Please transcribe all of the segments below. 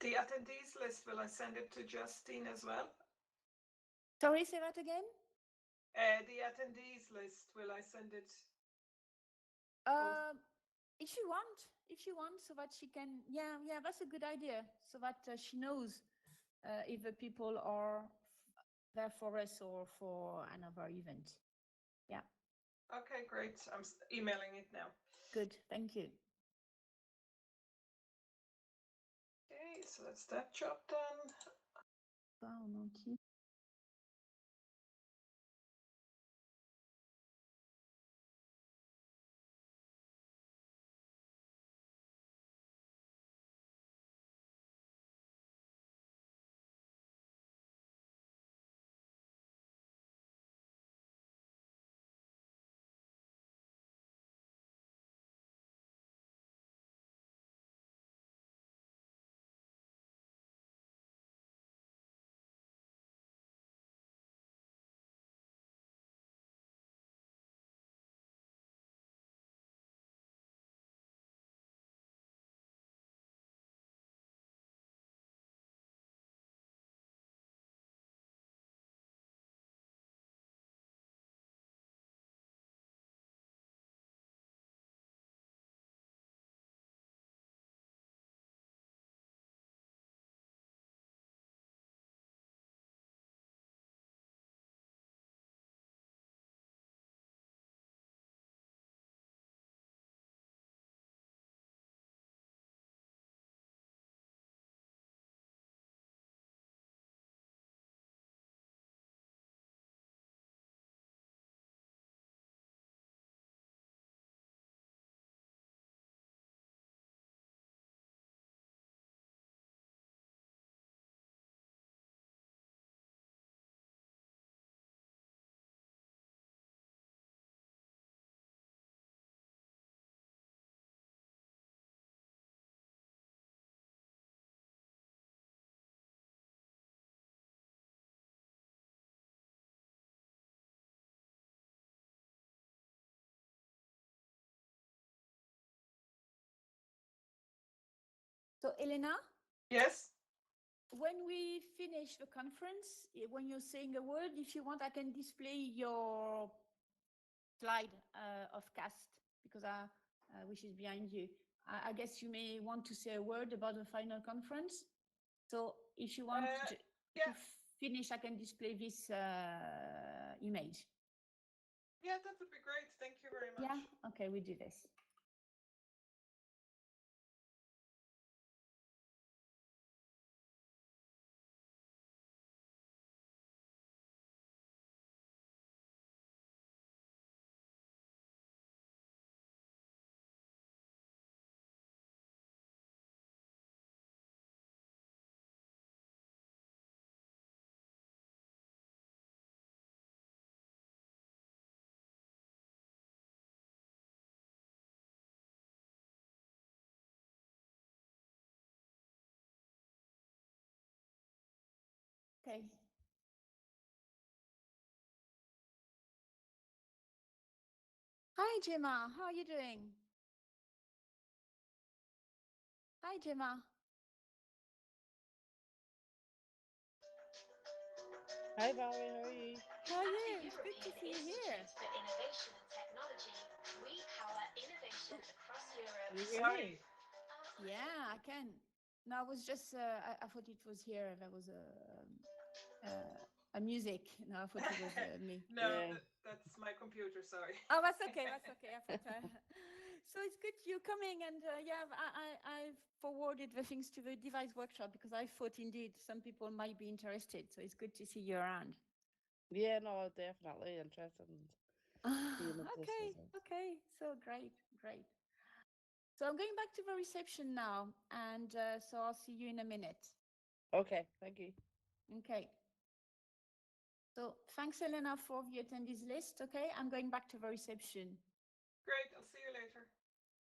The attendees list, will I send it to Justine as well? Sorry, say that again? The attendees list, will I send it? If you want, so that she can, yeah, that's a good idea, so that she knows if the people are there for us or for another event. Yeah. Okay, great. I'm emailing it now. Good, thank you. Okay, so that's that job done. So Elena? Yes? When we finish the conference, when you're saying a word, if you want, I can display your slide of cast, because which is behind you. I guess you may want to say a word about the final conference. So if you want to finish, I can display this image. Yeah, that would be great. Thank you very much. Yeah, okay, we do this. Okay. Hi, Gemma. How are you doing? Hi, Gemma. Hi, Valerie. How are you? How are you? It's good to see you here. For Innovation and Technology, we power innovation across Europe. Can you hear me? Yeah, I can. No, I was just, I thought it was here. There was a music. No, I thought it was me. No, yeah. That's my computer, sorry. Oh, that's okay. That's okay. I thought, so it's good you're coming. And yeah, I've forwarded the things to the device workshop because I thought indeed some people might be interested. So it's good to see you around. Yeah, no, definitely interested in seeing it. Okay. So great. So I'm going back to the reception now, and so I'll see you in a minute. Okay, thank you. Okay. So thanks, Elena, for the attendees list. Okay, I'm going back to the reception. Great, I'll see you later.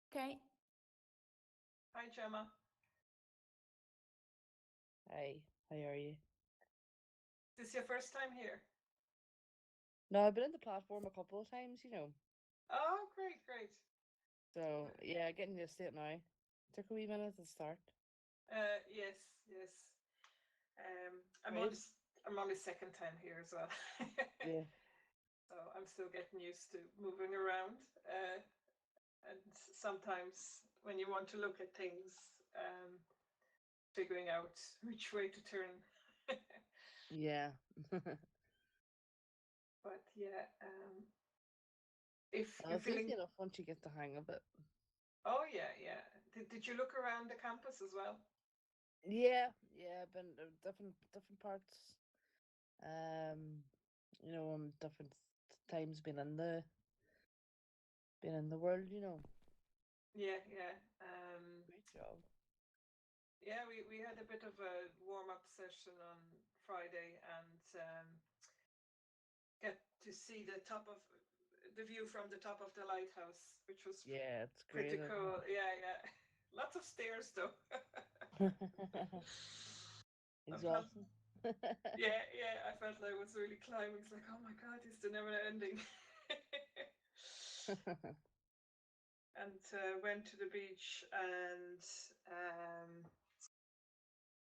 Okay. Hi, Gemma. Hi, how are you? Is this your first time here? No, I've been in the platform a couple of times, you know. Oh, great. So, yeah, getting used to it now. Took a wee minute to start. Yes, yes. I'm Right? only second time here as well. Yeah. So I'm still getting used to moving around. And sometimes when you want to look at things, figuring out which way to turn. Yeah. But yeah, if Well, you're it's easy feeling, enough once you get the hang of it. oh yeah, yeah. Did you look around the campus as well? Yeah, yeah, I've been to different parts. Um, different times been in the world, Yeah, yeah. Great job. Yeah, we had a bit of a warm-up session on Friday and get to see the view from the top of the lighthouse, which was Yeah, it's great, pretty isn't cool. Yeah, yeah. Lots of stairs though. it? I felt, Exhausting. yeah, yeah. I felt like I was really climbing. It's like, oh my God, it's the never ending. And went to the beach and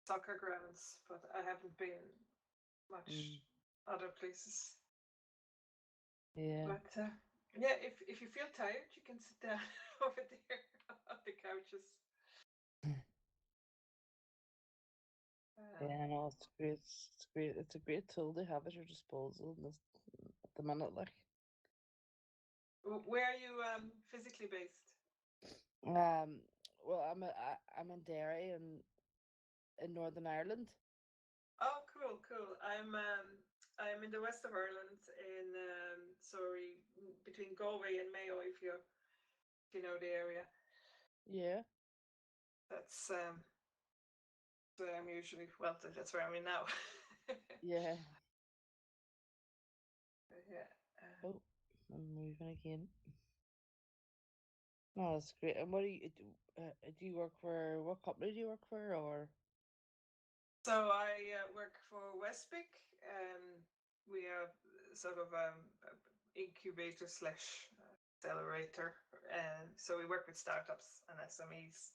soccer grounds, but I haven't been much Mm, other places. yeah. But yeah, if you feel tired, you can sit down over there on the couches. Yeah, no, it's great. It's great. It's a great tool to have at your disposal in this, at the minute. Like, Where are you physically based? um, well, I'm in Derry in Northern Ireland. Oh, cool, cool. I'm in the west of Ireland in sorry, between Galway and Mayo, if you know the area. Yeah. That's where I'm usually, well, that's where I'm in now. Yeah. Yeah. Oh, I'm moving again. No, that's great. And what do you work for? What company do you work for? Or So I work for Westpic. We are sort of incubator slash accelerator. So we work with startups and SMEs.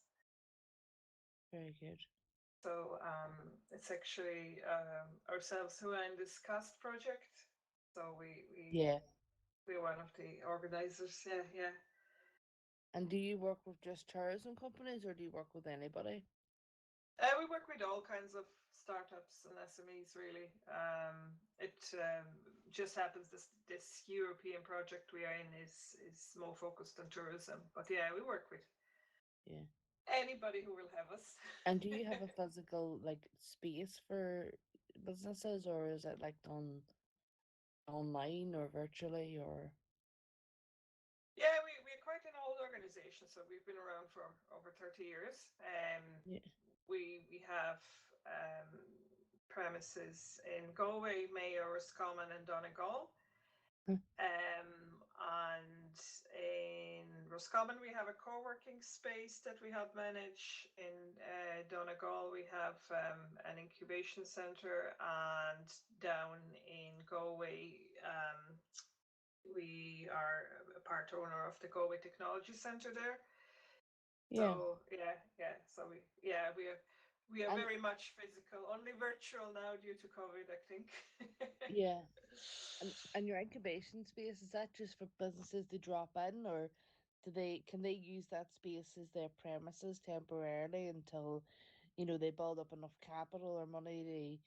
very good. So it's actually ourselves who are in this CAST project. So Yeah. we're one of the organizers. Yeah, yeah. And do you work with just tourism companies, or do you work with anybody? We work with all kinds of startups and SMEs, really. It just happens this European project we are in is more focused on tourism. But yeah, we work with Yeah. anybody who will have us. And do you have a physical like space for businesses, or is it like done online or virtually, or? Yeah, we're quite an old organization, so we've been around for over 30 years. Yeah. We have premises in Galway, Mayo, Roscommon, and Donegal. Hmm. And in Roscommon, we have a co-working space that we help manage. In Donegal, we have an incubation center, and down in Galway, we are a part owner of the Galway Technology Center there. Yeah. So yeah, yeah. So we are And very much physical, only virtual now due to COVID, I think. yeah. And your incubation space, is that just for businesses to drop in, or can they use that space as their premises temporarily until, they build up enough capital or money to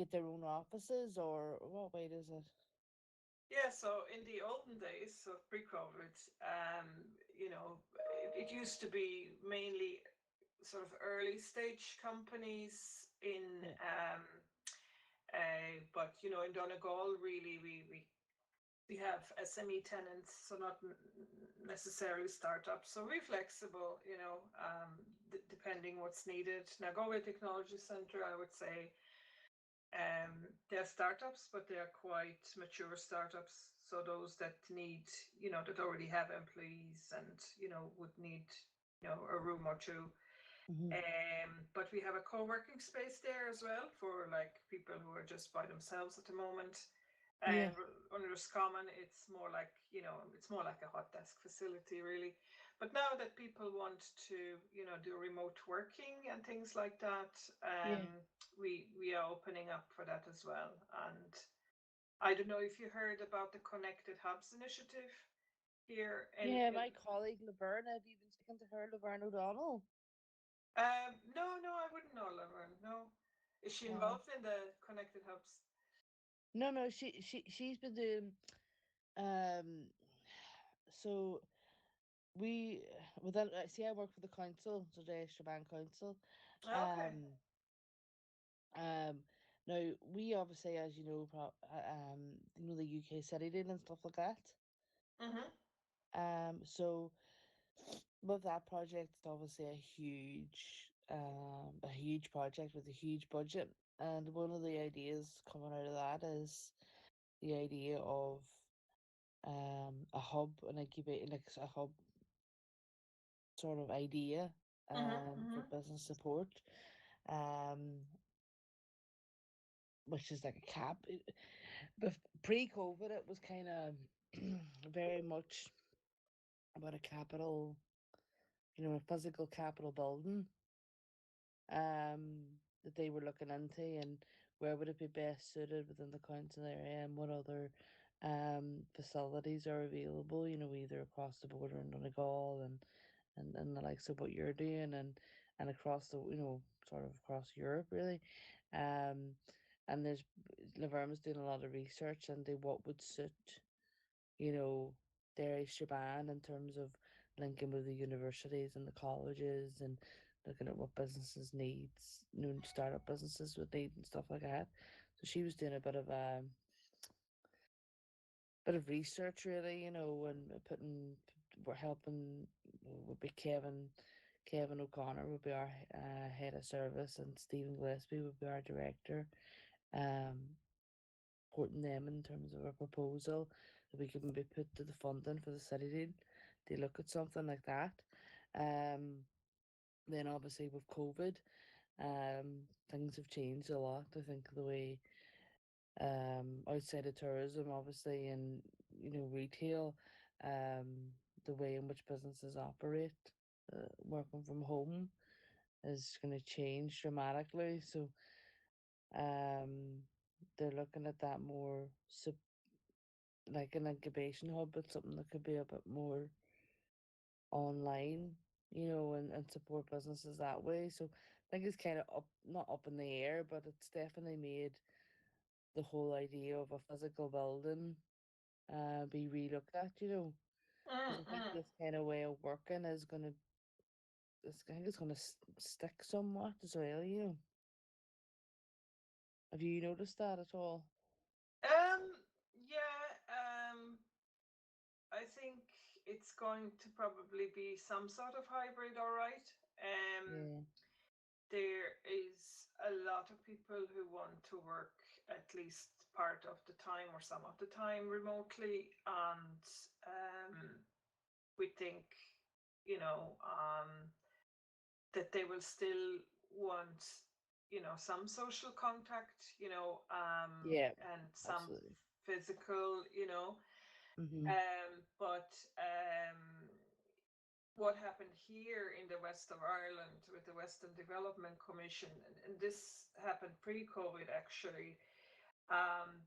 get their own offices, or what way does it? Yeah, so in the olden days, so pre-COVID, it used to be mainly sort of early stage companies Yeah. but in Donegal, really, we have SME tenants, so not necessarily startups. So we're flexible, depending what's needed. Now, Galway Technology Centre, I would say, they're startups, but they are quite mature startups. So those that need, that already have employees and, would need, a room or two. Hmm. But we have a co-working space there as well for like people who are just by themselves at the moment. Yeah. And under Roscommon, it's more like, it's more like a hot desk facility, really. But now that people want to, do remote working and things like that, Yeah. we are opening up for that as well. And I don't know if you heard about the Connected Hubs initiative here Yeah, my colleague Laverne, have you been speaking to her, Laverne O'Donnell? no, no, I wouldn't know, Laverne. No. Is she Uh, involved in the Connected Hubs? no, no, she's been doing um so we well then see I work for the council, so the Shaban Council. Okay. Um um Now we obviously, as you know, the UK city deal and stuff like that. Mm-hmm. So with that project, it's obviously a huge project with a huge budget. And one of the ideas coming out of that is the idea of a hub, an incubate, like a hub sort of idea Mm-hmm. for Mm-hmm. business support, um, which is like a cap. Pre-COVID, it was kind of very much about a capital, a physical capital building that they were looking into, and where would it be best suited within the council area, and what other facilities are available, either across the border in Donegal and the likes of what you're doing, and across the, sort of across Europe, really. Um, and there's Laverne's doing a lot of research into what would suit, you know, their Shaban in terms of linking with the universities and the colleges, and looking at what businesses needs, startup businesses would need and stuff like that. So she was doing a bit of research, really, and we're helping. Would be Kevin O'Connor would be our head of service, and Stephen Gillespie would be our director. Um, Supporting them in terms of a proposal that we can be put to the funding for the city to look at something like that. Um, then obviously with COVID, things have changed a lot. I think the way outside of tourism, obviously, and retail, the way in which businesses operate, working from home is going to change dramatically. So um, they're looking at that more like an incubation hub, but something that could be a bit more online, and support businesses that way. So I think it's kind of up, not up in the air, but it's definitely made the whole idea of a physical building be relooked at, because I think Mm-hmm. this kind of way of working is gonna, I think it's gonna stick somewhat as well. Have you noticed that at all? Um, yeah, I think it's going to probably be some sort of hybrid, all right. Yeah, There is a lot of people who want to work at least part of the time or some of the time remotely, and we think, that they will still want, some social contact, yeah, and some absolutely. physical, Mm-hmm. but what happened here in the west of Ireland with the Western Development Commission, and this happened pre-COVID actually.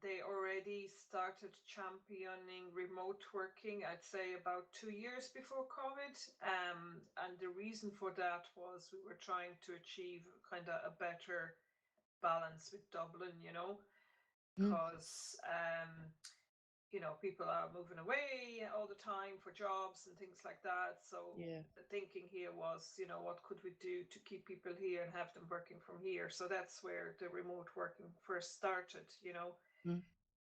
They already started championing remote working, I'd say about 2 years before COVID. And the reason for that was we were trying to achieve kind of a better balance with Dublin, Mm. because people are moving away all the time for jobs and things like that. So Yeah. the thinking here was, what could we do to keep people here and have them working from here? So that's where the remote working first started, Mm.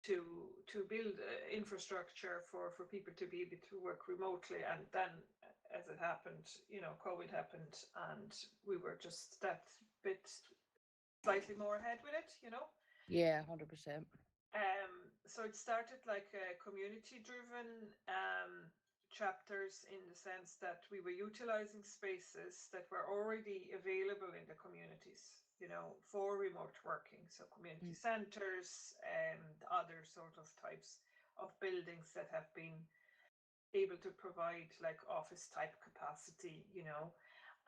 to build infrastructure for people to be able to work remotely. And then, as it happened, COVID happened, and we were just that bit slightly more ahead with it. Yeah, 100%. So it started like a community driven chapters in the sense that we were utilizing spaces that were already available in the communities, for remote working. So community centers and other sort of types of buildings that have been able to provide like office type capacity,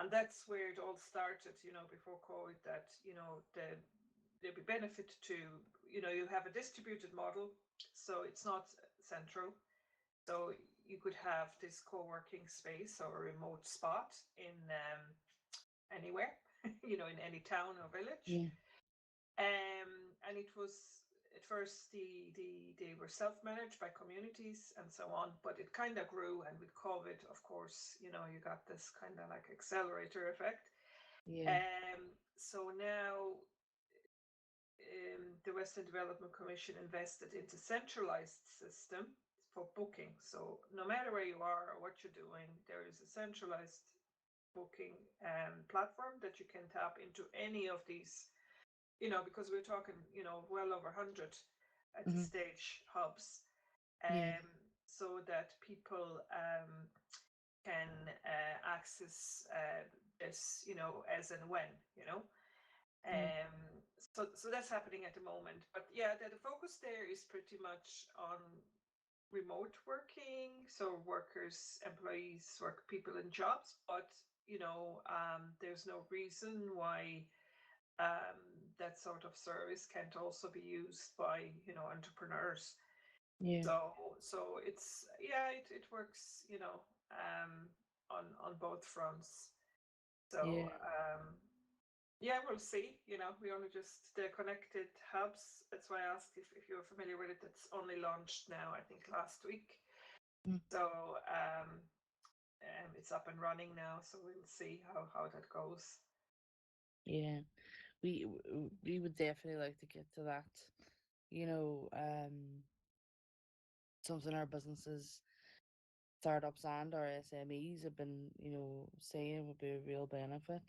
and that's where it all started, before COVID, that, there'd be benefit to, you have a distributed model, so it's not central. So you could have this co-working space or a remote spot in anywhere, in any town or village. Yeah. And it was at first they were self-managed by communities and so on, but it kind of grew, and with COVID, of course, you got this kind of like accelerator effect. Yeah. So now the Western Development Commission invested into centralized system for booking. So no matter where you are or what you're doing, there is a centralized booking platform that you can tap into any of these, because we're talking, well over 100 at the stage hubs, Yeah. so that people can access this, as and when, so that's happening at the moment. But yeah, the focus there is pretty much on remote working, so workers, employees, work people in jobs, but there's no reason why that sort of service can't also be used by entrepreneurs. Yeah. So it's, yeah, it works, on both fronts. So yeah, we'll see. We only just, the connected hubs, that's why I asked if you're familiar with it. It's only launched now, I think last week. So it's up and running now, so we'll see how that goes. Yeah. We would definitely like to get to that. Something our businesses, startups and our SMEs have been, saying would be a real benefit.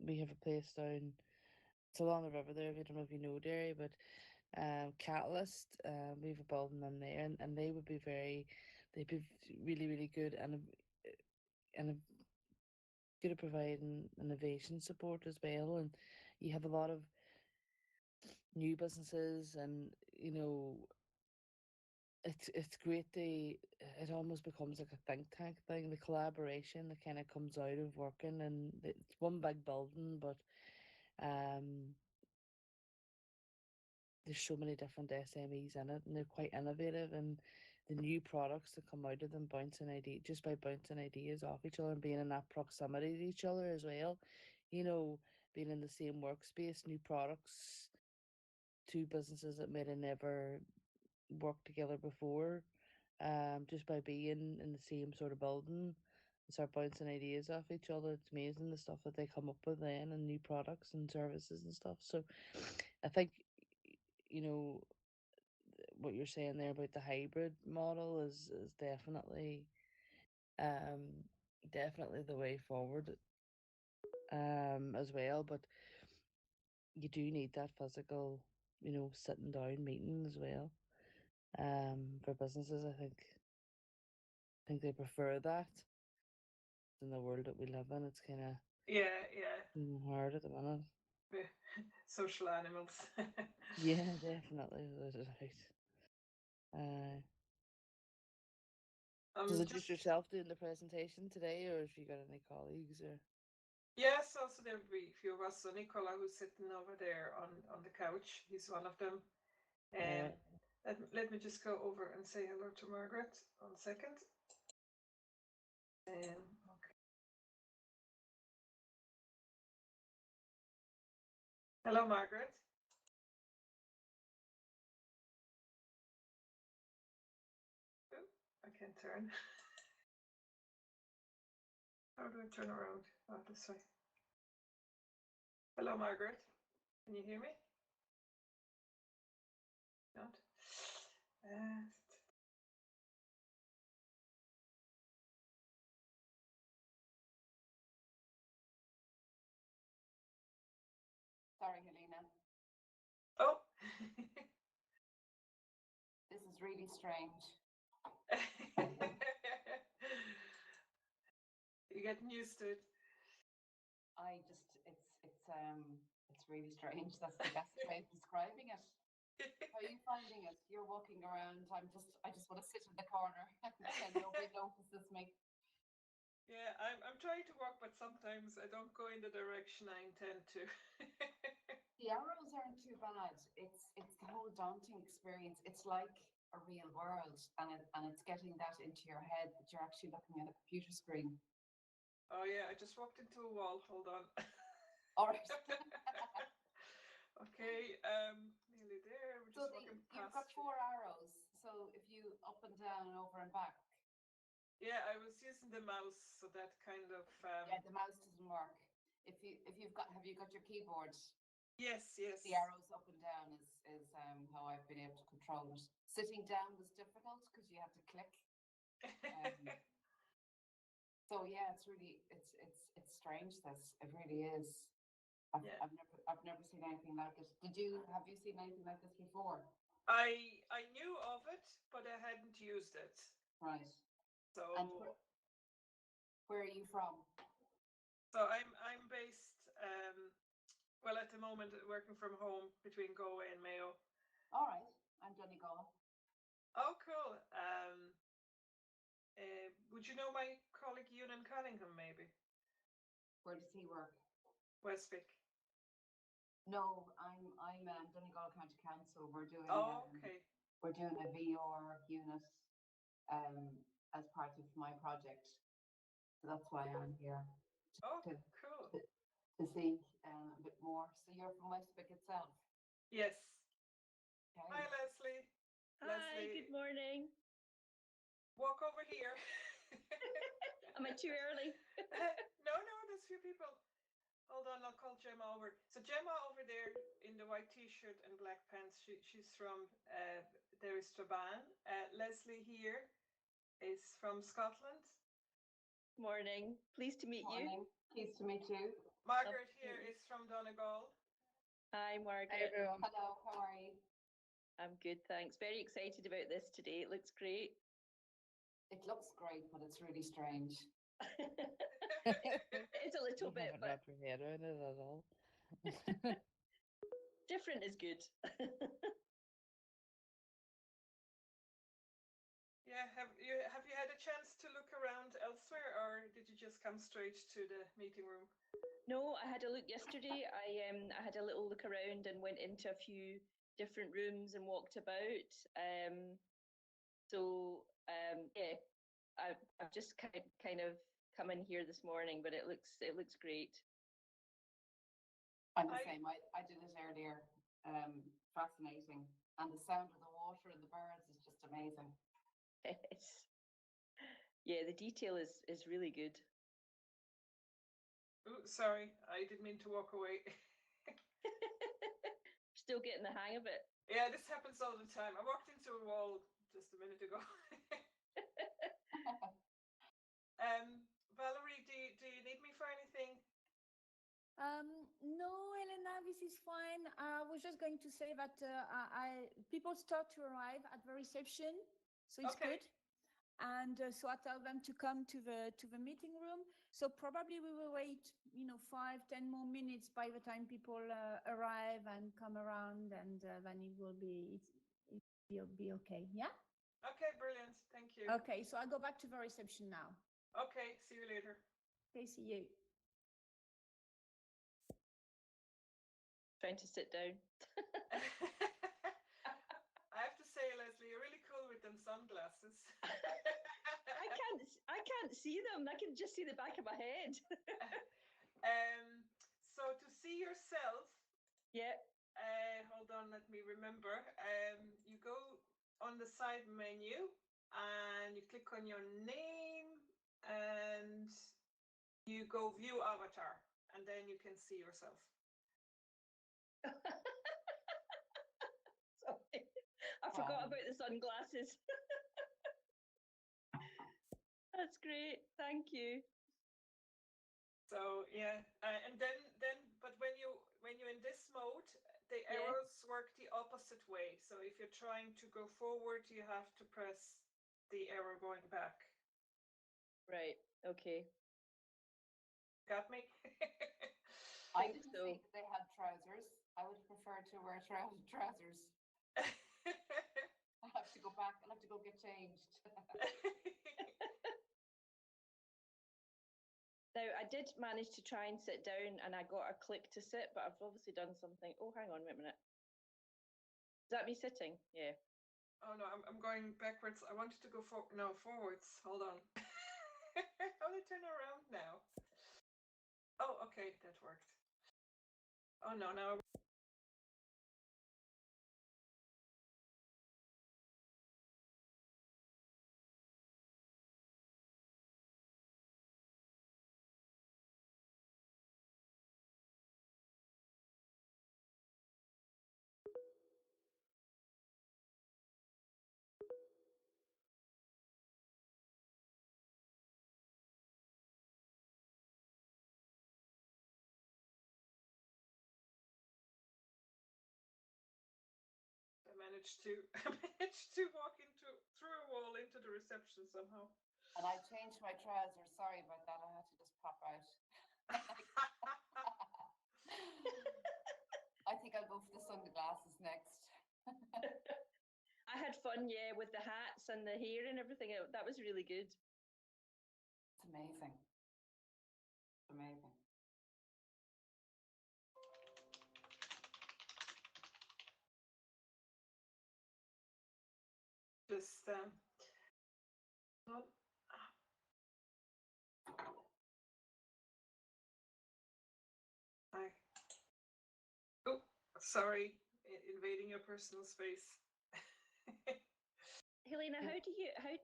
We have a place down, it's along the river there. I don't know if you know Derry, but Catalyst, we have a building in there, and they'd be really, really good, and good at providing innovation support as well. And you have a lot of new businesses, and it's great. It almost becomes like a think tank thing. The collaboration that kind of comes out of working, and it's one big building, but um, there's so many different SMEs in it, and they're quite innovative. And the new products that come out of them, just by bouncing ideas off each other and being in that proximity to each other as well. Being in the same workspace, new products, two businesses that might have never worked together before, just by being in the same sort of building and start bouncing ideas off each other. It's amazing the stuff that they come up with then, and new products and services and stuff. So I think, you know, what you're saying there about the hybrid model is um definitely the way forward as well. But you do need that physical, sitting down meeting as well. For businesses, I think they prefer that. In the world that we live in, it's kind of Yeah. hard at the minute. Social animals. Yeah, definitely. That is right. So is it just Just, yourself doing the presentation today, or have you got any colleagues or? yes, also there'll be a few of us. So Nicola, who's sitting over there on the couch, he's one of them. Uh, Let me just go over and say hello to Margaret. 1 second. Okay. Hello, Margaret. Oh, I can't turn. How do I turn around? Oh, this way. Hello, Margaret. Can you hear me? Not. Uh, Sorry, Helena. oh. This is really strange. getting used to it. It's really strange. That's the best way of describing it. How are you finding it? You're walking around. I just want to sit in the corner and pretend nobody notices me. Yeah, I'm trying to walk, but sometimes I don't go in the direction I intend to. The arrows aren't too bad. It's the whole daunting experience. It's like a real world, and it's getting that into your head that you're actually looking at a computer screen. Oh yeah, I just walked into a wall. Hold on. All right. Okay, nearly there. We're So just walking you've past. got 4 arrows. So if you up and down and over and back, Yeah, I was using the mouse, so that kind of. yeah, the mouse doesn't work. If you've got have you got your keyboard? Yes, yes. The arrows up and down is how I've been able to control it. Sitting down was difficult because you have to click. So yeah, it's strange. It really is. Yeah. I've never seen anything like it. Have you seen anything like this before? I knew of it, but I hadn't used it. Right. So And where are you from? I'm based well at the moment working from home between Galway and Mayo. All right. I'm Donegal. Oh, cool. Would you know my colleague Ewan Cunningham, maybe? Where does he work? Westwick. No, I'm Donegal County Council. Oh, okay. We're doing a VR unit as part of my project. So that's why I'm here Oh, to cool. to see a bit more. So you're from Westwick itself. Yes. Okay. Hi, Leslie. Hi, Leslie, good morning. walk over here. Am I too early? No, there's few people. Hold on, I'll call Gemma over. So Gemma over there in the white t-shirt and black pants, she's from there is Strabane. Leslie here is from Scotland. Morning. Pleased to meet you. Morning. Pleased to meet you. Margaret here is from Donegal. Hi, Hi Margaret. everyone. Hello, how are you? I'm good, thanks. Very excited about this today. It looks great. It looks great, but it's really strange. It's a little You bit, haven't but wrapped your head around it at all. different is good. Yeah, have you had a chance to look around elsewhere, or did you just come straight to the meeting room? No, I had a look yesterday. I had a little look around and went into a few different rooms and walked about. Yeah, I've just kind of come in here this morning, but it looks great. I'm the same. I did it earlier. Fascinating. And the sound of the water and the birds is just amazing. Yeah, the detail is really good. Ooh, sorry, I didn't mean to walk away. Still getting the hang of it. Yeah, this happens all the time. I walked into a wall just a minute ago. Valerie, do you need me for anything? No, Elena, this is fine. I was just going to say that people start to arrive at the reception, so it's Okay. good. And so I tell them to come to the meeting room. So probably we will wait, 5-10 more minutes by the time people arrive and come around, and then it will be okay. Yeah. Okay, brilliant. Thank you. Okay, so I'll go back to the reception now. Okay, see you later. Okay, see you. Trying to sit down. I have to say, Leslie, you're really cool with them sunglasses. I can't see them. I can just see the back of my head. So to see yourself, Yeah. hold on, let me remember. You go on the side menu and you click on your name and you go view avatar, and then you can see yourself. Sorry. I forgot about the sunglasses. That's great. Thank you. So yeah, and then but when you're in this mode, the Yeah. arrows work the opposite way. So if you're trying to go forward, you have to press the arrow going back. Right. Okay. Got me? I think didn't so. say that they had trousers. I would prefer to wear trousers. I'll have to go back. I'll have to go get changed. Now, I did manage to try and sit down and I got a click to sit, but I've obviously done something. Oh, hang on, wait a minute. Is that me sitting? Yeah. Oh no, I'm going backwards. I wanted to go forwards. Hold on. How do I turn around now? Oh, okay, that worked. Oh no, now I managed to walk through a wall into the reception somehow. And I changed my trousers. Sorry about that. I had to just pop out. I think I'll go for the sunglasses next. I had fun, yeah, with the hats and the hair and everything. That was really good. It's amazing. Amazing. Just oh, I oh sorry, invading your personal space. Helena, how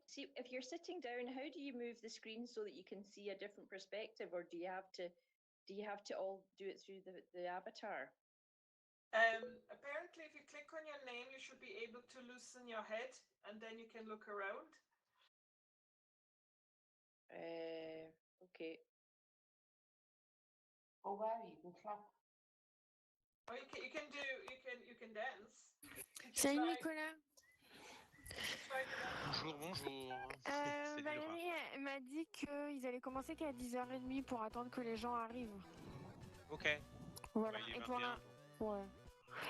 see if you're sitting down, how do you move the screen so that you can see a different perspective, or do you have to all do it through the avatar? Apparently, if you click on your name, you should be able to loosen your head, and then you can look around. Okay. Oh wow, you can clap. Oh, you can dance. Salut Nicolas. Bonjour, bonjour. C'est Laura. Valérie elle m'a dit qu'ils allaient commencer qu'à 10h30 pour attendre que les gens arrivent. Ok. Voilà. Bah, il est Et pour 21, ouais.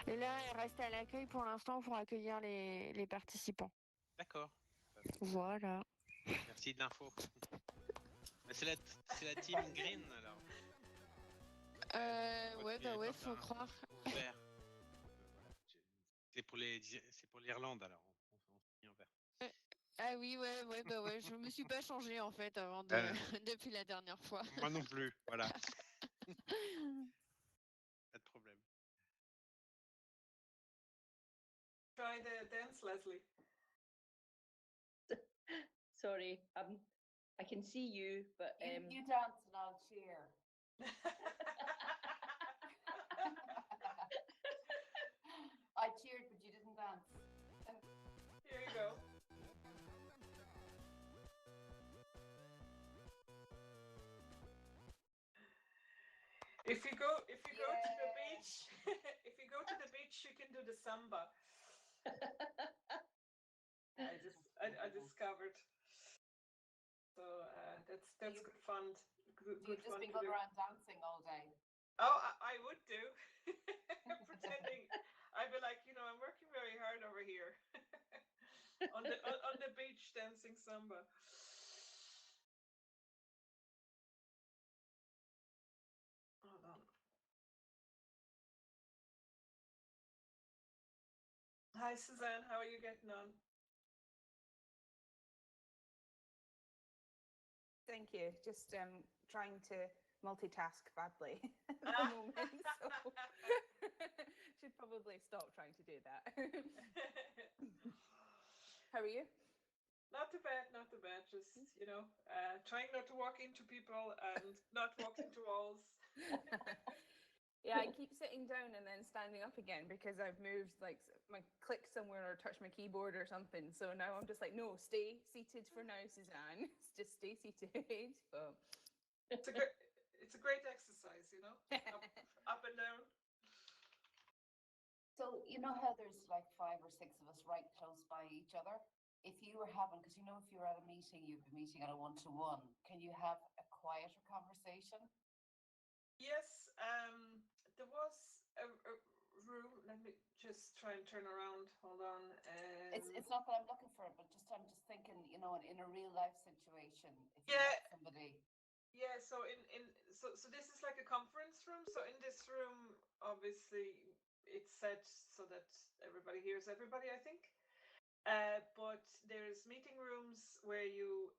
Et là, elle reste à l'accueil pour l'instant pour accueillir les participants. D'accord. Voilà. Merci de l'info. C'est la team green alors. Ouais, bah ouais, faut croire. Vert. C'est pour l'Irlande alors. On finit en vert. Ah oui, ouais, bah ouais, je me suis pas changée en fait avant depuis la dernière fois. Moi non plus, voilà. Pas de problème. Try the dance, Leslie. Sorry, I can see you, but You dance and I'll cheer. I cheered, but you didn't dance. Here you go. If you go to the beach, if you go to the beach, you can do the samba. I discovered. So that's good fun. Good You've just fun been to going do. around dancing all day. Oh, I would do. Pretending. I'd be like, I'm working very hard over here on the beach dancing samba. Hold on. Hi, Suzanne. How are you getting on? Thank you. Just trying to multitask badly at the moment, so should probably stop trying to do that. How are you? Not too bad, not too bad. Just, trying not to walk into people and not walk into walls. Yeah, I keep sitting down and then standing up again because I've moved, like, my click somewhere or touched my keyboard or something. So now I'm just like, no, stay seated for now, Suzanne. Just stay seated. But it's a great exercise, up and down. So you know how there's like 5 or 6 of us right close by each other? If you were having, because if you're at a meeting, you'd be meeting at a one-to-one, can you have a quieter conversation? Yes, there was a room. Let me just try and turn around. Hold on. It's not that I'm looking for it, but I'm just thinking, in a real life situation, if you Yeah. met somebody. Yeah, so this is like a conference room. So in this room, obviously, it's set so that everybody hears everybody, I think. But there's meeting rooms where you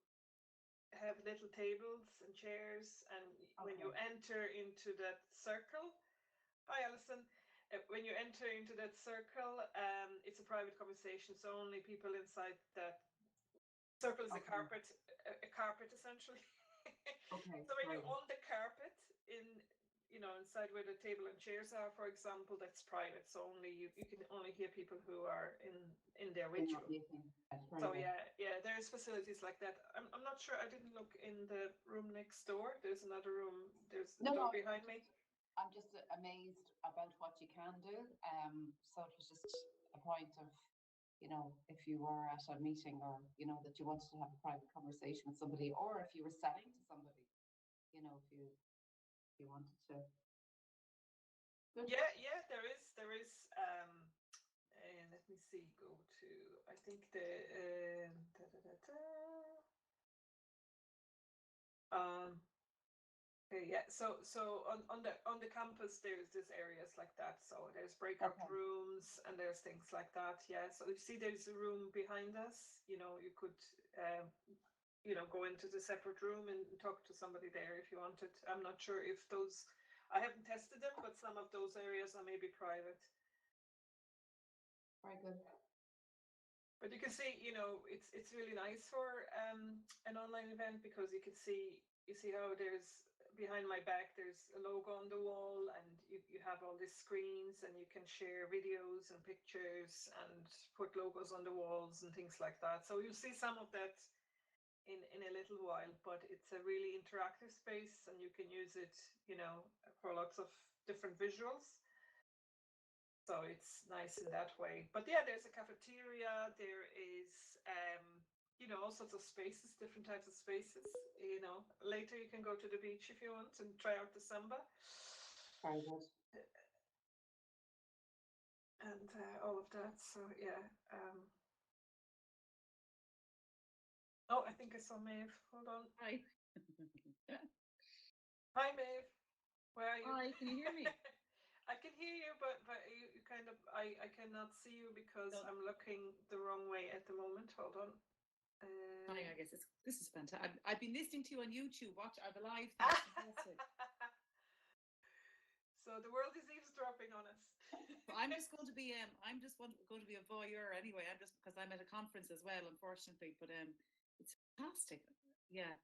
have little tables and chairs, and when you Okay. enter into that circle, hi Alison. When you enter into that circle, it's a private conversation, so only people inside that circle is Okay. a carpet essentially. Okay, So when very you're good. on the carpet inside where the table and chairs are, for example, that's private. So you can only hear people who are in there with you. So yeah, there's facilities like that. I'm not sure. I didn't look in the room next door. There's another room. There's the door behind me. I'm just amazed about what you can do. So it was just a point of, if you were at a meeting or, that you wanted to have a private conversation with somebody, or if you were selling to somebody, if you wanted to. Good. Yeah, there is. And let me see. Go to. I think the. Okay, yeah. So on the campus, there's areas like that. So there's breakout rooms and there's things like that. Yeah. So you see, there's a room behind us. You could go into the separate room and talk to somebody there if you wanted. I'm not sure if those. I haven't tested them, but some of those areas are maybe private. Very good. But you can see, it's really nice for an online event because you see how there's behind my back there's a logo on the wall, and you have all these screens, and you can share videos and pictures and put logos on the walls and things like that. So you'll see some of that in a little while, but it's a really interactive space, and you can use it, for lots of different visuals. So it's nice in that way. But yeah, there's a cafeteria. There is, all sorts of spaces, different types of spaces. Later you can go to the beach if you want and try out the samba. Very good. And all of that. So yeah. Oh, I think I saw Maeve. Hold on. Hi. Hi, Maeve. Where are you? Hi, can you hear me? I can hear you, but you kind of I cannot see you because I'm looking the wrong way at the moment. Hold on. Hi, I guess this is fantastic. I've been listening to you on YouTube. I'm alive. Fantastic. So the world is eavesdropping on us. I'm just going to be going to be a voyeur anyway. I'm just because I'm at a conference as well, unfortunately. But it's fantastic. Yeah.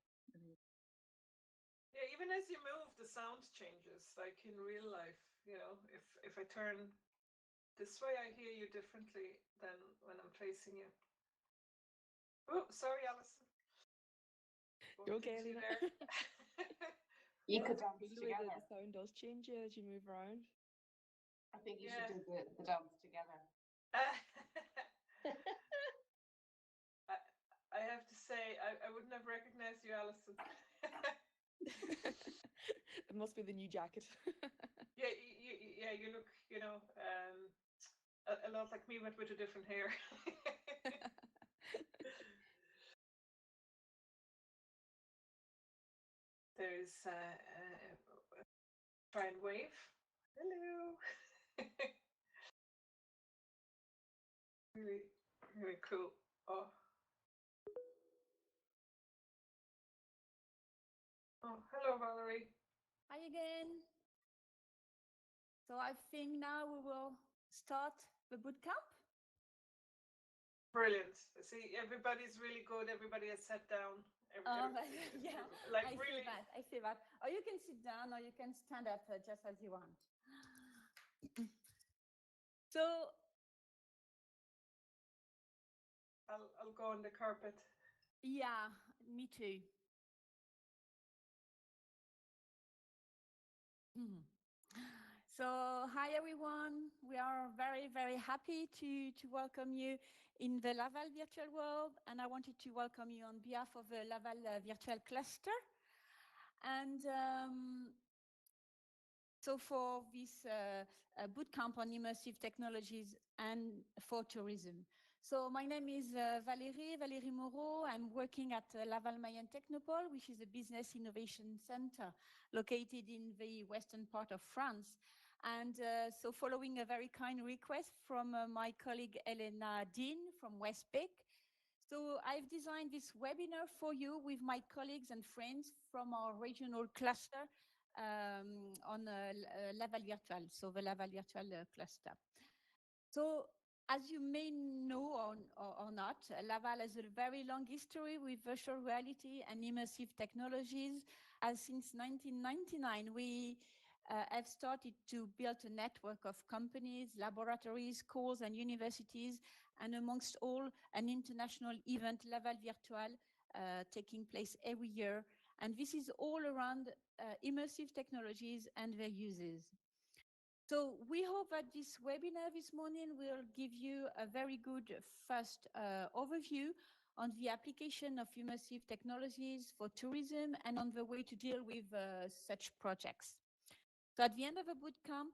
Yeah, even as you move, the sound changes. Like in real life, if I turn this way, I hear you differently than when I'm facing you. Oh, sorry, Alison. You're okay, Alina. You could dance The way together. the sound does change as you move around. I think you should do the dance together. I have to say, I wouldn't have recognized you, Alison. It must be the new jacket. Yeah, you look, a lot like me, but with a different hair. There's try and wave. Hello. Really, really cool. Oh, hello, Valerie. Hi again. So I think now we will start the bootcamp. Brilliant. See, everybody's really good. Everybody has sat down. Yeah, like I really. see that. Or you can sit down or you can stand up just as you want. So I'll go on the carpet. yeah, me too. So hi everyone. We are very, very happy to welcome you in the Laval virtual world, and I wanted to welcome you on behalf of the Laval virtual cluster. And So for this bootcamp on immersive technologies and for tourism. So my name is Valérie Moreau. I'm working at Laval Mayen Technopole, which is a business innovation center located in the western part of France. And so following a very kind request from my colleague Elena Dean from Westbeck, so I've designed this webinar for you with my colleagues and friends from our regional cluster on Laval Virtual, so the Laval Virtual cluster. So as you may know or not, Laval has a very long history with virtual reality and immersive technologies. As since 1999, we have started to build a network of companies, laboratories, schools, and universities, and amongst all, an international event, Laval Virtual, taking place every year. And this is all around immersive technologies and their uses. So we hope that this webinar this morning will give you a very good first overview on the application of immersive technologies for tourism and on the way to deal with such projects. So at the end of the bootcamp,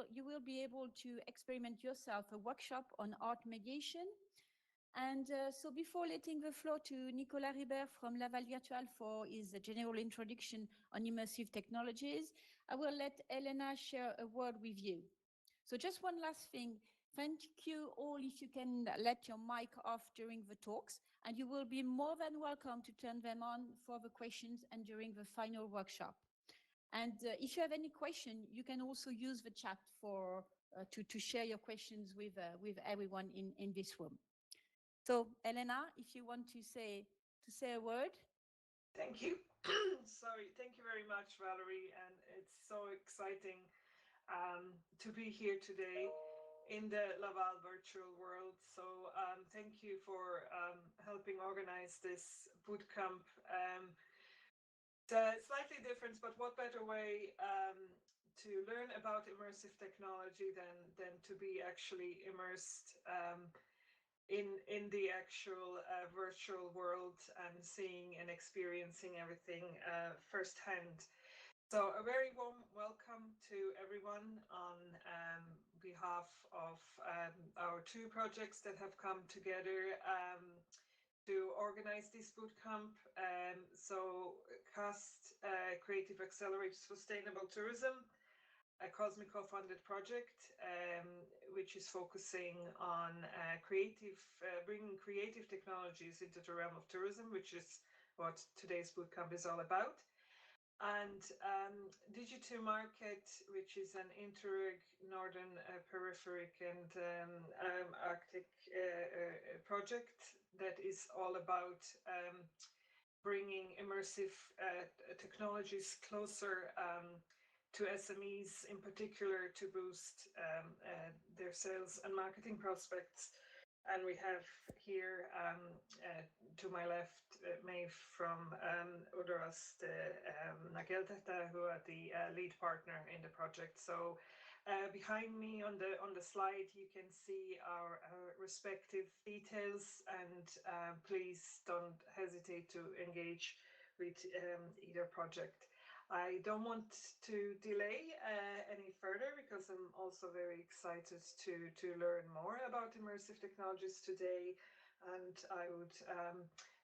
you will be able to experiment yourself a workshop on art mediation. And so before letting the floor to Nicolas Ribert from Laval Virtual for his general introduction on immersive technologies, I will let Elena share a word with you. So just one last thing. Thank you all if you can let your mic off during the talks, and you will be more than welcome to turn them on for the questions and during the final workshop. And if you have any question, you can also use the chat to share your questions with everyone in this room. So, Elena, if you want to say a word. Thank you. Sorry, thank you very much, Valerie. And it's so exciting to be here today in the Laval virtual world. So thank you for helping organize this bootcamp. It's slightly different, but what better way to learn about immersive technology than to be actually immersed in the actual virtual world and seeing and experiencing everything firsthand. So a very warm welcome to everyone on behalf of our two projects that have come together to organize this bootcamp. So CAST, Creative Accelerator Sustainable Tourism, a Cosmico funded project, which is focusing on bringing creative technologies into the realm of tourism, which is what today's bootcamp is all about. And Digi2Market, which is an interreg Northern Peripheric and Arctic project that is all about bringing immersive technologies closer to SMEs, in particular to boost their sales and marketing prospects. And we have here to my left Maeve from Udoros Nageltata, who are the lead partner in the project. So behind me on the slide, you can see our respective details, and please don't hesitate to engage with either project. I don't want to delay any further because I'm also very excited to learn more about immersive technologies today. And I would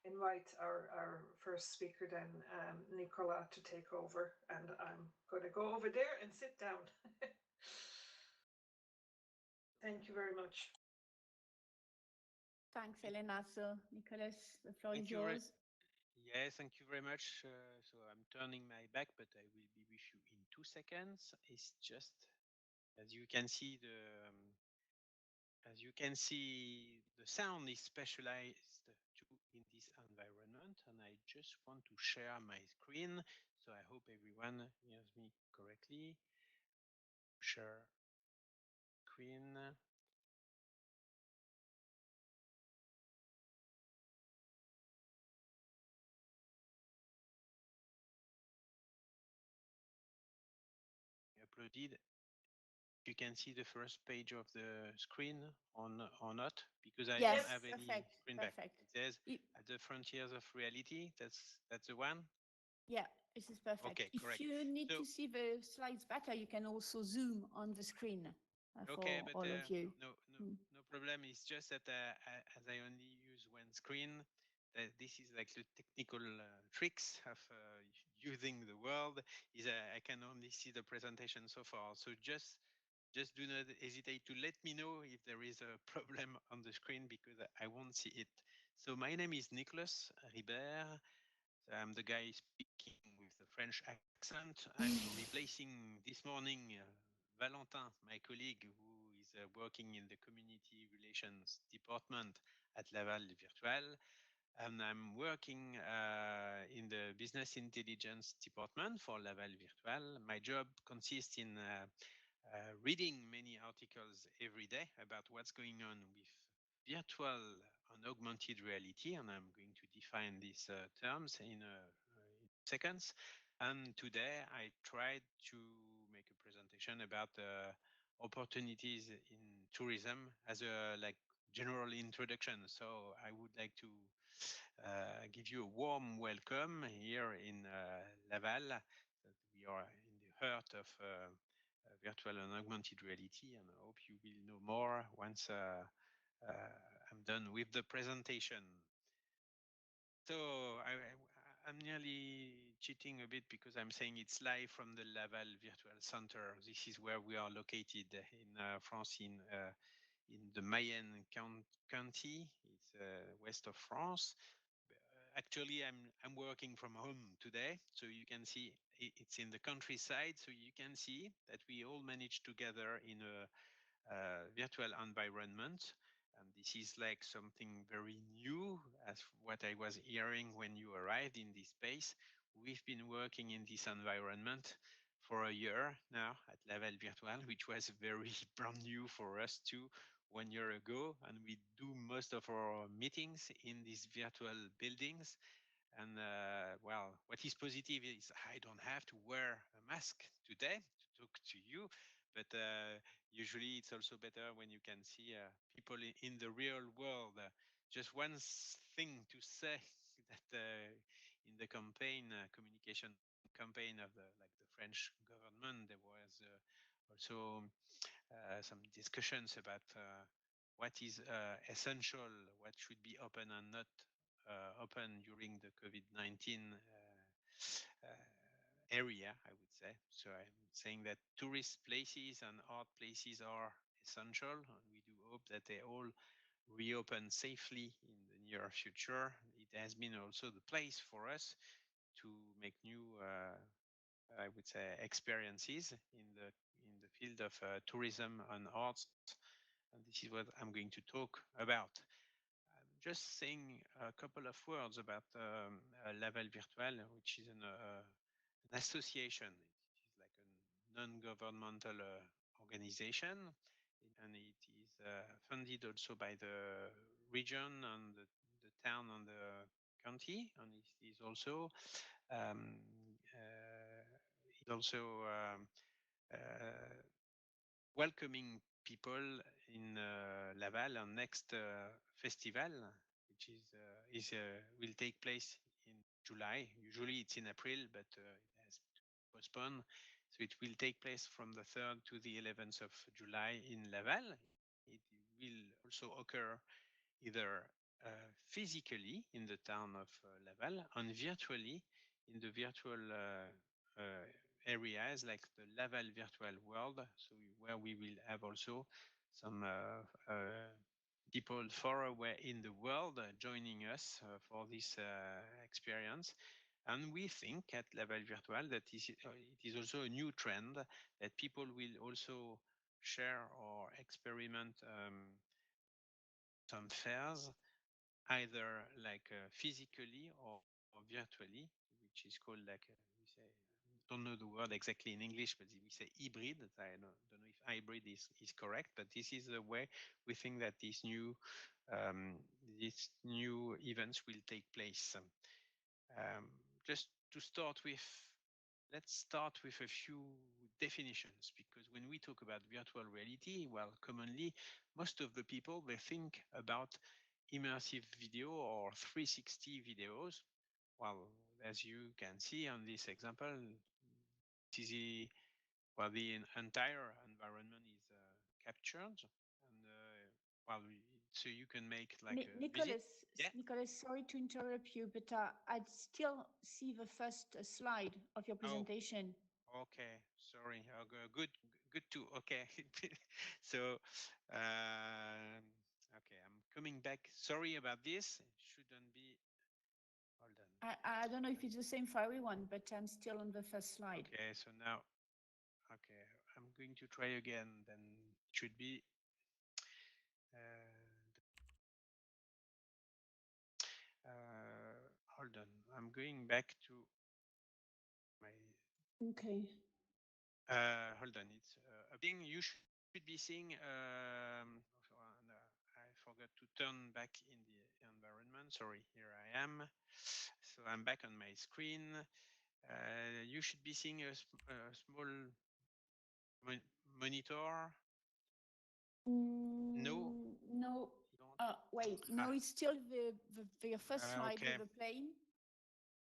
invite our first speaker then, Nicola, to take over. And I'm going to go over there and sit down. Thank you very much. Thanks, Elena. So, Nicolas, the floor is yours. Yes, thank you very much. So I'm turning my back, but I will be with you in 2 seconds. It's just, as you can see, the sound is specialized in this environment, and I just want to share my screen. So I hope everyone hears me correctly. Share screen. Uploaded. You can see the first page of the screen or not, because I don't have any screen back. It says at the frontiers of reality. That's the one. Yeah, this is perfect. Okay, If correct. you need So to see the slides better, you can also zoom on the screen okay, for but all of you. Mm. no problem. It's just that as I only use one screen, this is like the technical tricks of using the world. Is I can only see the presentation so far. So just do not hesitate to let me know if there is a problem on the screen because I won't see it. So my name is Nicolas Ribert. I'm the guy speaking with the French accent. I'm replacing this morning Valentin, my colleague, who is working in the community relations department at Laval Virtual. And I'm working in the business intelligence department for Laval Virtual. My job consists in reading many articles every day about what's going on with virtual and augmented reality, and I'm going to define these terms in seconds. And today I tried to make a presentation about opportunities in tourism as a like general introduction. So I would like to give you a warm welcome here in Laval. That we are in the heart of virtual and augmented reality, and I hope you will know more once I'm done with the presentation. So I'm nearly cheating a bit because I'm saying it's live from the Laval Virtual Center. This is where we are located in France, in the Mayenne County. It's west of France. Actually, I'm working from home today, so you can see it's in the countryside. So you can see that we all managed together in a virtual environment. And this is like something very new as what I was hearing when you arrived in this space. We've been working in this environment for a year now at Laval Virtual, which was very brand new for us too 1 year ago. And we do most of our meetings in these virtual buildings. And well, what is positive is I don't have to wear a mask today to talk to you, but usually it's also better when you can see people in the real world. Just one thing to say that in the campaign, communication campaign of the French government, there was also some discussions about what is essential, what should be open and not open during the COVID-19 area, I would say. So I'm saying that tourist places and art places are essential, and we do hope that they all reopen safely in the near future. It has been also the place for us to make new, I would say, experiences in the field of tourism and arts, and this is what I'm going to talk about. I'm just saying a couple of words about Laval Virtual, which is an association. It is like a non-governmental organization, and it is funded also by the region and the town and the county, and it is also um, welcoming people in Laval on next festival, which will take place in July. Usually it's in April, but it has postponed. So it will take place from the 3rd to the 11th of July in Laval. It will also occur either physically in the town of Laval and virtually in the virtual areas like the Laval Virtual World, so where we will have also some people far away in the world joining us for this experience. And we think at Laval Virtual that it is also a new trend that people will also share or experiment some fairs either like physically or virtually, which is called like we say. Don't know the word exactly in English, but we say hybrid. I don't know if hybrid is correct, but this is the way we think that um, these new events will take place. Just to start with, let's start with a few definitions, because when we talk about virtual reality, well, commonly, most of the people, they think about immersive video or 360 videos. Well, as you can see on this example, this is the, well, the entire environment is captured, and well, so you can make like a visit. Nicholas, Yeah. Nicholas, sorry to interrupt you, but I'd still see the first slide of your presentation. Okay, sorry. Good to okay. So, okay, I'm coming back. Sorry about this. It shouldn't be. Hold on. I don't know if it's the same for everyone, but I'm still on the first slide. Okay, so now, okay, I'm going to try again. Then it should be. Hold on. I'm going back to my. Okay. Hold on. It's a thing you should be seeing. I forgot to turn back in the environment. Sorry, here I am. So I'm back on my screen. You should be seeing a small monitor. No. No. Wait. No, it's still the first slide Okay. with the plane.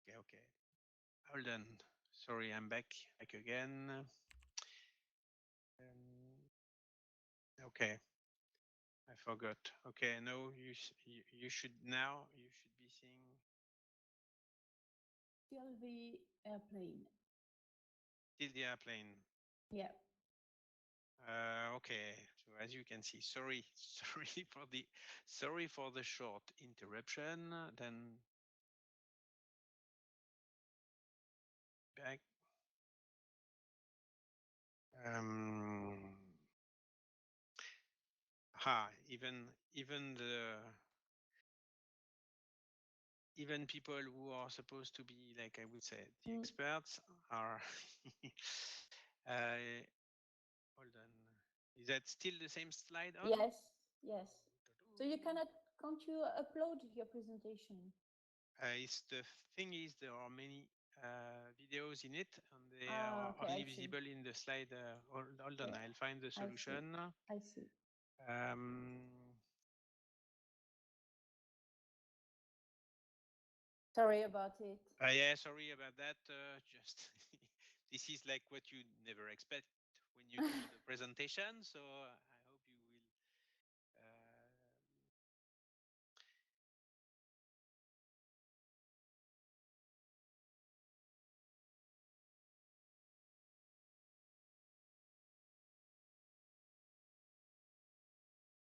Okay. Hold on. Sorry, I'm back again. Okay. I forgot. Okay, no, you should now. You should be seeing Still the airplane. still the airplane. Yeah. Okay. So as you can see, sorry for the short interruption. Then back. Even people who are supposed to be, like, I would say, the experts are. Hold on. Is that still the same slide on? Yes. Yes. So can't you upload your presentation? It's the thing is there are many videos in it, and they Ah, are okay, only I see. visible in the slide. Hold on, Yeah, I'll find the solution. I see. Sorry about it. Yeah, sorry about that. Just this is like what you never expect when you do the presentation. So I hope you will.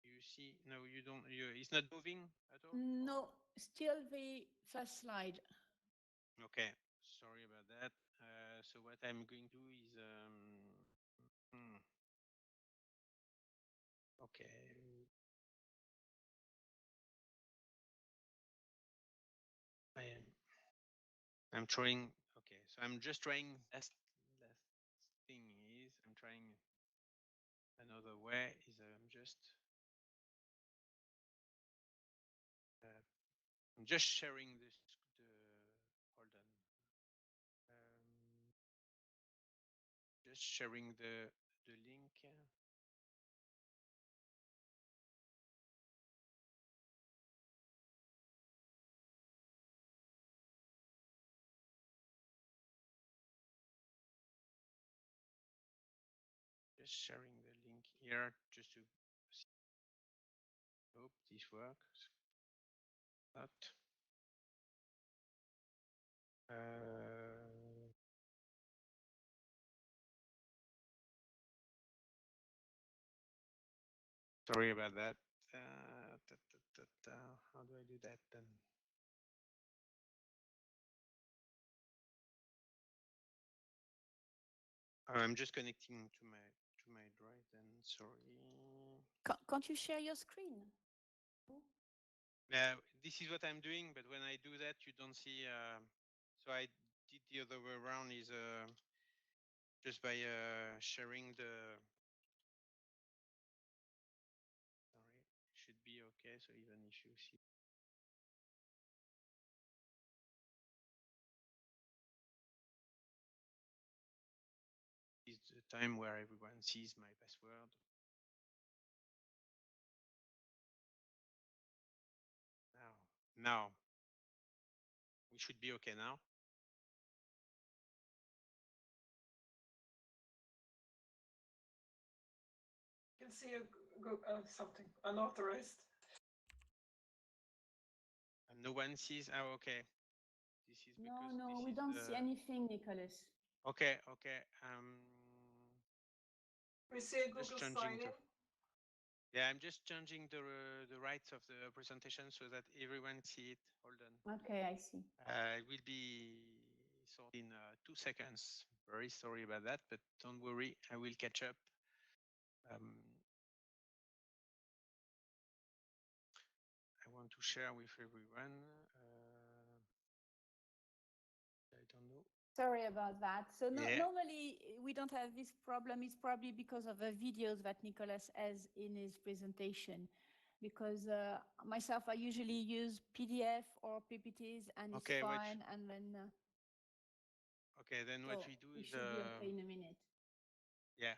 You see, no, you don't. It's not moving at all. No, still the first slide. Okay, sorry about that. So what I'm going to do is, okay. I'm trying. Okay, so I'm just trying. Last thing is, I'm trying another way. Is I'm just sharing this. Hold on. Just sharing the link. Just sharing the link here just to see. Hope this works. Not. Sorry about that. How do I do that then? I'm just connecting to my drive then. Sorry. Can't you share your screen? This is what I'm doing, but when I do that, you don't see. So I did the other way around. Is just by sharing the. Sorry, should be okay. So even if you see. Is the time where everyone sees my password. Now we should be okay now. see something unauthorized. And no one sees. Oh, okay. This is No, because no, this we is don't the. see anything, Nicholas. Okay, okay. We see a Just Google changing sign to. in. Yeah, I'm just changing the rights of the presentation so that everyone see it. Hold on. Okay, I see. It will be sorted in 2 seconds. Very sorry about that, but don't worry, I will catch up. Um, I want to share with everyone. I don't know. Sorry about that. So Yeah. normally we don't have this problem. It's probably because of the videos that Nicholas has in his presentation. Because myself, I usually use PDF or PPTs and it's Okay, fine. And then okay, then what we do we is should be okay in a minute. yeah.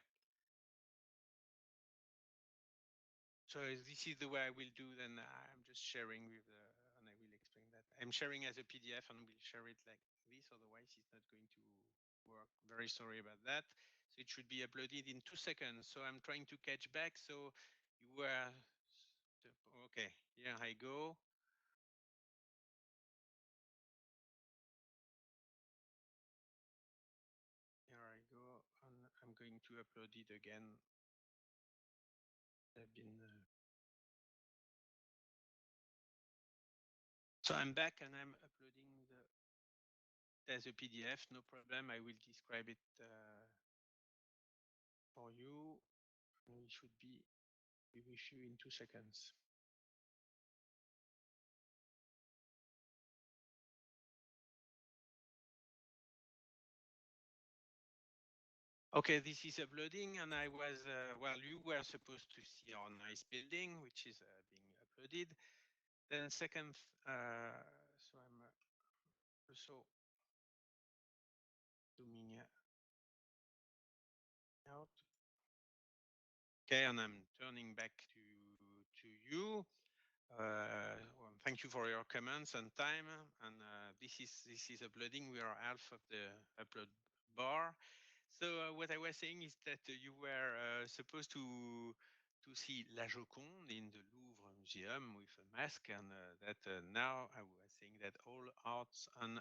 So this is the way I will do. Then I'm just sharing with the, and I will explain that. I'm sharing as a PDF and we'll share it like this. Otherwise, it's not going to work. Very sorry about that. So it should be uploaded in 2 seconds. So I'm trying to catch back. So you were okay. Here I go. Here I go, and I'm going to upload it again. I've been. So I'm back and I'm uploading as a PDF. No problem. I will describe it for you. We should be with you in 2 seconds. Okay, this is uploading, and I was, well, you were supposed to see our nice building, which is being uploaded. Then second, so I'm also zooming out. Okay, and I'm turning back to you. Well, thank you for your comments and time. And this is uploading. We are half of the upload bar. So what I was saying is that you were supposed to see La Joconde in the Louvre Museum with a mask, and that now I was saying that all arts and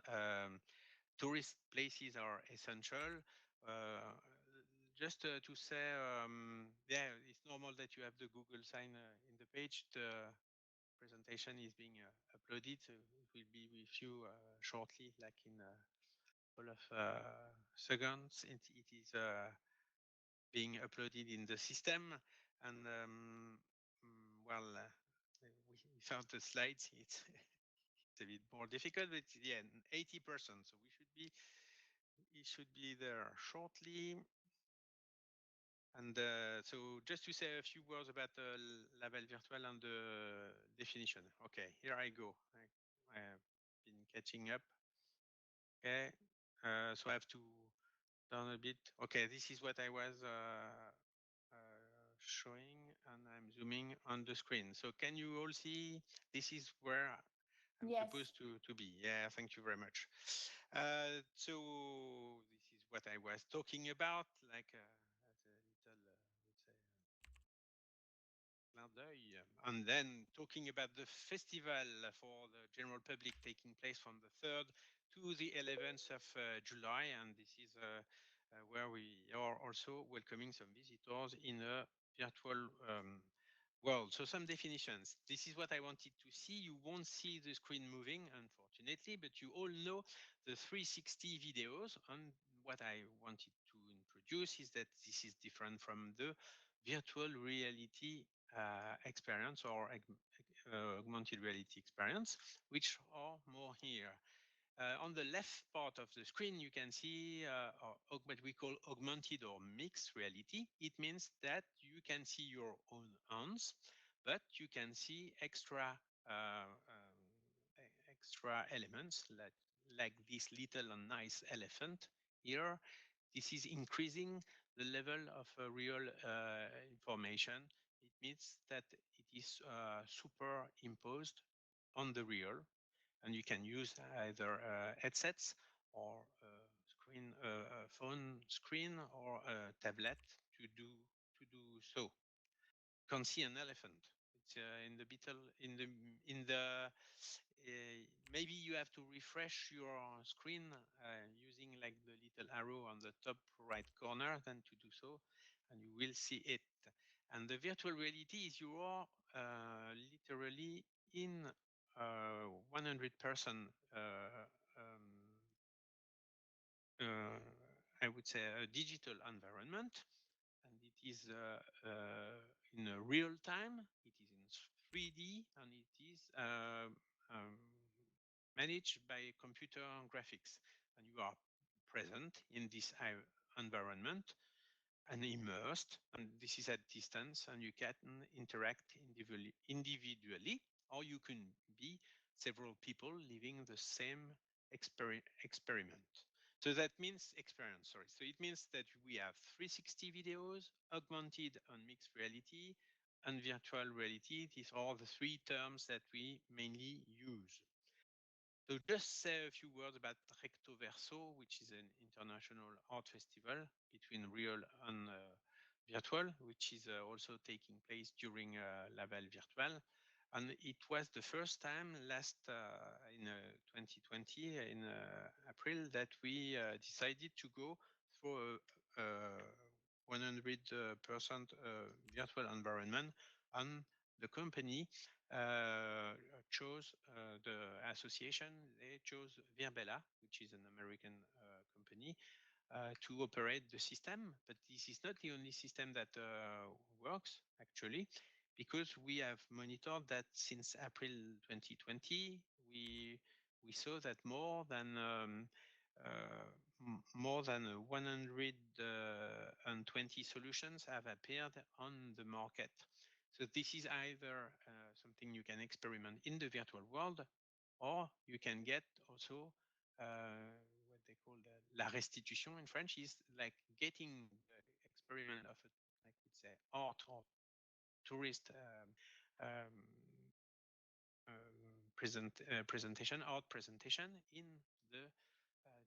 tourist places are essential. Just to say, yeah, it's normal that you have the Google sign in the page. The presentation is being uploaded. So it will be with you shortly, like in a couple of seconds. It is being uploaded in the system, and well, without the slides, it's it's a bit more difficult. But yeah, 80%. So it should be there shortly. And so just to say a few words about Laval Virtual and the definition. Okay, here I go. I have been catching up. Okay, so I have to down a bit. Okay, this is what I was showing, and I'm zooming on the screen. So can you all see? This is where I'm Yes. supposed to be. Yeah, thank you very much. So this is what I was talking about, like as a little, let's say, clin d'œil. And then talking about the festival for the general public taking place from the 3rd to the 11th of July. And this is where we are also welcoming some visitors in a virtual world. So some definitions. This is what I wanted to see. You won't see the screen moving, unfortunately, but you all know the 360 videos. And what I wanted to introduce is that this is different from the virtual reality experience or augmented reality experience, which are more here. On the left part of the screen, you can see what we call augmented or mixed reality. It means that you can see your own hands, but you can see extra extra elements like this little and nice elephant here. This is increasing the level of real information. It means that it is superimposed on the real, and you can use either headsets or screen, phone screen or a tablet to do so. can't see an elephant. It's in the middle, in the maybe you have to refresh your screen using like the little arrow on the top right corner then to do so, and you will see it. And the virtual reality is you are literally in 100% I would say a digital environment, and it is in a real time, it is in 3D, and it is managed by computer graphics. And you are present in this environment and immersed, and this is at distance, and you can interact individually, or you can be several people living the same experiment. So that means experience, sorry. So it means that we have 360 videos, augmented and mixed reality, and virtual reality. These are the three terms that we mainly use. So just say a few words about Recto Verso, which is an international art festival between real and virtual, which is also taking place during Laval Virtual. And it was the first time last in 2020, in April, that we decided to go for a 100% virtual environment, and the company chose the association, they chose Virbela, which is an American company, to operate the system. But this is not the only system that works, actually, because we have monitored that since April 2020, we saw that more than 120 solutions have appeared on the market. So this is either something you can experiment in the virtual world, or you can get also what they call la restitution in French, is like getting the experiment of a, I could say, art or tourist presentation, art presentation in the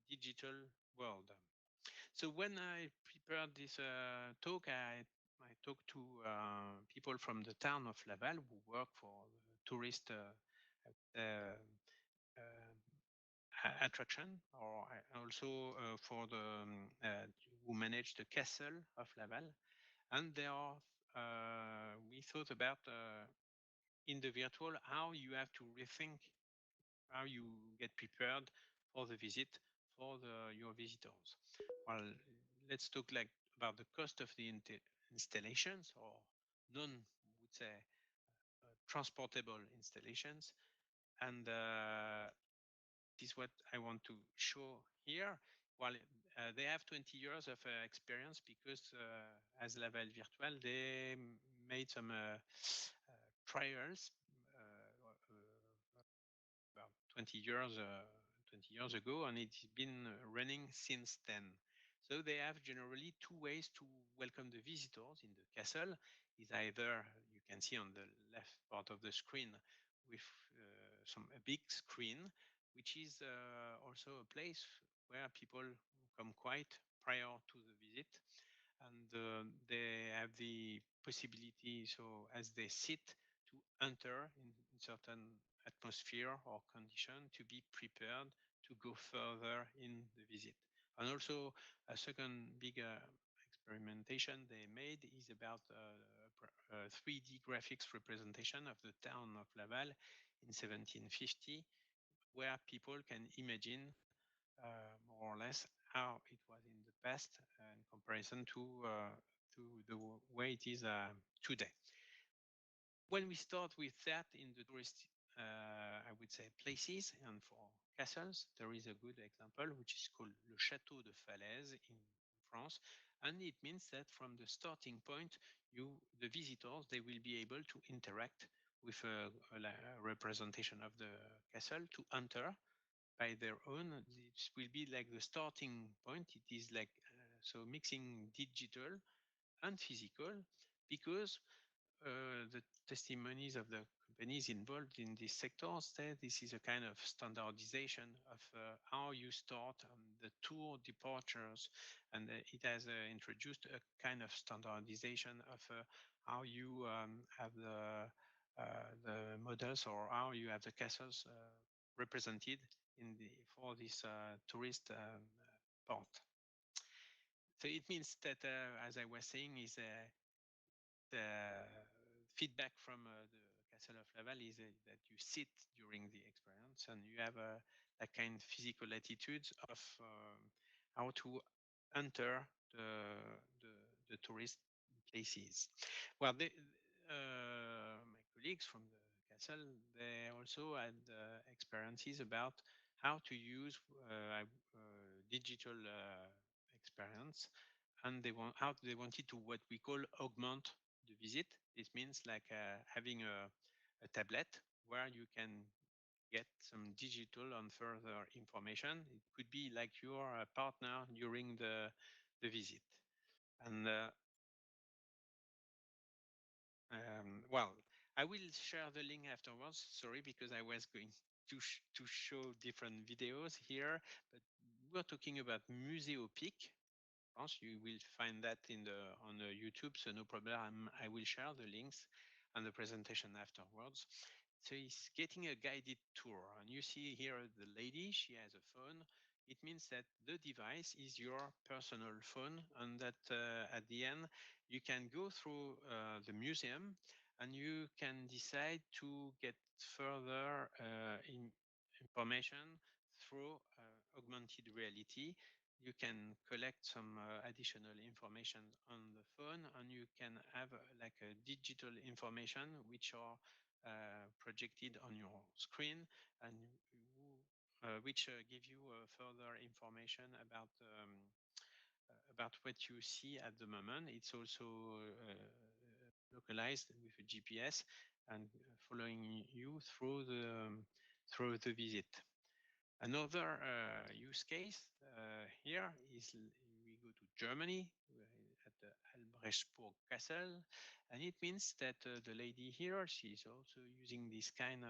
digital world. So when I prepared this talk, I talked to people from the town of Laval who work for tourist attraction, or also for the who manage the castle of Laval. And there are we thought about in the virtual how you have to rethink how you get prepared for the visit for your visitors. Well, let's talk like about the cost of the installations, or non, would say, transportable installations. And this is what I want to show here. Well, they have 20 years of experience because as Laval Virtual, they made some trials about 20 years ago, and it's been running since then. So they have generally two ways to welcome the visitors in the castle. Is either, you can see on the left part of the screen, with a big screen, which is also a place where people come quite prior to the visit, and they have the possibility, so as they sit, to enter in certain atmosphere or condition to be prepared to go further in the visit. And also a second big experimentation they made is about 3D graphics representation of the town of Laval in 1750, where people can imagine more or less how it was in the past in comparison to the way it is today. When we start with that in the tourist, I would say, places, and for castles, there is a good example, which is called Le Château de Falaise in France. And it means that from the starting point, the visitors, they will be able to interact with a representation of the castle to enter by their own. This will be like the starting point. It is like, so mixing digital and physical, because the testimonies of the companies involved in this sector say this is a kind of standardization of how you start the tour departures, and it has introduced a kind of standardization of how you have the models, or how you have the castles represented in the for this tourist part. So it means that, as I was saying, is the feedback from the Castle of Laval is that you sit during the experience and you have a kind of physical attitudes of how to enter the, the tourist places. Well, my colleagues from the castle, they also had experiences about how to use digital experience, and how they wanted to what we call augment the visit. This means like having a tablet where you can get some digital and further information. It could be like your partner during the visit. And well, I will share the link afterwards. Sorry, because I was going to show different videos here, but we're talking about Muséopic. You will find that on the YouTube, so no problem. I will share the links and the presentation afterwards. So it's getting a guided tour, and you see here the lady, she has a phone. It means that the device is your personal phone, and that at the end you can go through the museum and you can decide to get further information through augmented reality. You can collect some additional information on the phone, and you can have like a digital information which are projected on your screen, and which give you further information about what you see at the moment. It's also localized with a GPS and following you through the visit. Another use case here is we go to Germany at the Albrechtsburg Castle, and it means that the lady here, she's also using this kind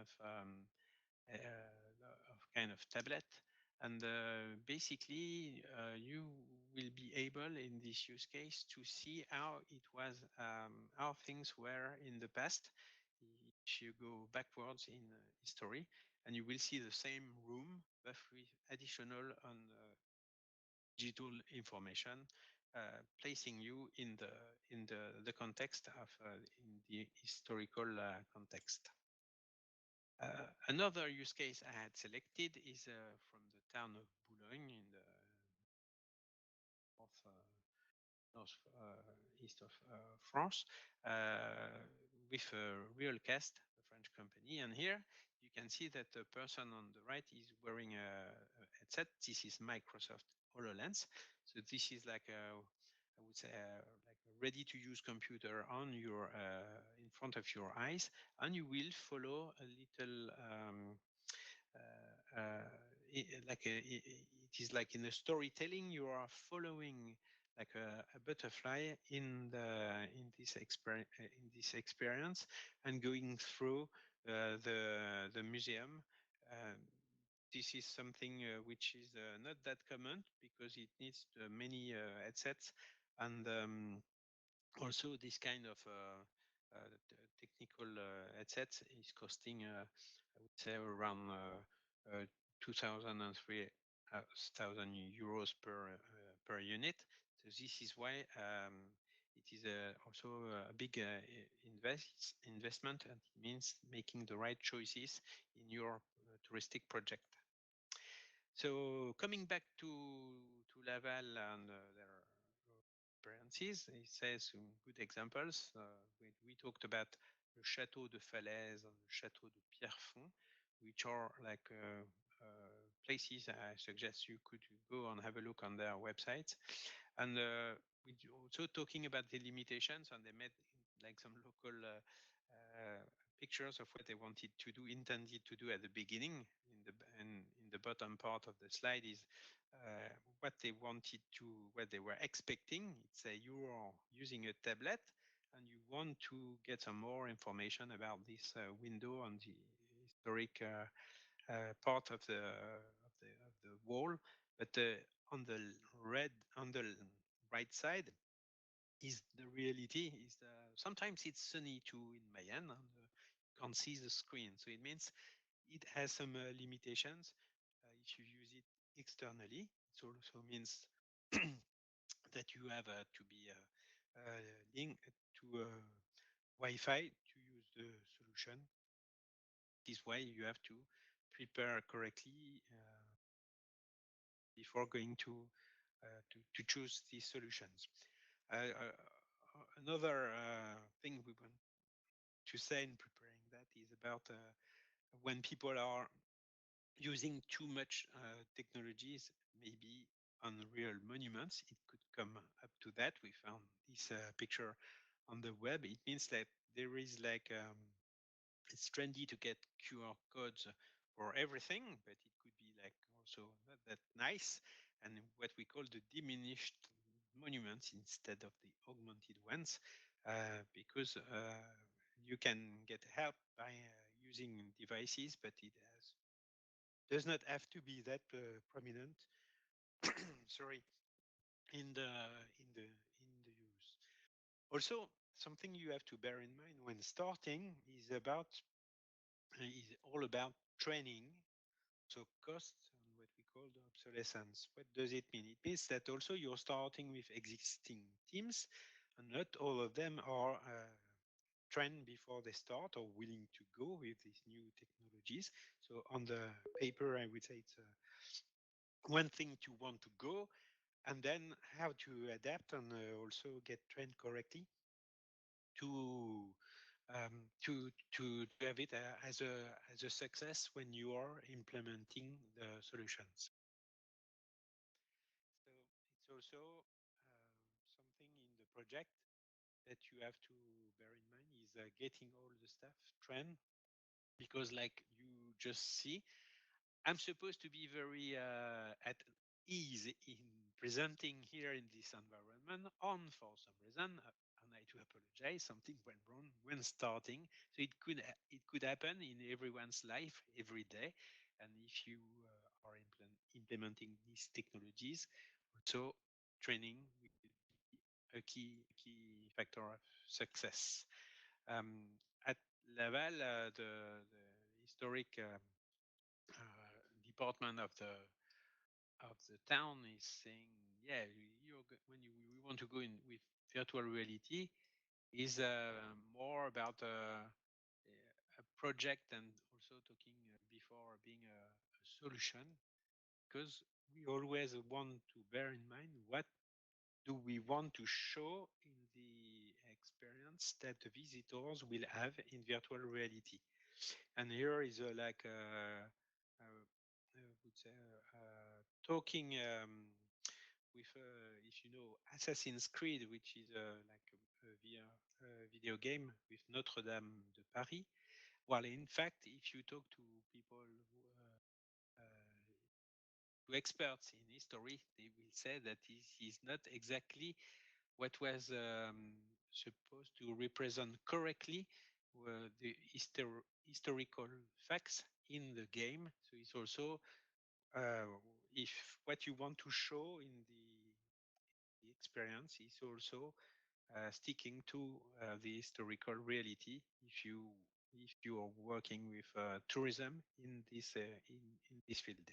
of tablet, and basically you will be able in this use case to see how it was, how things were in the past. If you go backwards in history, and you will see the same room but with additional and digital information, placing you in the context of in the historical context. Another use case I had selected is from the town of Boulogne in the northeast of France, with a real cast, a French company. And here you can see that the person on the right is wearing a headset. This is Microsoft HoloLens. So this is like I would say, like a ready-to-use computer on your in front of your eyes, and you will follow a little it is like in the storytelling. You are following like a butterfly in this experience, and going through the museum. This is something which is not that common because it needs many headsets, and also this kind of technical headsets is costing I would say around 2,000 and 3,000 euros per unit. So this is why it is also a big investment, and it means making the right choices in your touristic project. So coming back to Laval and their experiences, it says some good examples. We talked about the Château de Falaise and the Château de Pierrefonds, which are like places I suggest you could go and have a look on their websites. And we also talking about the limitations, and they made like some local pictures of what they wanted to do, intended to do at the beginning. In the bottom part of the slide is what they wanted to, what they were expecting. It's you are using a tablet, and you want to get some more information about this window on the historic part of the wall. But on the red, on the right side, is the reality. Is sometimes it's sunny too in Mayenne, and you can't see the screen. So it means it has some limitations if you use it externally. It also means that you have to be linked to Wi-Fi to use the solution. This is why you have to prepare correctly before going to choose these solutions. Another thing we want to say in preparing that is about when people are using too much technologies, maybe on real monuments, it could come up to that. We found this picture on the web. It means that there is like it's trendy to get QR codes for everything, but it could be like also not that nice. And what we call the diminished monuments instead of the augmented ones, because you can get help by using devices, but it does not have to be that prominent. Sorry, in the use. Also, something you have to bear in mind when starting is all about training, so cost and what we call the obsolescence. What does it mean? It means that also you're starting with existing teams, and not all of them are trained before they start or willing to go with these new technologies. So on the paper, I would say it's one thing to want to go, and then how to adapt and also get trained correctly to to have it as a success when you are implementing the solutions. So it's also something in the project that you have to bear in mind is getting all the staff trained, because like you just see, I'm supposed to be very at ease in presenting here in this environment. On for some reason, and I do apologize, something went wrong when starting. So it could happen in everyone's life every day. And if you are implementing these technologies, also training will be a key factor of success. At Laval, the historic department of the town is saying, yeah, when we want to go in with virtual reality, is more about a project and also talking before being a solution, because we always want to bear in mind what do we want to show in the experience that the visitors will have in virtual reality. And here is like I would say talking with if you know Assassin's Creed, which is like a video game with Notre Dame de Paris. Well, in fact, if you talk to people to experts in history, they will say that this is not exactly what was supposed to represent correctly the historical facts in the game. So it's also if what you want to show in the experience is also sticking to the historical reality. If you are working with tourism in this field.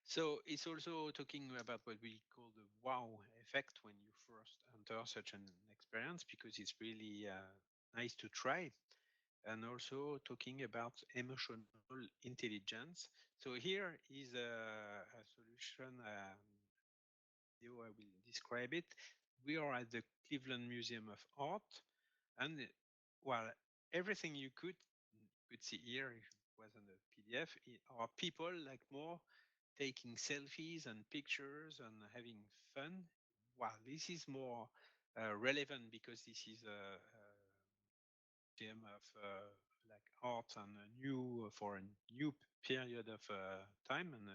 So it's also talking about what we call the wow effect when you first enter such an experience, because it's really nice to try. And also talking about emotional intelligence. So here is a solution. How I will describe it. We are at the Cleveland Museum of Art, and well, everything you could see here, if it was on the PDF, are people like more taking selfies and pictures and having fun. Wow, this is more relevant because this is a museum of like art and for a new period of time and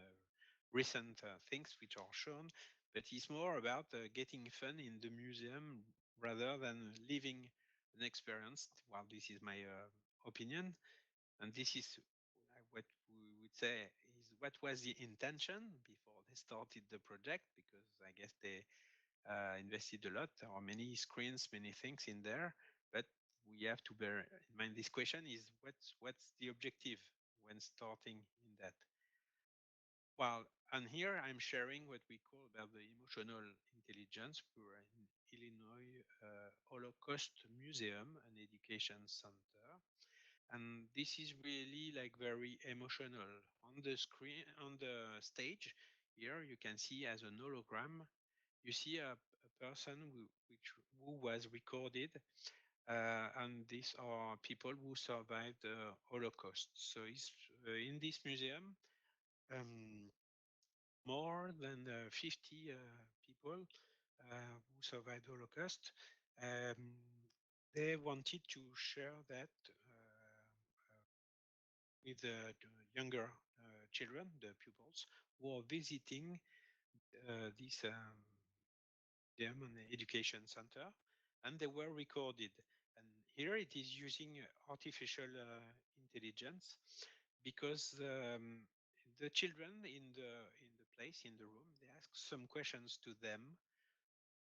recent things which are shown. But it's more about getting fun in the museum rather than living an experience. Well, this is my opinion, and this is what we would say is what was the intention before they started the project, because I guess they invested a lot. There are many screens, many things in there, but we have to bear in mind this question is what's the objective when starting in that. Well, and here I'm sharing what we call about the emotional intelligence. We're in Illinois Holocaust Museum and Education Center, and this is really like very emotional. On the screen, on the stage, here you can see as an hologram, you see a person who was recorded, and these are people who survived the Holocaust. So it's in this museum. More than 50 people who survived the Holocaust. Um, they wanted to share that with the younger children, the pupils, who are visiting this museum and education center, and they were recorded. And here it is using artificial intelligence, because the children in the place, in the room, they ask some questions to them,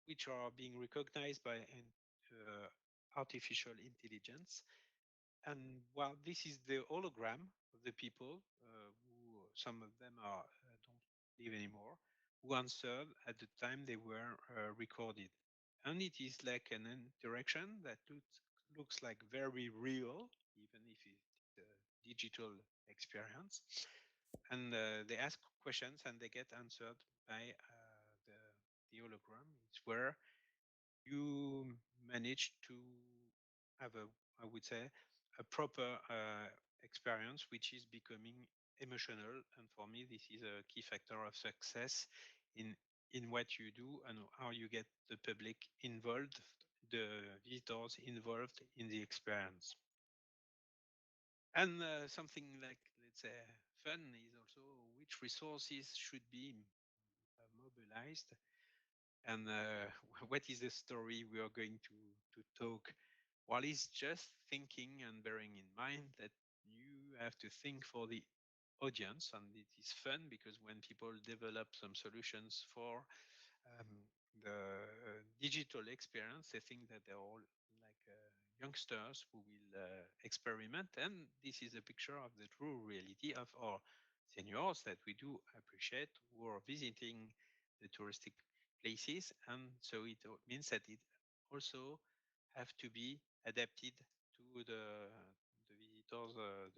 which are being recognized by an artificial intelligence. And while this is the hologram of the people, who some of them don't live anymore, who answered at the time they were recorded. And it is like an interaction that looks like very real, even if it's a digital experience. And they ask questions and they get answered by the hologram. It's where you manage to have a, I would say, a proper experience, which is becoming emotional. And for me, this is a key factor of success in what you do and how you get the public involved, the visitors involved in the experience. And something like, let's say, fun is also which resources should be mobilized, and what is the story we are going to talk. Well, it's just thinking and bearing in mind that you have to think for the audience, and it is fun because when people develop some solutions for um, the digital experience, they think that they're all like youngsters who will experiment, and this is a picture of the true reality of our seniors that we do appreciate, who are visiting the touristic places, and so it means that it also have to be adapted to the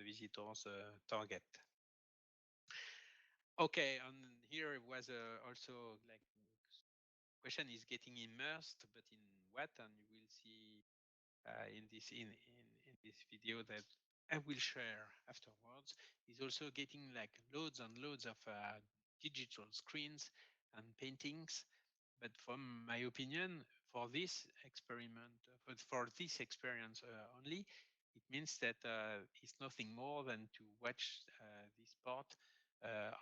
visitors target. Okay, and here was also like question is getting immersed, but in what? And you will see in this video that I will share afterwards, is also getting like loads and loads of digital screens and paintings. But from my opinion, for this experiment, but for this experience only, it means that it's nothing more than to watch this part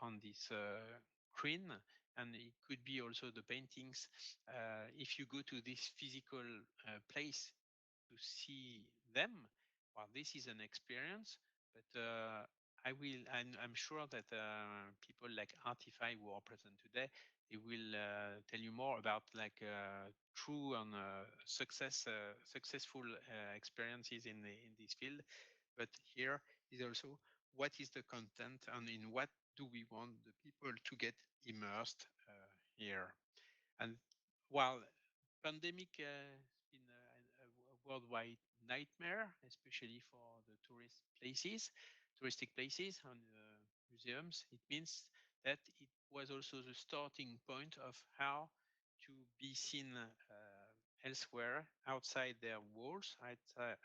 on this screen, and it could be also the paintings. If you go to this physical place to see them, well, this is an experience, but I'm sure that people like Artify who are present today, they will tell you more about like true and successful experiences in this field. But here is also what is the content and in what do we want the people to get immersed here. And while pandemic has been a worldwide nightmare, especially for the touristic places and museums. It means that it was also the starting point of how to be seen elsewhere, outside their walls,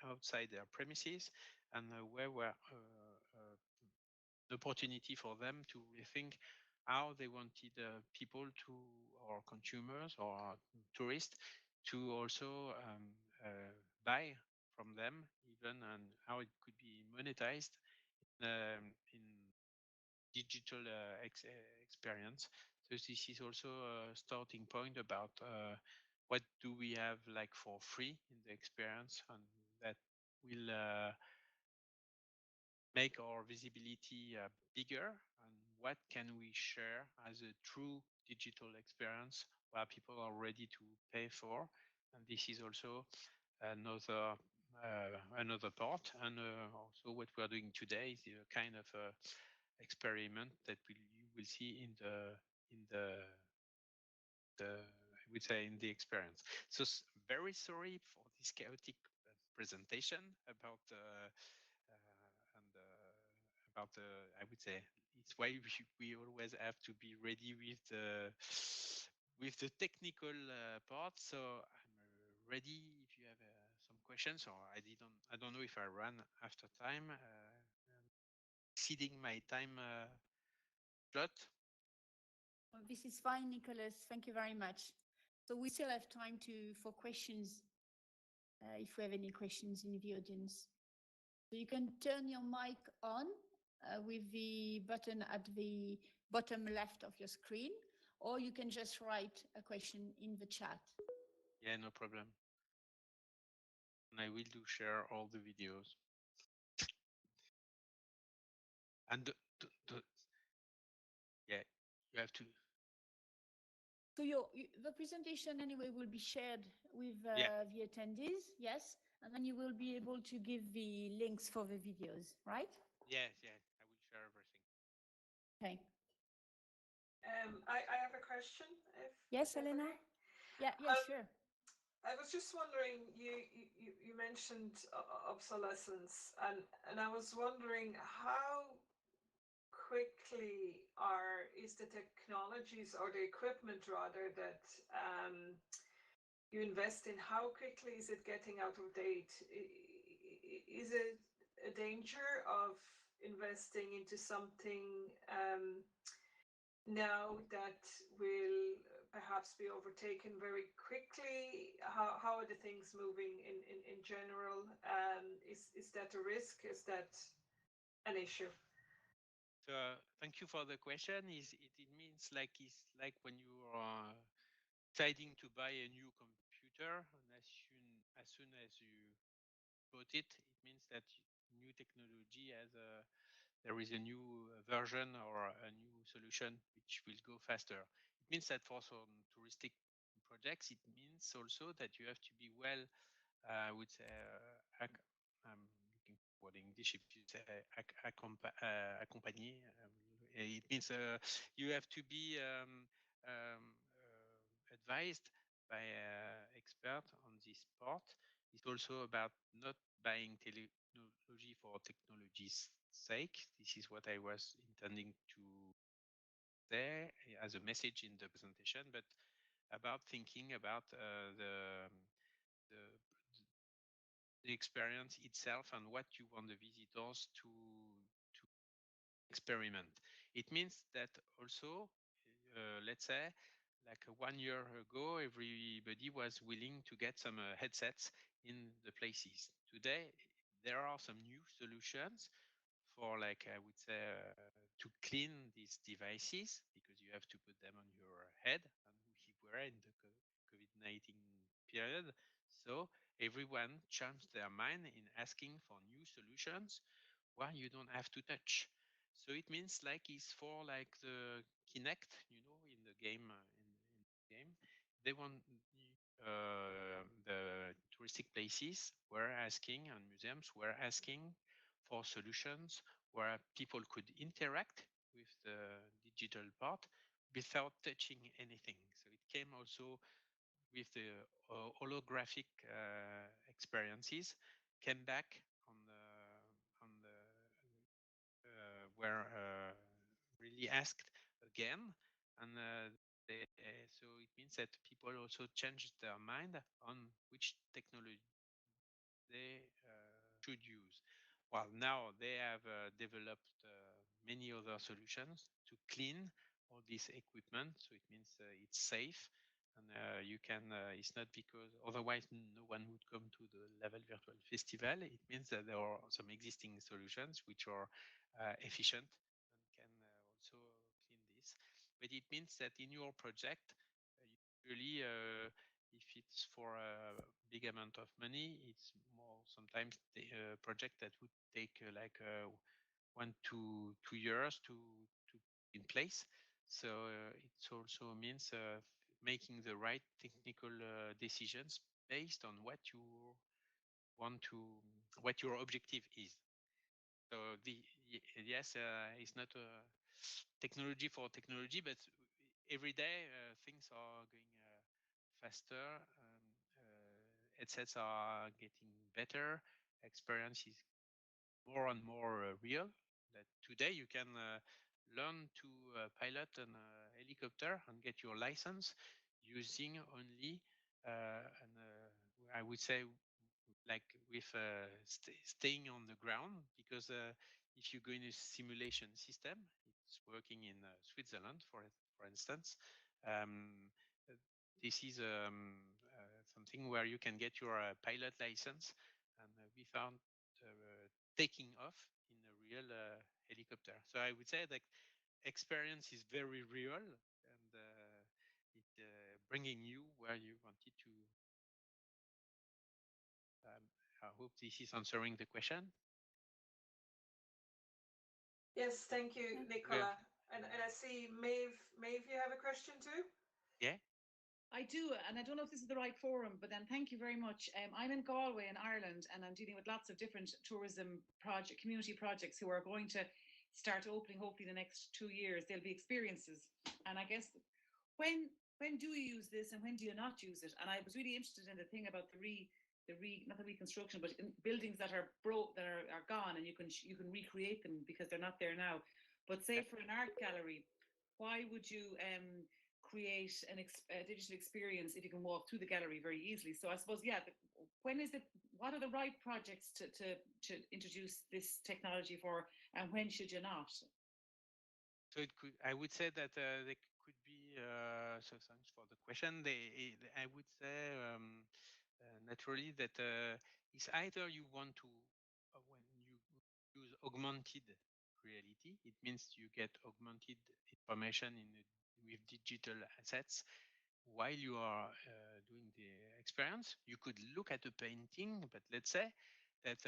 outside their premises, and where were the opportunity for them to rethink how they wanted people to, or consumers or tourists, to also buy from them, even, and how it could be monetized in digital experience. So this is also a starting point about what do we have like for free in the experience, and that will make our visibility bigger, and what can we share as a true digital experience where people are ready to pay for. And this is also another part. And also what we are doing today is a kind of experiment that you will see in the I would say in the experience. So very sorry for this chaotic presentation about and about I would say it's why we always have to be ready with the technical part. So I'm ready if you have some questions, or I don't know if I ran after time, exceeding my time slot. Well, this is fine, Nicholas. Thank you very much. So we still have time for questions, if we have any questions in the audience. So you can turn your mic on with the button at the bottom left of your screen, or you can just write a question in the chat. Yeah, no problem. And I will share all the videos. And yeah, you have to. So the presentation anyway will be shared with the attendees, yes? And then you will be able to give the links for the videos, right? Yes, I will share everything. Okay. I have a question. Yes, Elena? Okay. Yeah, sure. I was just wondering, you mentioned obsolescence, and I was wondering how quickly is the technologies or the equipment rather that you invest in, how quickly is it getting out of date? Is it a danger of investing into something now that will perhaps be overtaken very quickly? How are the things moving in general? Is that a risk? Is that an issue? So thank you for the question. It means like it's like when you are deciding to buy a new computer, and as soon as you bought it, it means that new technology there is a new version or a new solution which will go faster. It means that for some touristic projects, it means also that you have to be well, I would say, I'm looking for English, if you say accompagné. It means you have to be advised by expert on this part. It's also about not buying technology for technology's sake. This is what I was intending to say as a message in the presentation, but about thinking about the experience itself and what you want the visitors to experiment. It means that also, let's say, like 1 year ago, everybody was willing to get some headsets in the places. Today, there are some new solutions for, like, I would say, to clean these devices, because you have to put them on your head, and we were in the COVID-19 period. So everyone changed their mind in asking for new solutions where you don't have to touch. So it means like it's for like the Kinect, in the game. In the game, they want the touristic places were asking, and museums were asking for solutions where people could interact with the digital part without touching anything. So it came also with the holographic experiences, came back on the were really asked again, and so it means that people also changed their mind on which technology they should use. Well, now they have developed many other solutions to clean all this equipment, so it means it's safe. And you can, it's not because otherwise no one would come to the Laval Virtual Festival. It means that there are some existing solutions which are efficient and can also clean this. But it means that in your project, you really If it's for a big amount of money, it's more sometimes the project that would take like 1 to 2 years to in place. So it also means making the right technical decisions based on what you want to, what your objective is. So yes, it's not technology for technology, but every day things are going faster. Headsets are getting better. Experience is more and more real. That today you can learn to pilot an helicopter and get your license using only I would say like with staying on the ground, because if you go in a simulation system, it's working in Switzerland, for instance. Um, this is something where you can get your pilot license and without taking off in a real helicopter. So I would say that experience is very real, and it bringing you where you wanted to. I hope this is answering the question. Yes, thank you, Nicola. And I see Maeve, you have a question too? Yeah. I do, and I don't know if this is the right forum, but then thank you very much. I'm in Galway in Ireland, and I'm dealing with lots of different tourism community projects who are going to start opening hopefully the next 2 years. There'll be experiences, and I guess when do you use this and when do you not use it? And I was really interested in the thing about not the reconstruction, but in buildings that are are gone, and you can recreate them because they're not there now. But say for an art gallery, why would you create a digital experience if you can walk through the gallery very easily? So I suppose, yeah, what are the right projects to introduce this technology for, and when should you not? So I would say that they could be, so thanks for the question. I would say naturally that it's either you want to, when you use augmented reality, it means you get augmented information with digital assets while you are doing the experience. You could look at a painting, but let's say that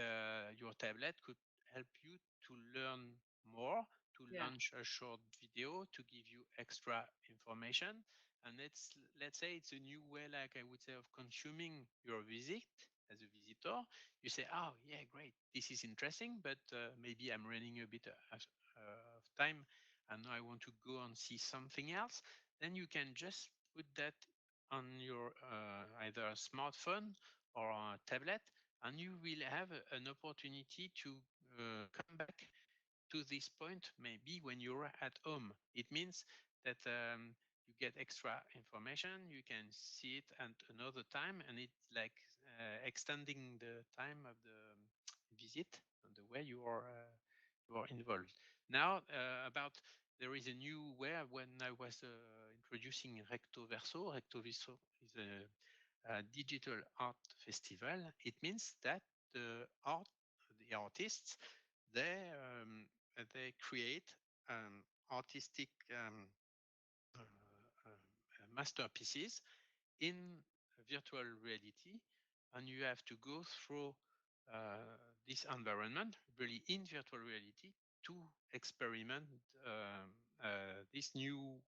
your tablet could help you to learn more, to launch a short video, to give you extra information. And let's say it's a new way, like I would say, of consuming your visit as a visitor. You say, oh yeah, great, this is interesting, but maybe I'm running a bit of time and I want to go and see something else. Then you can just put that on your either a smartphone or a tablet, and you will have an opportunity to come back to this point maybe when you're at home. It means that you get extra information, you can see it at another time, and it's like extending the time of the visit and the way you are involved. Now about there is a new way. When I was introducing Recto Verso is a digital art festival. It means that the artists, they create artistic masterpieces in virtual reality, and you have to go through this environment really in virtual reality to experiment this new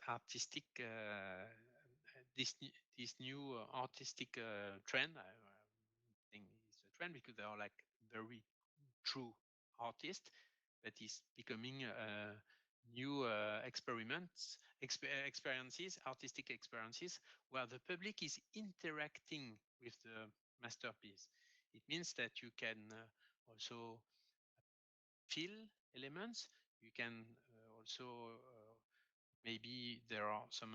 artistic this new artistic trend. I think it's a trend because they are like very true artists, but is becoming new experiences, artistic experiences, where the public is interacting with the masterpiece. It means that you can also feel elements. You can also maybe there are some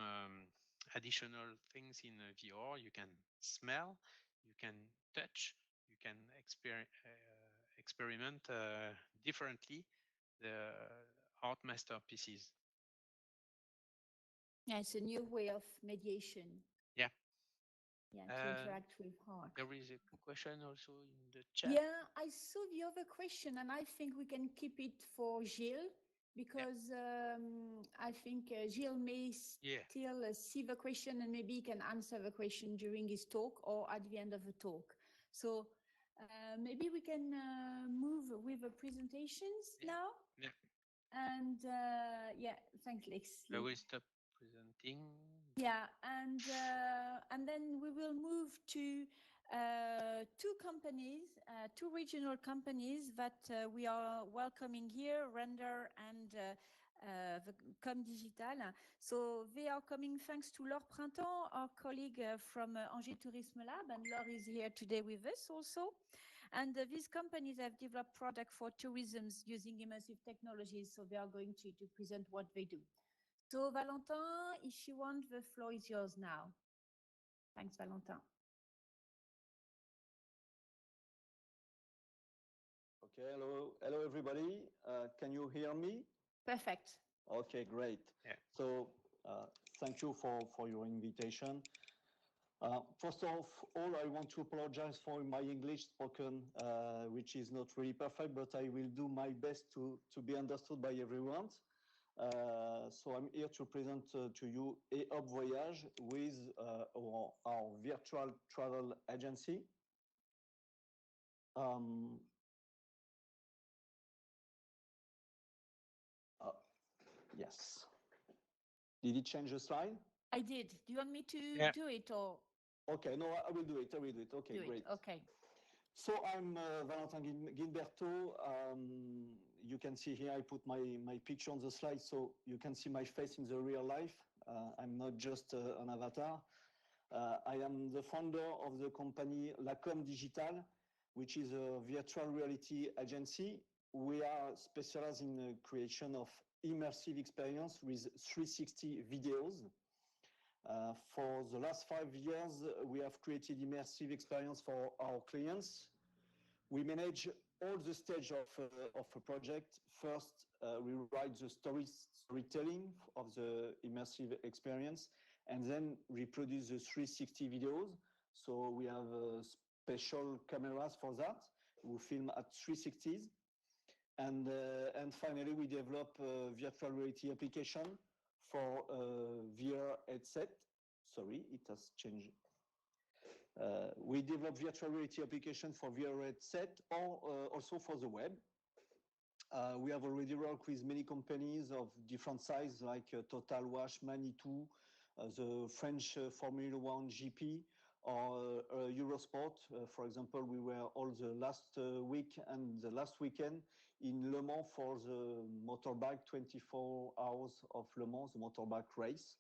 additional things in VR. You can smell, you can touch, you can experiment differently the art masterpieces. Yeah, it's a new way of mediation. Yeah. Yeah, to interact with art. There is a question also in the chat. Yeah, I saw the other question, and I think we can keep it for Gilles because, I think Gilles may Yeah. still see the question and maybe he can answer the question during his talk or at the end of the talk. So maybe we can move with the presentations now. Yeah. And yeah, thanks, Lex. I will stop presenting. Yeah, and then we will move to two companies, two regional companies that we are welcoming here, Render and the Com Digital. So they are coming thanks to Laure Printemps, our colleague from Angers Tourisme Lab, and Laure is here today with us also. And these companies have developed products for tourism using immersive technologies, so they are going to present what they do. So Valentin, if you want, the floor is yours now. Thanks, Valentin. Okay, hello everybody. Can you hear me? Perfect. Okay, great. Yeah. So thank you for your invitation. First of all, I want to apologize for my English spoken, which is not really perfect, but I will do my best to be understood by everyone. So I'm here to present to you Up Voyage with our virtual travel agency. Yes. Did it change the slide? I did. Do you want me to do it or? Okay, no, I will do it. I will do it. Okay, do great. It. Okay. So I'm Valentin Guilberto. You can see here I put my picture on the slide so you can see my face in the real life. I'm not just an avatar. I am the founder of the company Com Digital, which is a virtual reality agency. We are specialized in the creation of immersive experience with 360 videos. For the last 5 years, we have created immersive experience for our clients. We manage all the stage of a project. First, we write the storytelling of the immersive experience, and then we produce the 360 videos. So we have special cameras for that. We film at 360s. And finally, we develop a virtual reality application for VR headset. Sorry, it has changed. We develop virtual reality application for VR headset or also for the web. We have already worked with many companies of different size like Total Wash, Manitou, the French Formula 1 GP, or Eurosport. For example, we were all the last week and the last weekend in Le Mans for the motorbike 24 hours of Le Mans, the motorbike race.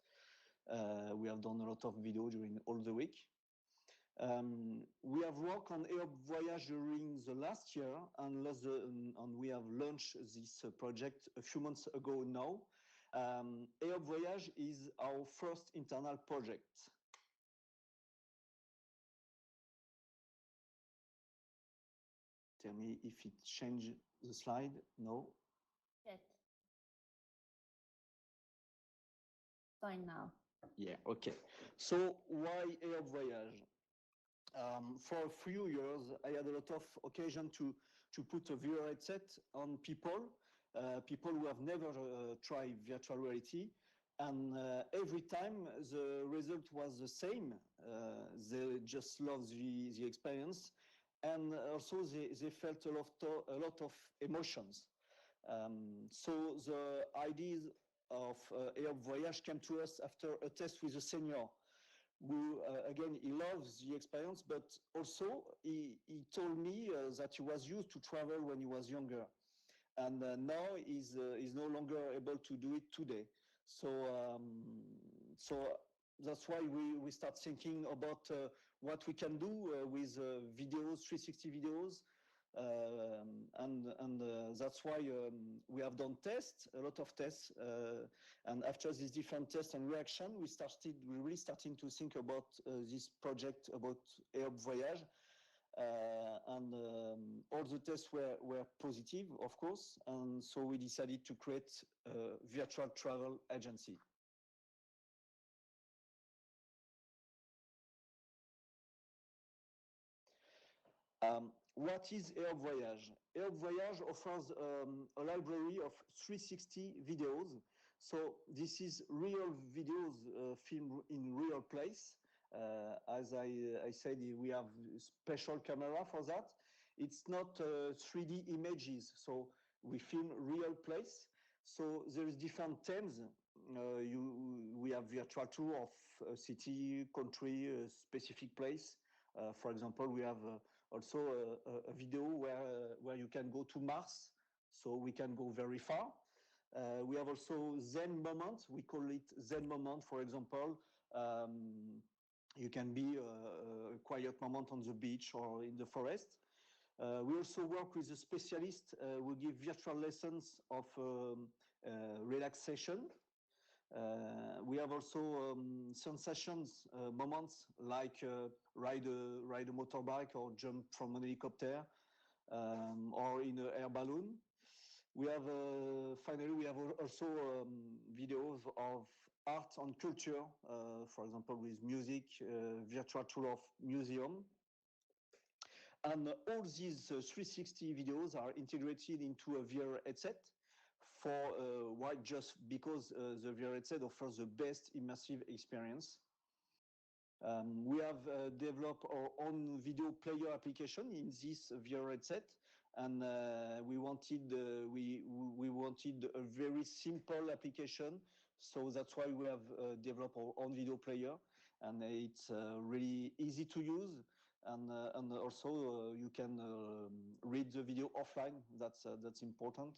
We have done a lot of video during all the week. We have worked on Up Voyage during the last year, and we have launched this project a few months ago now. Up Voyage is our first internal project. Tell me if it changed the slide. No? Yes. Fine now. Yeah, okay. So why Up Voyage? For a few years, I had a lot of occasion to put a VR headset on people who have never tried virtual reality. And every time the result was the same. They just loved the experience. And also they felt a lot of emotions. So the idea of Up Voyage came to us after a test with a senior who, again, he loves the experience, but also he told me that he was used to travel when he was younger. And now he's no longer able to do it today. So that's why we start thinking about what we can do with videos, 360 videos. And that's why we have done tests, a lot of tests. And after these different tests and reaction, we really starting to think about this project about Up Voyage. And all the tests were positive, of course. And so we decided to create a virtual travel agency. What is Up Voyage? Up Voyage offers a library of 360 videos. So this is real videos filmed in real place. As I said, we have special camera for that. It's not 3D images, so we film real place. So there is different themes. We have virtual tour of a city, country, a specific place. For example, we have also a video where you can go to Mars, so we can go very far. We have also Zen moment. We call it Zen moment. For example, you can be a quiet moment on the beach or in the forest. We also work with a specialist who give virtual lessons of relaxation. We have also sensations moments like ride a motorbike or jump from an helicopter or in an air balloon. We have finally we have also videos of art and culture, for example with music, virtual tour of museum. And all these 360 videos are integrated into a VR headset for why? Just because the VR headset offers the best immersive experience. We have developed our own video player application in this VR headset, and we wanted a very simple application, so that's why we have developed our own video player, and it's really easy to use, and also you can read the video offline. That's important.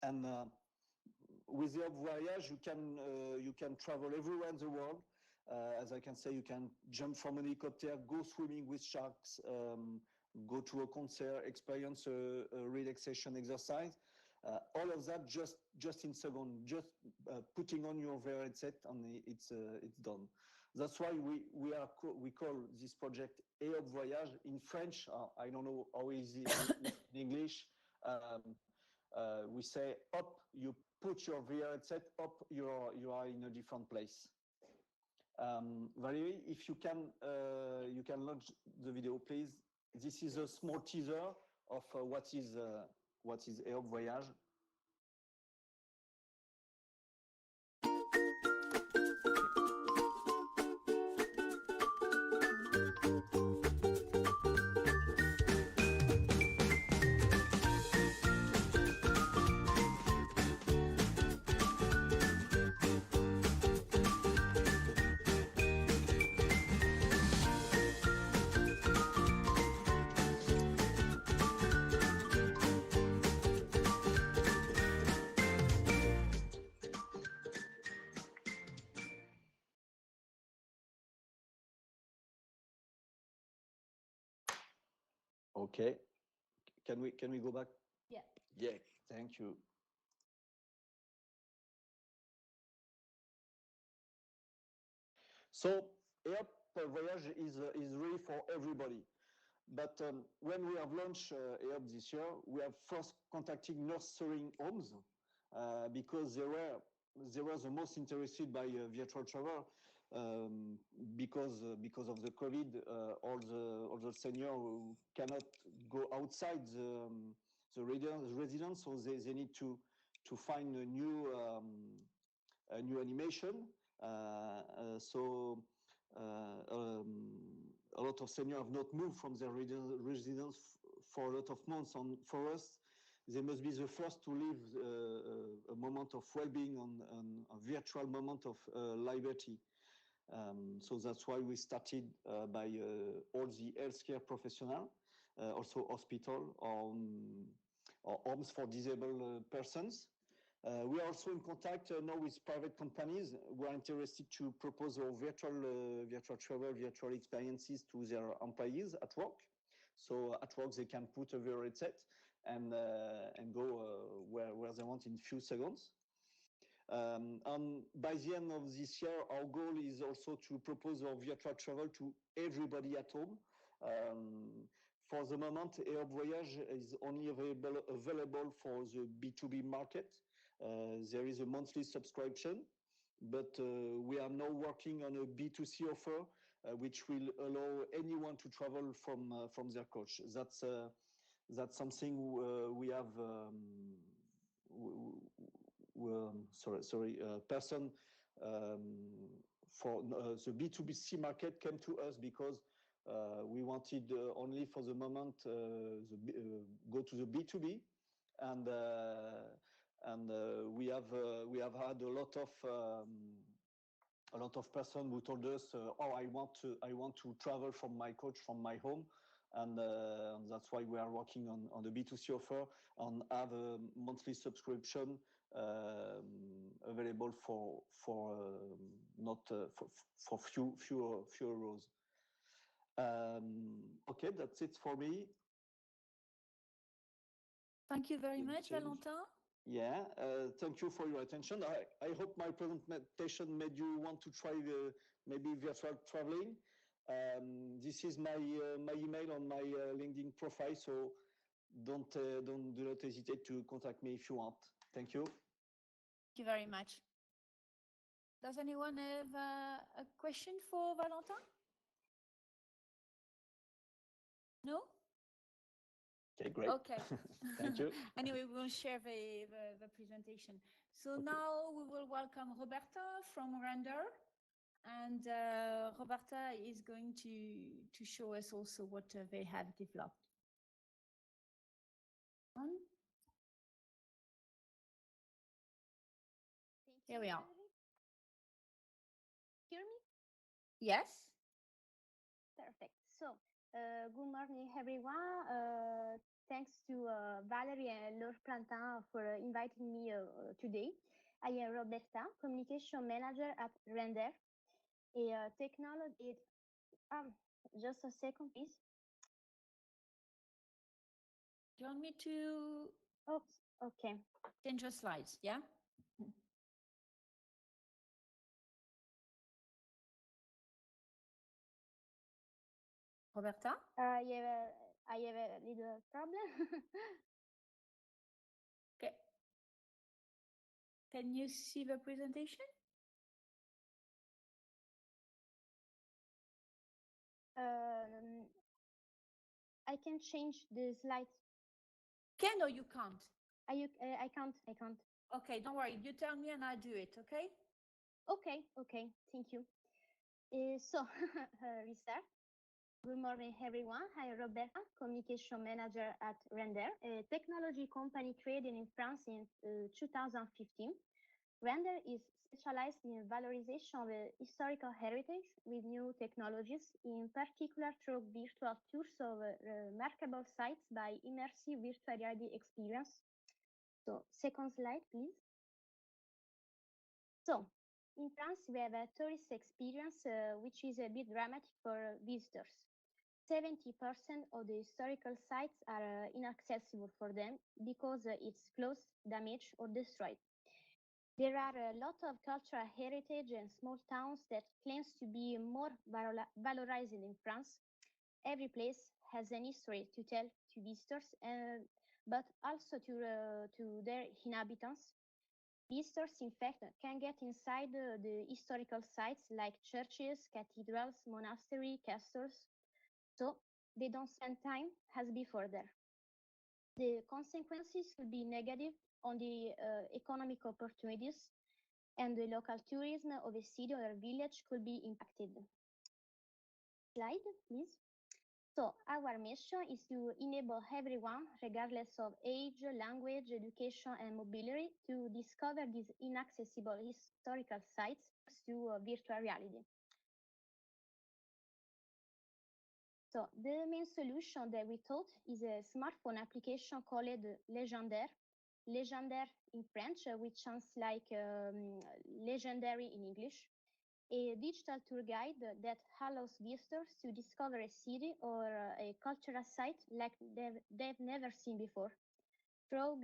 And with the Voyage, you can travel everywhere in the world. As I can say, you can jump from an helicopter, go swimming with sharks, go to a concert, experience a relaxation exercise. All of that just in seconds, just putting on your VR headset, and it's done. That's why we call this project Hop Voyage in French. I don't know how easy in English. We say hop, you put your VR headset up, you are in a different place. Valérie, if you can launch the video, please. This is a small teaser of what is Hop Voyage. Okay. Can we go back? Yeah. Yeah, thank you. So Hop Voyage is really for everybody. But when we have launched Hop this year, we have first contacted nursing homes because they were the most interested by virtual travel. Because of the COVID, all the seniors who cannot go outside the residence, so they need to find a new animation. So a lot of seniors have not moved from their residence for a lot of months. And for us, they must be the first to live a moment of well-being and a virtual moment of liberty. So that's why we started by all the healthcare professionals, also hospital or homes for disabled persons. We are also in contact now with private companies who are interested to propose our virtual travel, virtual experiences to their employees at work. So at work they can put a VR headset and go where they want in few seconds. And by the end of this year, our goal is also to propose our virtual travel to everybody at home. For the moment, Hop Voyage is only available for the B2B market. There is a monthly subscription, but we are now working on a B2C offer, which will allow anyone to travel from their couch. That's something we have person for the B2C market came to us because we wanted only for the moment go to the B2B, and we have had a lot of person who told us, oh, I want to travel from my coach from my home, and that's why we are working on the B2C offer and have a monthly subscription available for not for few euros. Okay, that's it for me. Thank you very much, Valentin. Yeah, thank you for your attention. I hope my presentation made you want to try maybe virtual traveling. This is my email on my LinkedIn profile, so do not hesitate to contact me if you want. Thank you. Thank you very much. Does anyone have a question for Valentin? No? Okay, great. Okay. Thank you. Anyway, we will share the presentation. So okay. Now we will welcome Roberta from Render. And Roberta is going to show us also what they have developed. Here we are. Hear me? Yes. Perfect. So, good morning, everyone. Thanks to Valerie and Laure Plantin for inviting me today. I am Roberta, Communication Manager at Render, a technology. Just a second, please. Do you want me to? Oh, okay. Change your slides, yeah? Roberta? I have a little problem. Okay. Can you see the presentation? I can change the slides. Can or you can't? I can't. Okay, don't worry. You tell me and I'll do it, okay? Okay. Thank you. So, restart. Good morning, everyone. Hi, Roberta, Communication Manager at Render, a technology company created in France in 2015. Render is specialized in valorization of historical heritage with new technologies, in particular through virtual tours of remarkable sites by immersive virtual reality experience. So, second slide, please. So, in France, we have a tourist experience which is a bit dramatic for visitors. 70% of the historical sites are inaccessible for them because it's closed, damaged, or destroyed. There are a lot of cultural heritage and small towns that claims to be more valorized in France. Every place has an history to tell to visitors, but also to their inhabitants. Visitors, in fact, can get inside the historical sites like churches, cathedrals, monasteries, castles. So they don't spend time as before there. The consequences will be negative on the economic opportunities, and the local tourism of a city or a village could be impacted. Slide, please. So our mission is to enable everyone, regardless of age, language, education, and mobility, to discover these inaccessible historical sites through virtual reality. So the main solution that we thought is a smartphone application called Légendaire. Légendaire in French, which sounds like legendary in English. A digital tour guide that allows visitors to discover a city or a cultural site like they've never seen before. Through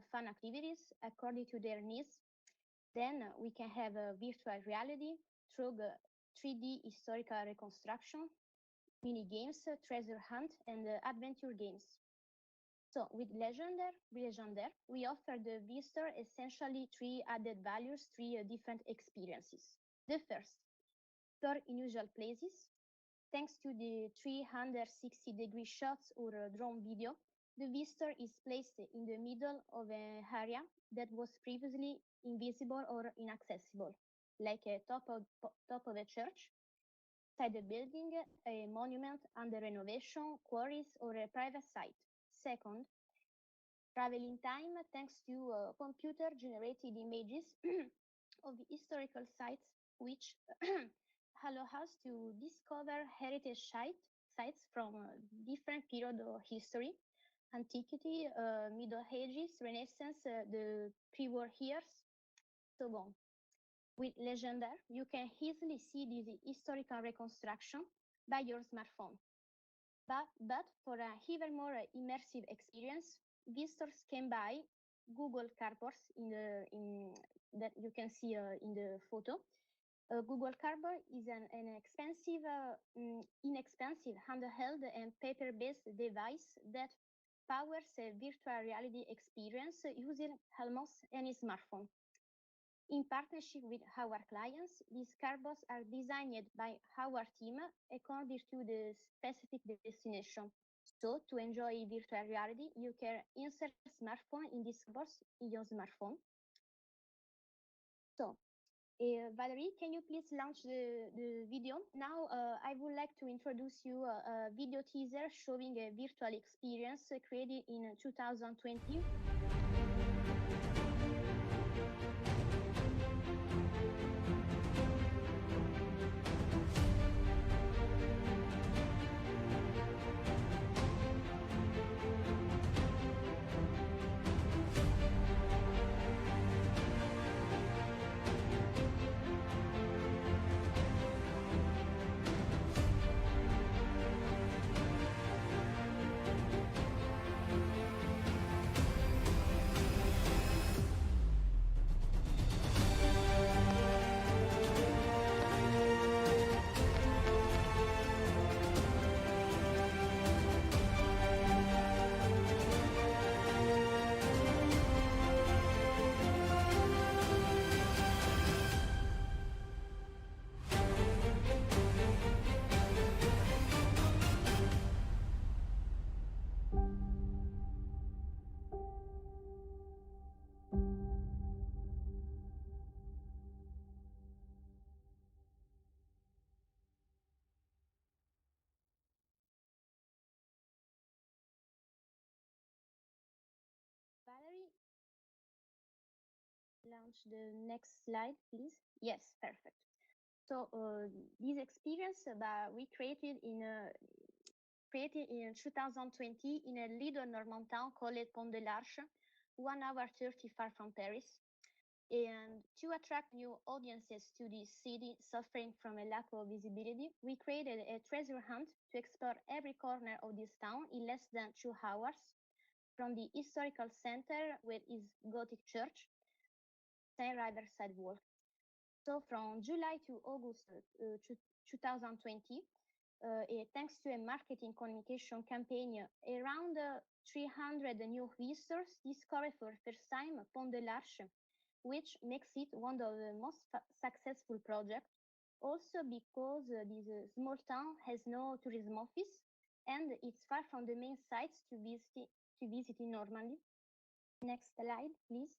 fun activities according to their needs. Then we can have virtual reality through 3D historical reconstruction, mini games, treasure hunt, and adventure games. So with Légendaire, we offer the visitor essentially three added values, three different experiences. The first, explore unusual places. Thanks to the 360-degree shots or drone video, The visitor is placed in the middle of an area that was previously invisible or inaccessible, like a top of a church, inside a building, a monument under renovation, quarries, or a private site. Second, traveling time thanks to computer-generated images of the historical sites, which allow us to discover heritage sites from different periods of history, antiquity, Middle Ages, Renaissance, the pre-war years, so on. With Legender, you can easily see this historical reconstruction by your smartphone. But for an even more immersive experience, visitors can buy Google Cardboards that you can see in the photo. Google Cardboard is an inexpensive handheld and paper-based device that powers a virtual reality experience using almost any smartphone. In partnership with our clients, these cardboards are designed by our team according to the specific destination. So to enjoy virtual reality, you can insert a smartphone in these cardboards in your smartphone. So, Valerie, can you please launch the video? Now, I would like to introduce you a video teaser showing a virtual experience created in 2020. Valerie, launch the next slide, please. Yes, perfect. So this experience that we created in 2020 in a little Norman town called Pont de l'Arche, 1 hour 30 far from Paris. And to attract new audiences to this city suffering from a lack of visibility, we created a treasure hunt to explore every corner of this town in less than 2 hours, from the historical center with its Gothic church, Seine Riverside Walk. So from July to August 2020, thanks to a marketing communication campaign, around 300 new visitors discovered for the first time Pont de l'Arche, which makes it one of the most successful projects. Also because this small town has no tourism office and it's far from the main sites to visit in Normandy. Next slide, please.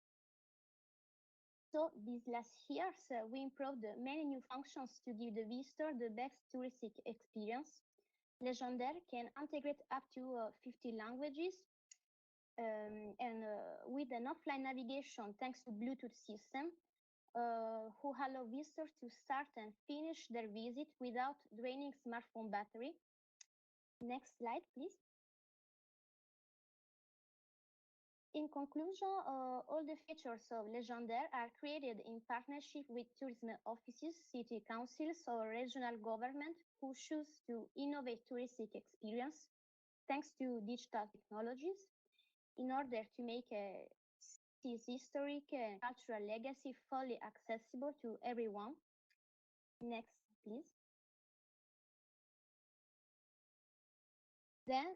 So these last years, we improved many new functions to give the visitor the best touristic experience. Legender can integrate up to 50 languages, and with an offline navigation thanks to Bluetooth system, who allow visitors to start and finish their visit without draining smartphone battery. Next slide, please. In conclusion, all the features of Legender are created in partnership with tourism offices, city councils, or regional government who choose to innovate touristic experience thanks to digital technologies in order to make a city's historic and cultural legacy fully accessible to everyone. Next, please. Then,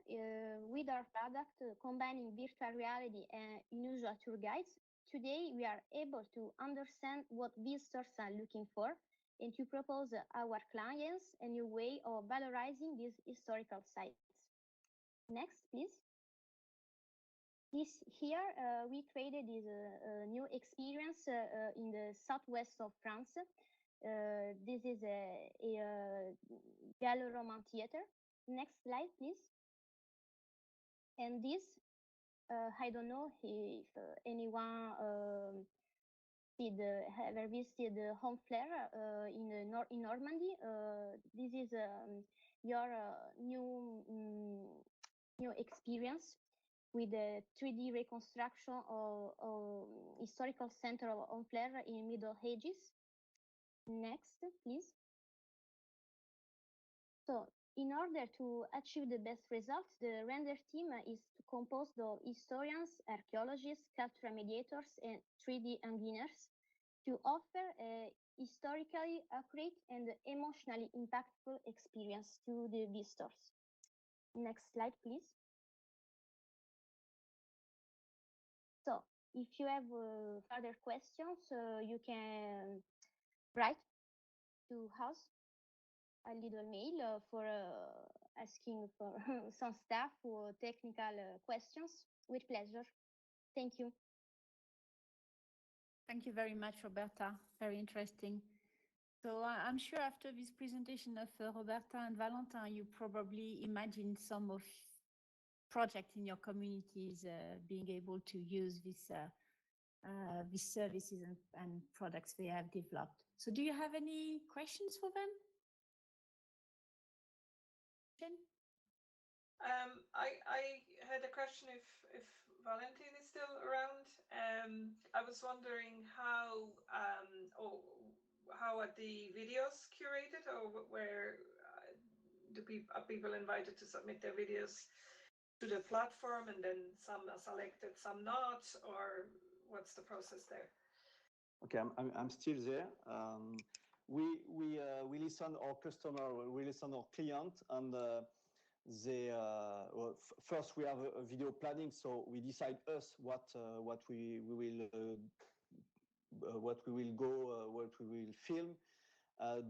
with our product combining virtual reality and unusual tour guides, today we are able to understand what visitors are looking for and to propose our clients a new way of valorizing these historical sites. Next, please. This here we created is a new experience in the southwest of France. This is a Gallo-Roman theater. Next slide, please. And this, I don't know if anyone ever visited Honfleur in Normandy. This is your new experience with the 3D reconstruction of historical center of Honfleur in Middle Ages. Next, please. So, in order to achieve the best results, the render team is composed of historians, archaeologists, cultural mediators, and 3D engineers to offer a historically accurate and emotionally impactful experience to the visitors. Next slide, please. So, if you have further questions, you can write to us a little mail for asking for some staff or technical questions. With pleasure. Thank you. Thank you very much, Roberta. Very interesting. So I'm sure after this presentation of Roberta and Valentin, you probably imagine some of projects in your communities being able to use these services and products they have developed. So do you have any questions for them? I had a question if Valentin is still around. I was wondering how are the videos curated, or where are people invited to submit their videos to the platform, and then some are selected, some not, or what's the process there? Okay, I'm still there. We listen our customer, we listen our client, and well, first we have a video planning, so we decide what we will film.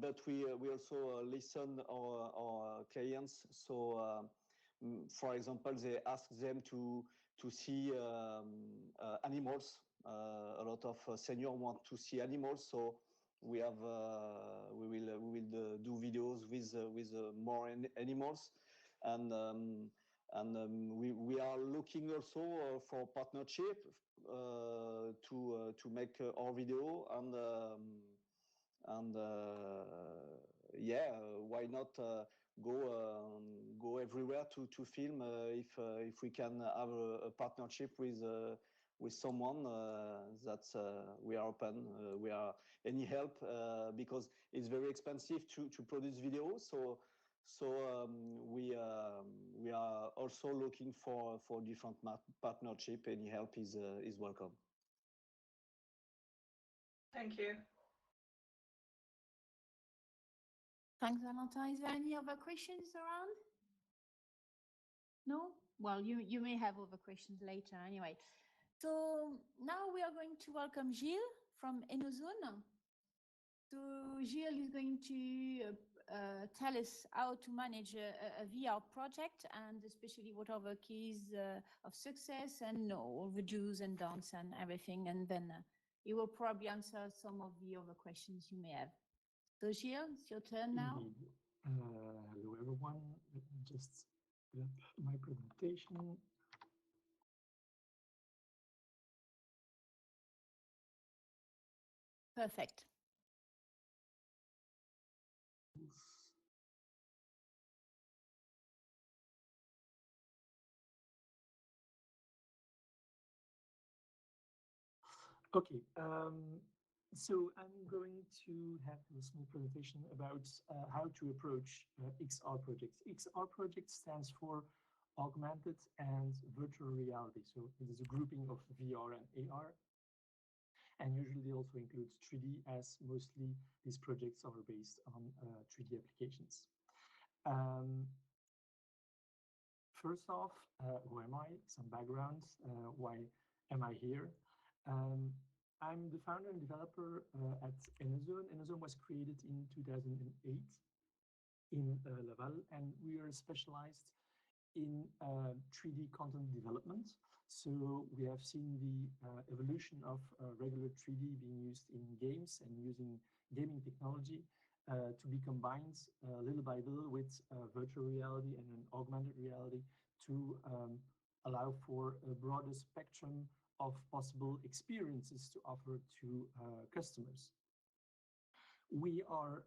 But we also listen our clients. So, for example, they ask them to see animals. A lot of seniors want to see animals, so we will do videos with more animals, and we are looking also for partnership to make our video, and yeah, why not go everywhere to film if we can have a partnership with someone. That's we are open. We are any help because it's very expensive to produce videos. So we are also looking for different partnership. Any help is welcome. Thank you. Thanks, Valentin. Is there any other questions around? No? Well, you may have other questions later anyway. So now we are going to welcome Gilles from Enozone. So Gilles is going to tell us how to manage a VR project, and especially what are the keys of success, and all the do's and don'ts and everything. And then he will probably answer some of the other questions you may have. So Gilles, it's your turn now. Hello everyone. Let me just put up my presentation. Perfect. Okay, so I'm going to have a small presentation about how to approach XR projects. XR project stands for Augmented and Virtual Reality. So it is a grouping of VR and AR. And usually also includes 3D, as mostly these projects are based on 3D applications. First off, who am I? Some background. Why am I here? I'm the founder and developer at Enozone. Enozone was created in 2008 in Laval, and we are specialized in 3D content development. So we have seen the evolution of regular 3D being used in games and using gaming technology to be combined little by little with virtual reality and an augmented reality to allow for a broader spectrum of possible experiences to offer to customers. We are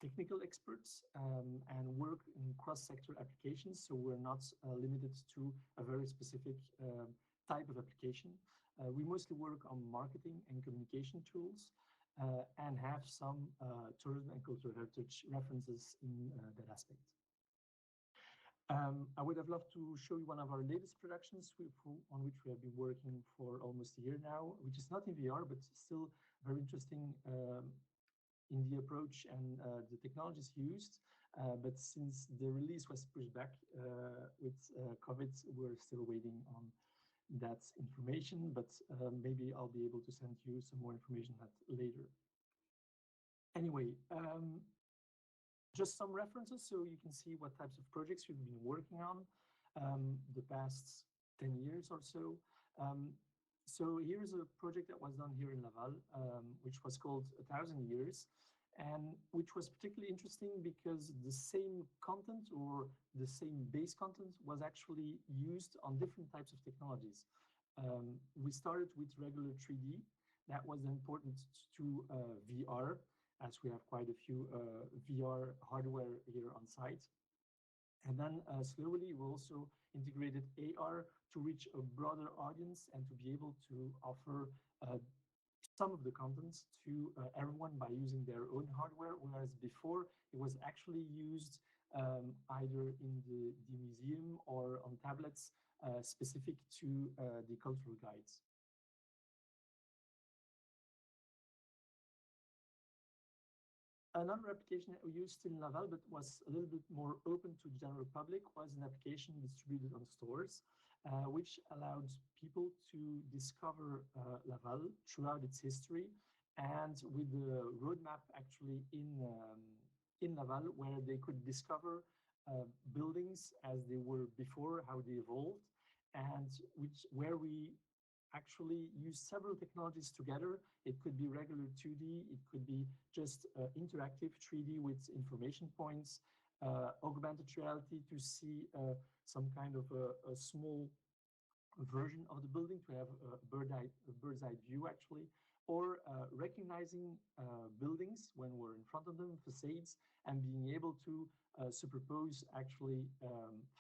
technical experts and work in cross-sector applications, so we're not limited to a very specific type of application. We mostly work on marketing and communication tools and have some tourism and cultural heritage references in that aspect. I would have loved to show you one of our latest productions on which we have been working for almost a year now, which is not in VR, but still very interesting in the approach and the technologies used. But since the release was pushed back with COVID, we're still waiting on that information, but maybe I'll be able to send you some more information on that later. Anyway, just some references so you can see what types of projects we've been working on the past 10 years or so. So here's a project that was done here in Laval, which was called 1,000 Years, and which was particularly interesting because the same content or the same base content was actually used on different types of technologies. We started with regular 3D. That was important to VR, as we have quite a few VR hardware here on site. And then slowly we also integrated AR to reach a broader audience and to be able to offer some of the contents to everyone by using their own hardware, whereas before it was actually used either in the museum or on tablets specific to the cultural guides. Another application that we used in Laval, but was a little bit more open to the general public, was an application distributed on stores, which allowed people to discover Laval throughout its history, and with the roadmap actually in Laval, where they could discover buildings as they were before, how they evolved, and where we actually use several technologies together. It could be regular 2D, it could be just interactive 3D with information points, augmented reality to see some kind of a small version of the building, to have a bird's eye view actually, or recognizing buildings when we're in front of them, facades, and being able to superpose actually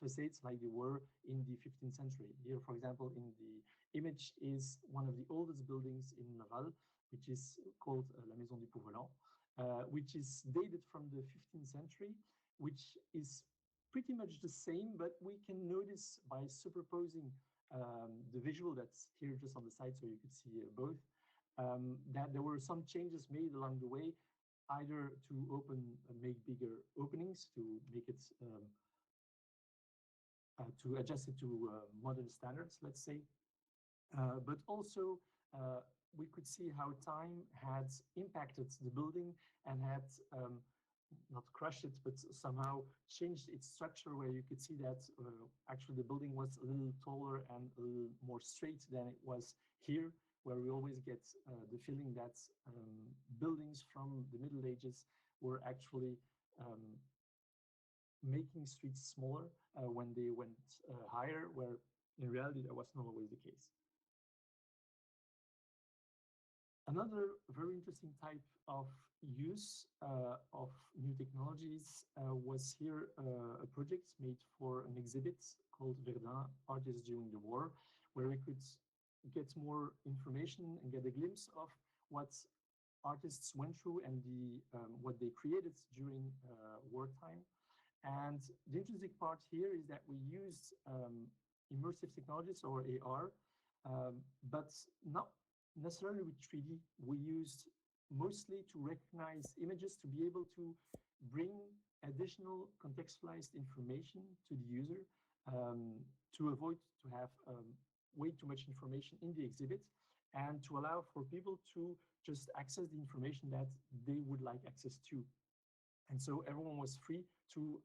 facades like they were in the 15th century. Here, for example, in the image is one of the oldest buildings in Laval, which is called La Maison du Pou-Volant, which is dated from the 15th century, which is pretty much the same, but we can notice by superposing the visual that's here just on the side, so you could see both, that there were some changes made along the way, either to make bigger openings, to make it, to adjust it to modern standards, let's say. But also, we could see how time had impacted the building and had not crushed it, but somehow changed its structure, where you could see that actually the building was a little taller and a little more straight than it was here, where we always get the feeling that buildings from the Middle Ages were actually making streets smaller when they went higher, where in reality that was not always the case. Another very interesting type of use of new technologies was here a project made for an exhibit called Verdun, Artists During the War, where we could get more information and get a glimpse of what artists went through and what they created during wartime. And the interesting part here is that we used immersive technologies or AR, but not necessarily with 3D. We used mostly to recognize images to be able to bring additional contextualized information to the user, to avoid to have way too much information in the exhibit, and to allow for people to just access the information that they would like access to. And so everyone was free to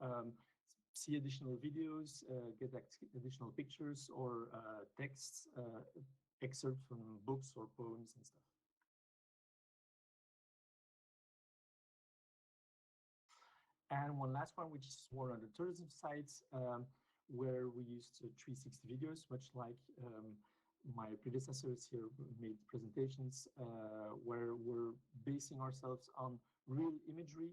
see additional videos, get additional pictures or texts, excerpts from books or poems and stuff. And one last one, which is more on the tourism sites, where we used 360 videos, much like my predecessors here made presentations, where we're basing ourselves on real imagery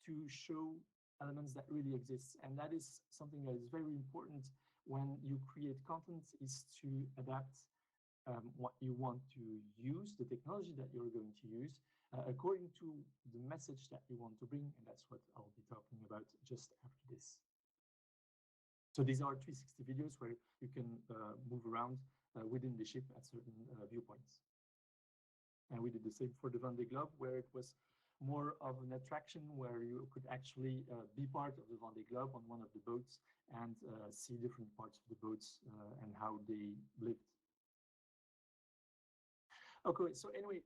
to show elements that really exist. And that is something that is very important when you create content, is to adapt what you want to use, the technology that you're going to use, according to the message that you want to bring. And that's what I'll be talking about just after this. So these are 360 videos where you can move around within the ship at certain viewpoints. And we did the same for the Vendée Globe, where it was more of an attraction where you could actually be part of the Vendée Globe on one of the boats and see different parts of the boats and how they lived. Okay, so anyway,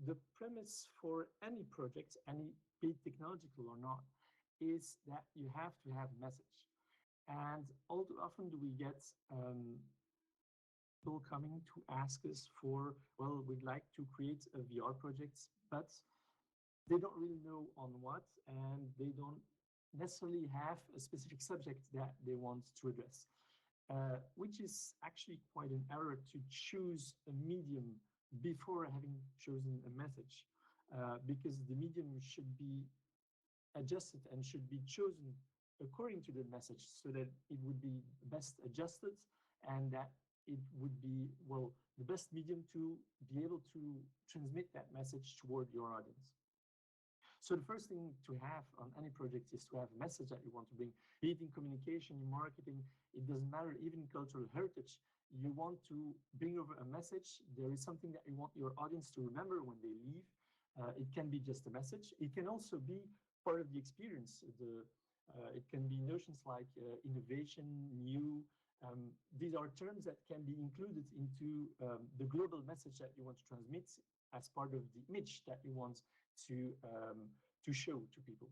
the premise for any project, be it technological or not, is that you have to have a message. And all too often do we get people coming to ask us for, well, we'd like to create a VR project, but they don't really know on what, and they don't necessarily have a specific subject that they want to address, which is actually quite an error to choose a medium before having chosen a message, because the medium should be adjusted and should be chosen according to the message so that it would be best adjusted and that it would be, well, the best medium to be able to transmit that message toward your audience. So the first thing to have on any project is to have a message that you want to bring, be it in communication, in marketing, it doesn't matter, even in cultural heritage. You want to bring over a message. There is something that you want your audience to remember when they leave. It can be just a message. It can also be part of the experience. It can be notions like innovation, new. These are terms that can be included into the global message that you want to transmit as part of the image that you want to show to people.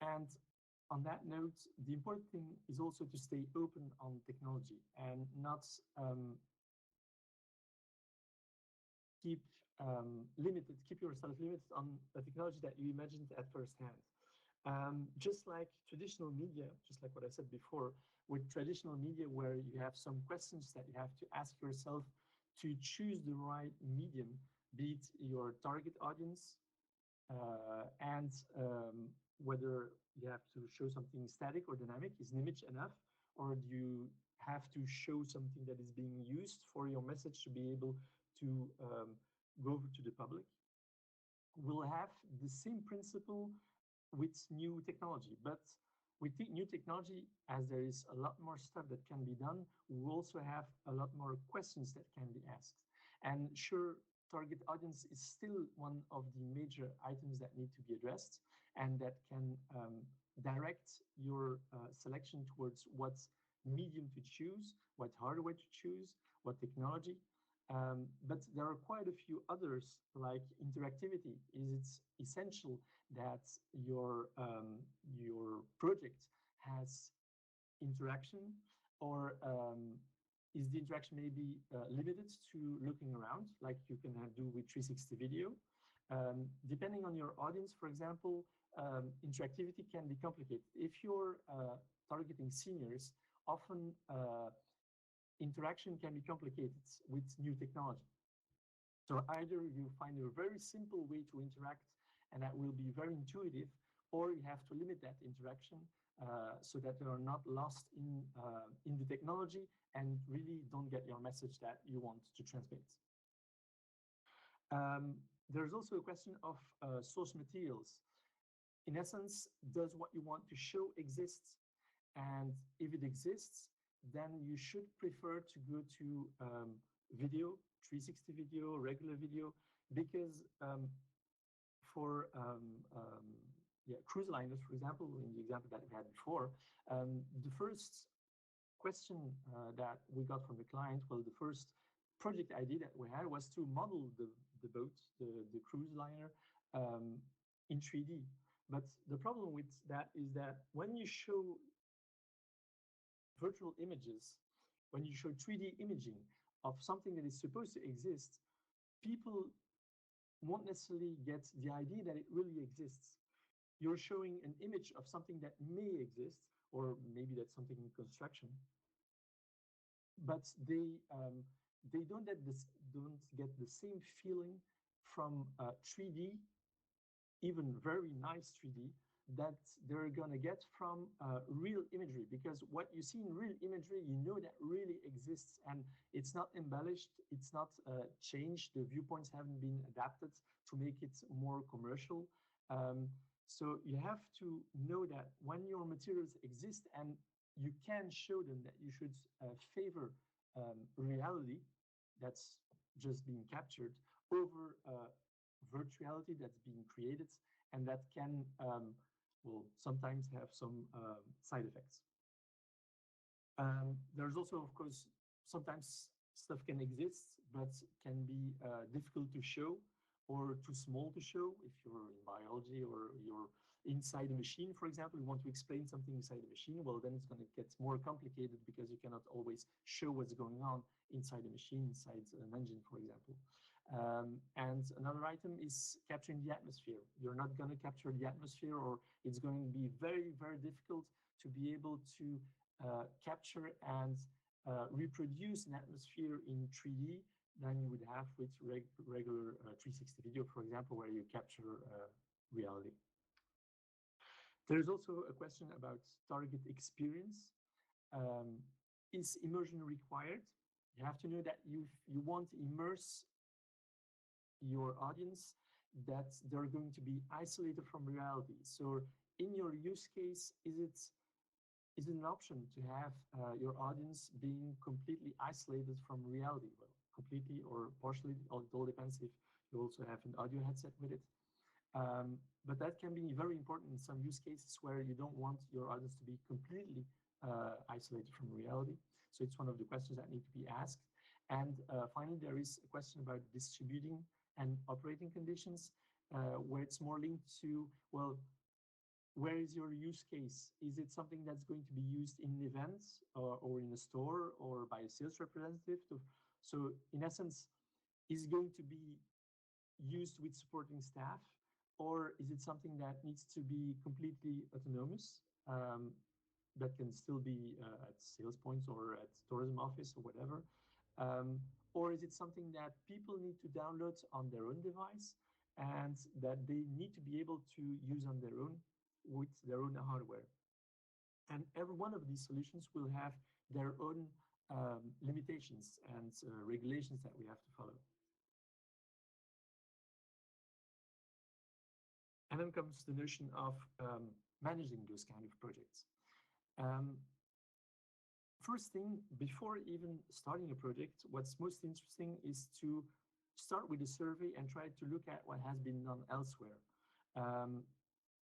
And on that note, the important thing is also to stay open on technology and not keep yourself limited on the technology that you imagined at first hand. Just like traditional media, just like what I said before, with traditional media where you have some questions that you have to ask yourself to choose the right medium, be it your target audience, and whether you have to show something static or dynamic. Is an image enough, or do you have to show something that is being used for your message to be able to go over to the public? We'll have the same principle with new technology, but with new technology, as there is a lot more stuff that can be done, we also have a lot more questions that can be asked. And sure, target audience is still one of the major items that need to be addressed and that can direct your selection towards what medium to choose, what hardware to choose, what technology. But there are quite a few others, like interactivity. Is it essential that your project has interaction, or is the interaction maybe limited to looking around, like you can do with 360 video? Depending on your audience, for example, interactivity can be complicated. If you're targeting seniors, often interaction can be complicated with new technology. So either you find a very simple way to interact and that will be very intuitive, or you have to limit that interaction so that they are not lost in the technology and really don't get your message that you want to transmit. There's also a question of source materials. In essence, does what you want to show exist? And if it exists, then you should prefer to go to video, 360 video, regular video, because for cruise liners, for example, in the example that we had before, the first question that we got from the client, well, the first project idea that we had was to model the boat, the cruise liner, in 3D. But the problem with that is that when you show virtual images, when you show 3D imaging of something that is supposed to exist, people won't necessarily get the idea that it really exists. You're showing an image of something that may exist, or maybe that's something in construction, but they don't get the same feeling from 3D, even very nice 3D, that they're gonna get from real imagery. Because what you see in real imagery, you know that really exists, and it's not embellished, it's not changed. The viewpoints haven't been adapted to make it more commercial. So you have to know that when your materials exist and you can show them, that you should favor reality that's just being captured over virtuality that's being created, and that can will sometimes have some side effects. There's also, of course, sometimes stuff can exist but can be difficult to show or too small to show. If you're in biology or you're inside a machine, for example, you want to explain something inside a machine, well, then it's going to get more complicated because you cannot always show what's going on inside a machine, inside an engine, for example. And another item is capturing the atmosphere. You're not going to capture the atmosphere, or it's going to be very, very difficult to be able to capture and reproduce an atmosphere in 3D than you would have with regular 360 video, for example, where you capture reality. There's also a question about target experience. Is immersion required? You have to know that you want to immerse your audience, that they're going to be isolated from reality. So in your use case, is it an option to have your audience being completely isolated from reality? Well, completely or partially, it all depends if you also have an audio headset with it. But that can be very important in some use cases where you don't want your audience to be completely isolated from reality. So it's one of the questions that need to be asked. And finally, there is a question about distributing and operating conditions, where it's more linked to, well, where is your use case? Is it something that's going to be used in events or in a store or by a sales representative? So in essence, is it going to be used with supporting staff, or is it something that needs to be completely autonomous, that can still be at sales points or at tourism office or whatever? Or is it something that people need to download on their own device and that they need to be able to use on their own with their own hardware? And every one of these solutions will have their own limitations and regulations that we have to follow. And then comes the notion of managing those kind of projects. First thing, before even starting a project, what's most interesting is to start with a survey and try to look at what has been done elsewhere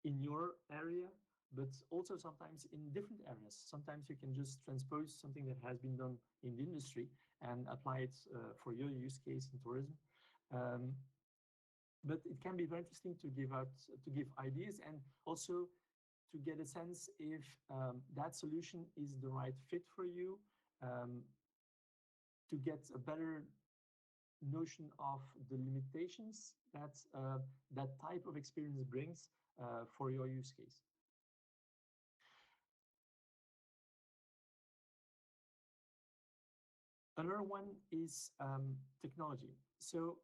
in your area, but also sometimes in different areas. Sometimes you can just transpose something that has been done in the industry and apply it for your use case in tourism. But it can be very interesting to give ideas, and also to get a sense if that solution is the right fit for you, to get a better notion of the limitations that that type of experience brings for your use case. Another one is technology. So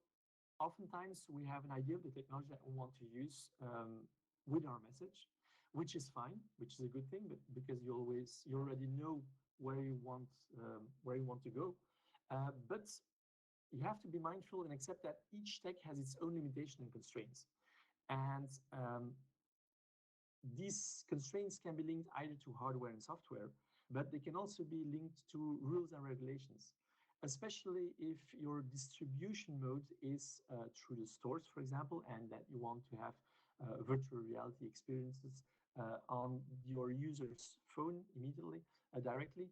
oftentimes we have an idea of the technology that we want to use with our message, which is fine, which is a good thing, but because you already know where you want to go. But you have to be mindful and accept that each tech has its own limitation and constraints. And these constraints can be linked either to hardware and software, but they can also be linked to rules and regulations, especially if your distribution mode is through the stores, for example, and that you want to have virtual reality experiences on your user's phone immediately, directly.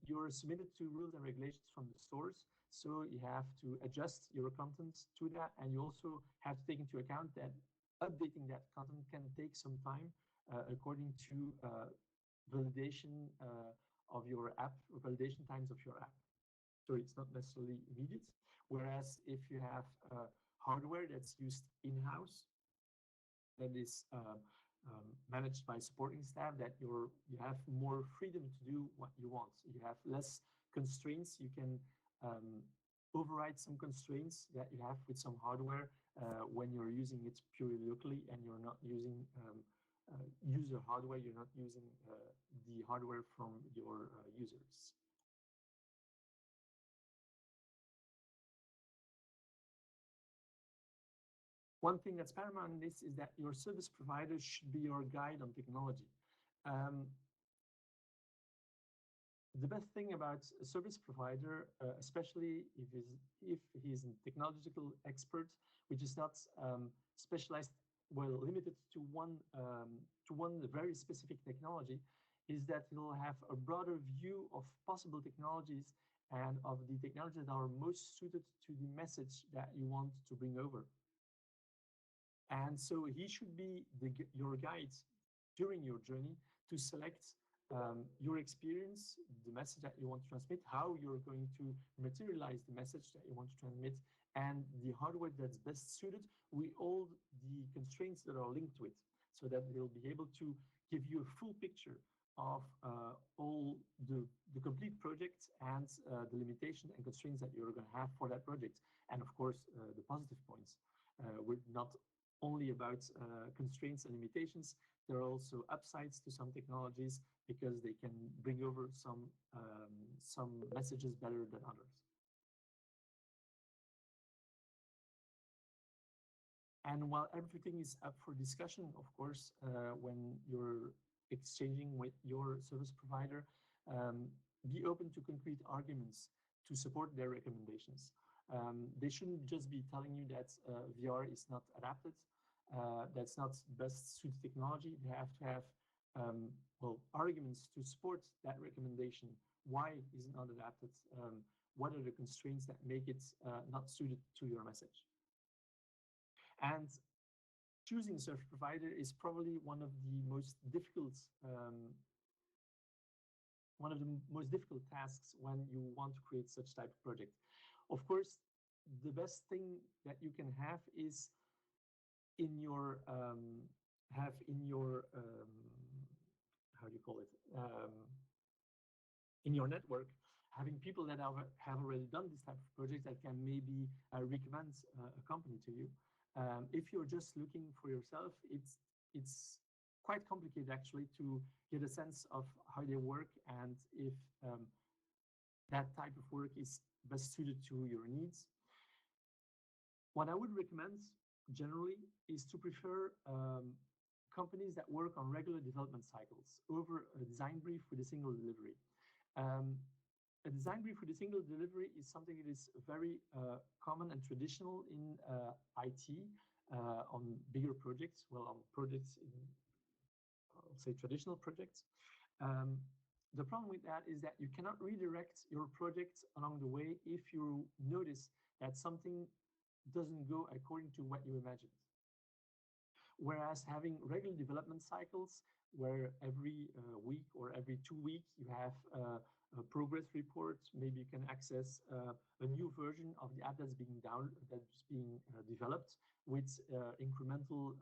You're submitted to rules and regulations from the stores, so you have to adjust your content to that, and you also have to take into account that updating that content can take some time according to validation of your app, or validation times of your app. So it's not necessarily immediate. Whereas if you have hardware that's used in-house, that is managed by supporting staff, that you have more freedom to do what you want. You have less constraints. You can override some constraints that you have with some hardware when you're using it purely locally and you're not using user hardware. You're not using the hardware from your users. One thing that's paramount in this is that your service provider should be your guide on technology. The best thing about a service provider, especially if he's a technological expert, which is not specialized, well, limited to one very specific technology, is that he'll have a broader view of possible technologies and of the technologies that are most suited to the message that you want to bring over. And so he should be your guide during your journey to select your experience, the message that you want to transmit, how you're going to materialize the message that you want to transmit, and the hardware that's best suited with all the constraints that are linked to it, so that they'll be able to give you a full picture of all the complete project and the limitation and constraints that you're going to have for that project. And of course, the positive points. We're not only about constraints and limitations. There are also upsides to some technologies because they can bring over some messages better than others. And while everything is up for discussion, of course, when you're exchanging with your service provider, be open to concrete arguments to support their recommendations. They shouldn't just be telling you that VR is not adapted, that's not best suited technology. They have to have well, arguments to support that recommendation. Why is it not adapted? What are the constraints that make it not suited to your message? And choosing a service provider is probably one of the most difficult tasks when you want to create such type of project. Of course, the best thing that you can have is in your how do you call it, in your network, having people that have already done this type of project that can maybe recommend a company to you. If you're just looking for yourself, it's quite complicated actually to get a sense of how they work and if that type of work is best suited to your needs. What I would recommend generally is to prefer companies that work on regular development cycles over a design brief with a single delivery. A design brief with a single delivery is something that is very common and traditional in IT on bigger projects, well, on projects in, I'll say, traditional projects. The problem with that is that you cannot redirect your project along the way if you notice that something doesn't go according to what you imagined. Whereas having regular development cycles where every week or every 2 weeks you have a progress report, maybe you can access a new version of the app that's being developed with incremental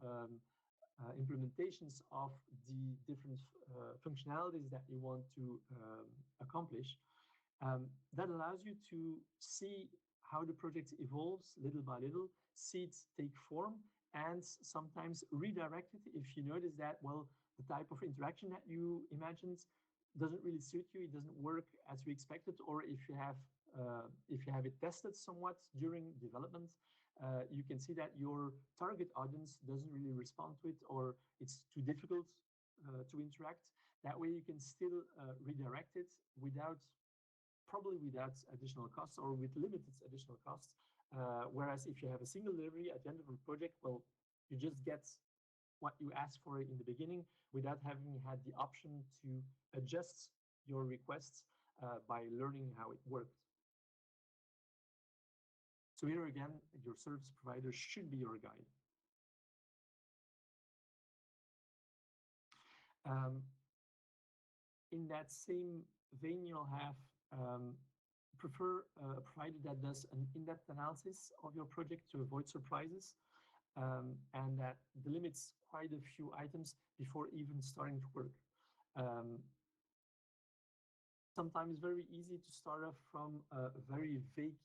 implementations of the different functionalities that you want to accomplish. That allows you to see how the project evolves little by little, see it take form, and sometimes redirect it if you notice that, well, the type of interaction that you imagined doesn't really suit you, it doesn't work as you expected, or if you have it tested somewhat during development, you can see that your target audience doesn't really respond to it, or it's too difficult to interact. That way you can still redirect it probably without additional costs or with limited additional costs. Whereas if you have a single delivery at the end of a project, well, you just get what you asked for in the beginning without having had the option to adjust your requests by learning how it worked. So here again, your service provider should be your guide. In that same vein, you'll have prefer a provider that does an in-depth analysis of your project to avoid surprises, and that delimits quite a few items before even starting to work. Sometimes very easy to start off from a very vague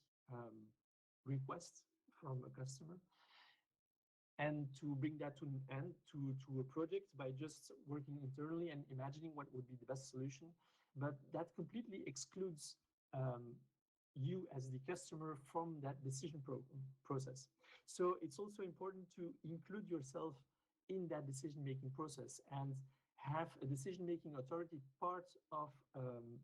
request from a customer, and to bring that to an end, to a project by just working internally and imagining what would be the best solution. But that completely excludes you as the customer from that decision process. So it's also important to include yourself in that decision-making process and have a decision-making authority part of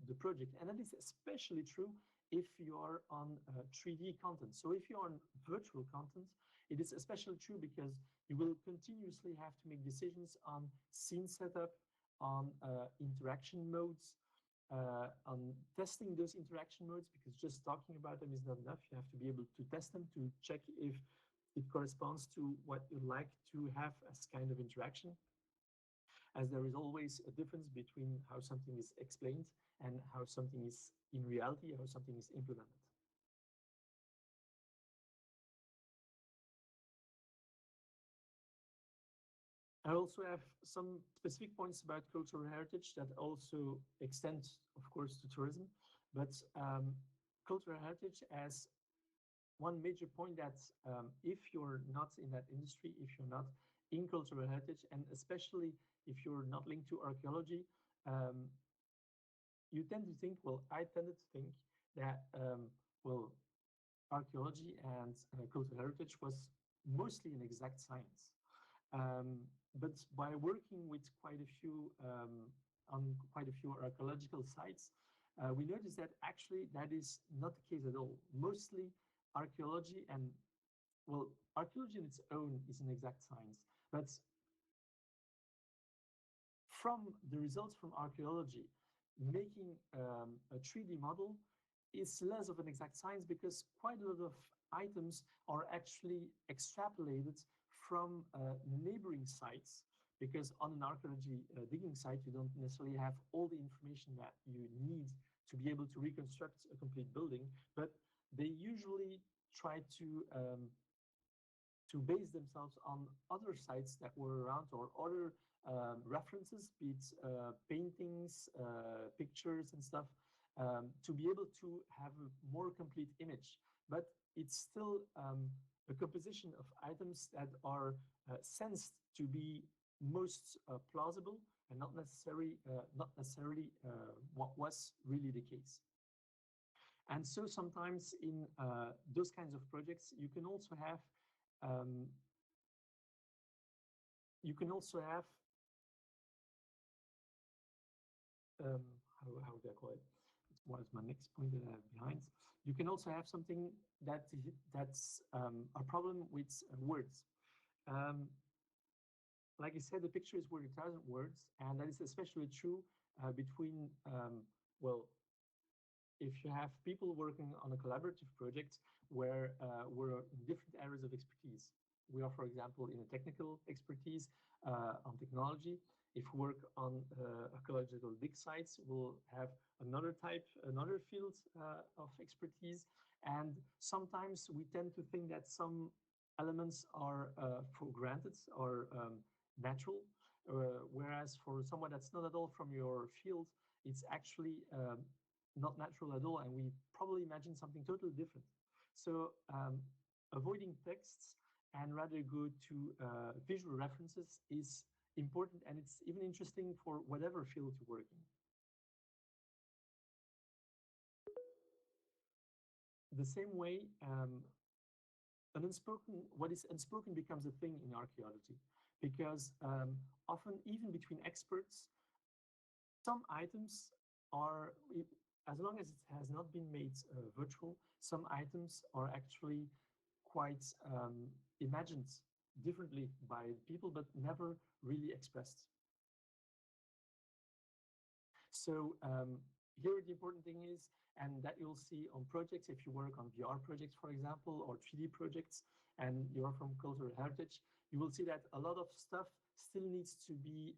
the project. And that is especially true if you are on 3D content. So if you're on virtual content, it is especially true because you will continuously have to make decisions on scene setup, on interaction modes, on testing those interaction modes, because just talking about them is not enough. You have to be able to test them to check if it corresponds to what you'd like to have as kind of interaction, as there is always a difference between how something is explained and how something is in reality, how something is implemented. I also have some specific points about cultural heritage that also extend, of course, to tourism, but cultural heritage as one major point that if you're not in that industry, if you're not in cultural heritage, and especially if you're not linked to archaeology, you tend to think, well, I tended to think that, well, archaeology and cultural heritage was mostly an exact science. But by working with quite a few on quite a few archaeological sites, we noticed that actually that is not the case at all. Mostly archaeology, and well, archaeology in its own is an exact science, but from the results from archaeology, making a 3D model is less of an exact science, because quite a lot of items are actually extrapolated from neighboring sites, because on an archaeology digging site, you don't necessarily have all the information that you need to be able to reconstruct a complete building, but they usually try to base themselves on other sites that were around, or other references, be it paintings, pictures and stuff, to be able to have a more complete image. But it's still a composition of items that are sensed to be most plausible, and not necessarily what was really the case. And so sometimes in those kinds of projects, you can also have how do I call it? What is my next point that I have behind? You can also have something that's a problem with words. Like I said, the picture is worth 1,000 words, and that is especially true between, well, if you have people working on a collaborative project where we're in different areas of expertise. We are, for example, in a technical expertise on technology. If we work on archaeological dig sites, we'll have another field of expertise. And sometimes we tend to think that some elements are for granted or natural, whereas for someone that's not at all from your field, it's actually not natural at all, and we probably imagine something totally different. So avoiding texts and rather go to visual references is important, and it's even interesting for whatever field you work in. The same way, what is unspoken becomes a thing in archaeology, because often even between experts, some items are, as long as it has not been made virtual, some items are actually quite imagined differently by people, but never really expressed. So here the important thing is, and that you'll see on projects, if you work on VR projects, for example, or 3D projects, and you're from cultural heritage, you will see that a lot of stuff still needs to be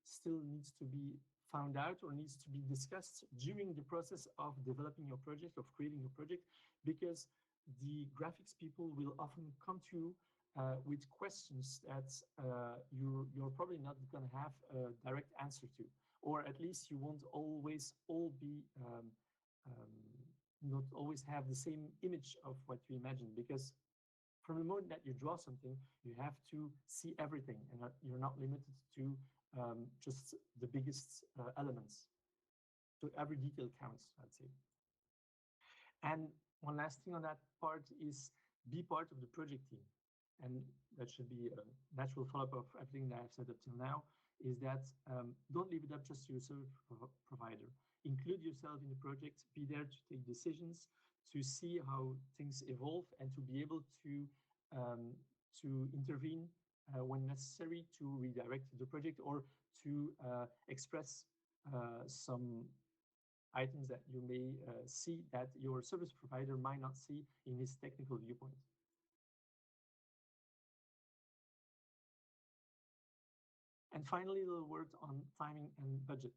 still needs to be found out or needs to be discussed during the process of developing your project, of creating your project, because the graphics people will often come to you with questions that you're probably not going to have a direct answer to, or at least you won't always all be not always have the same image of what you imagine, because from the moment that you draw something, you have to see everything, and you're not limited to just the biggest elements. So every detail counts, I'd say. And one last thing on that part is be part of the project team. And that should be a natural follow-up of everything that I've said up till now, is that don't leave it up just to your service provider. Include yourself in the project, be there to take decisions, to see how things evolve, and to be able to intervene when necessary to redirect the project, or to express some items that you may see that your service provider might not see in his technical viewpoint. And finally, a little word on timing and budget.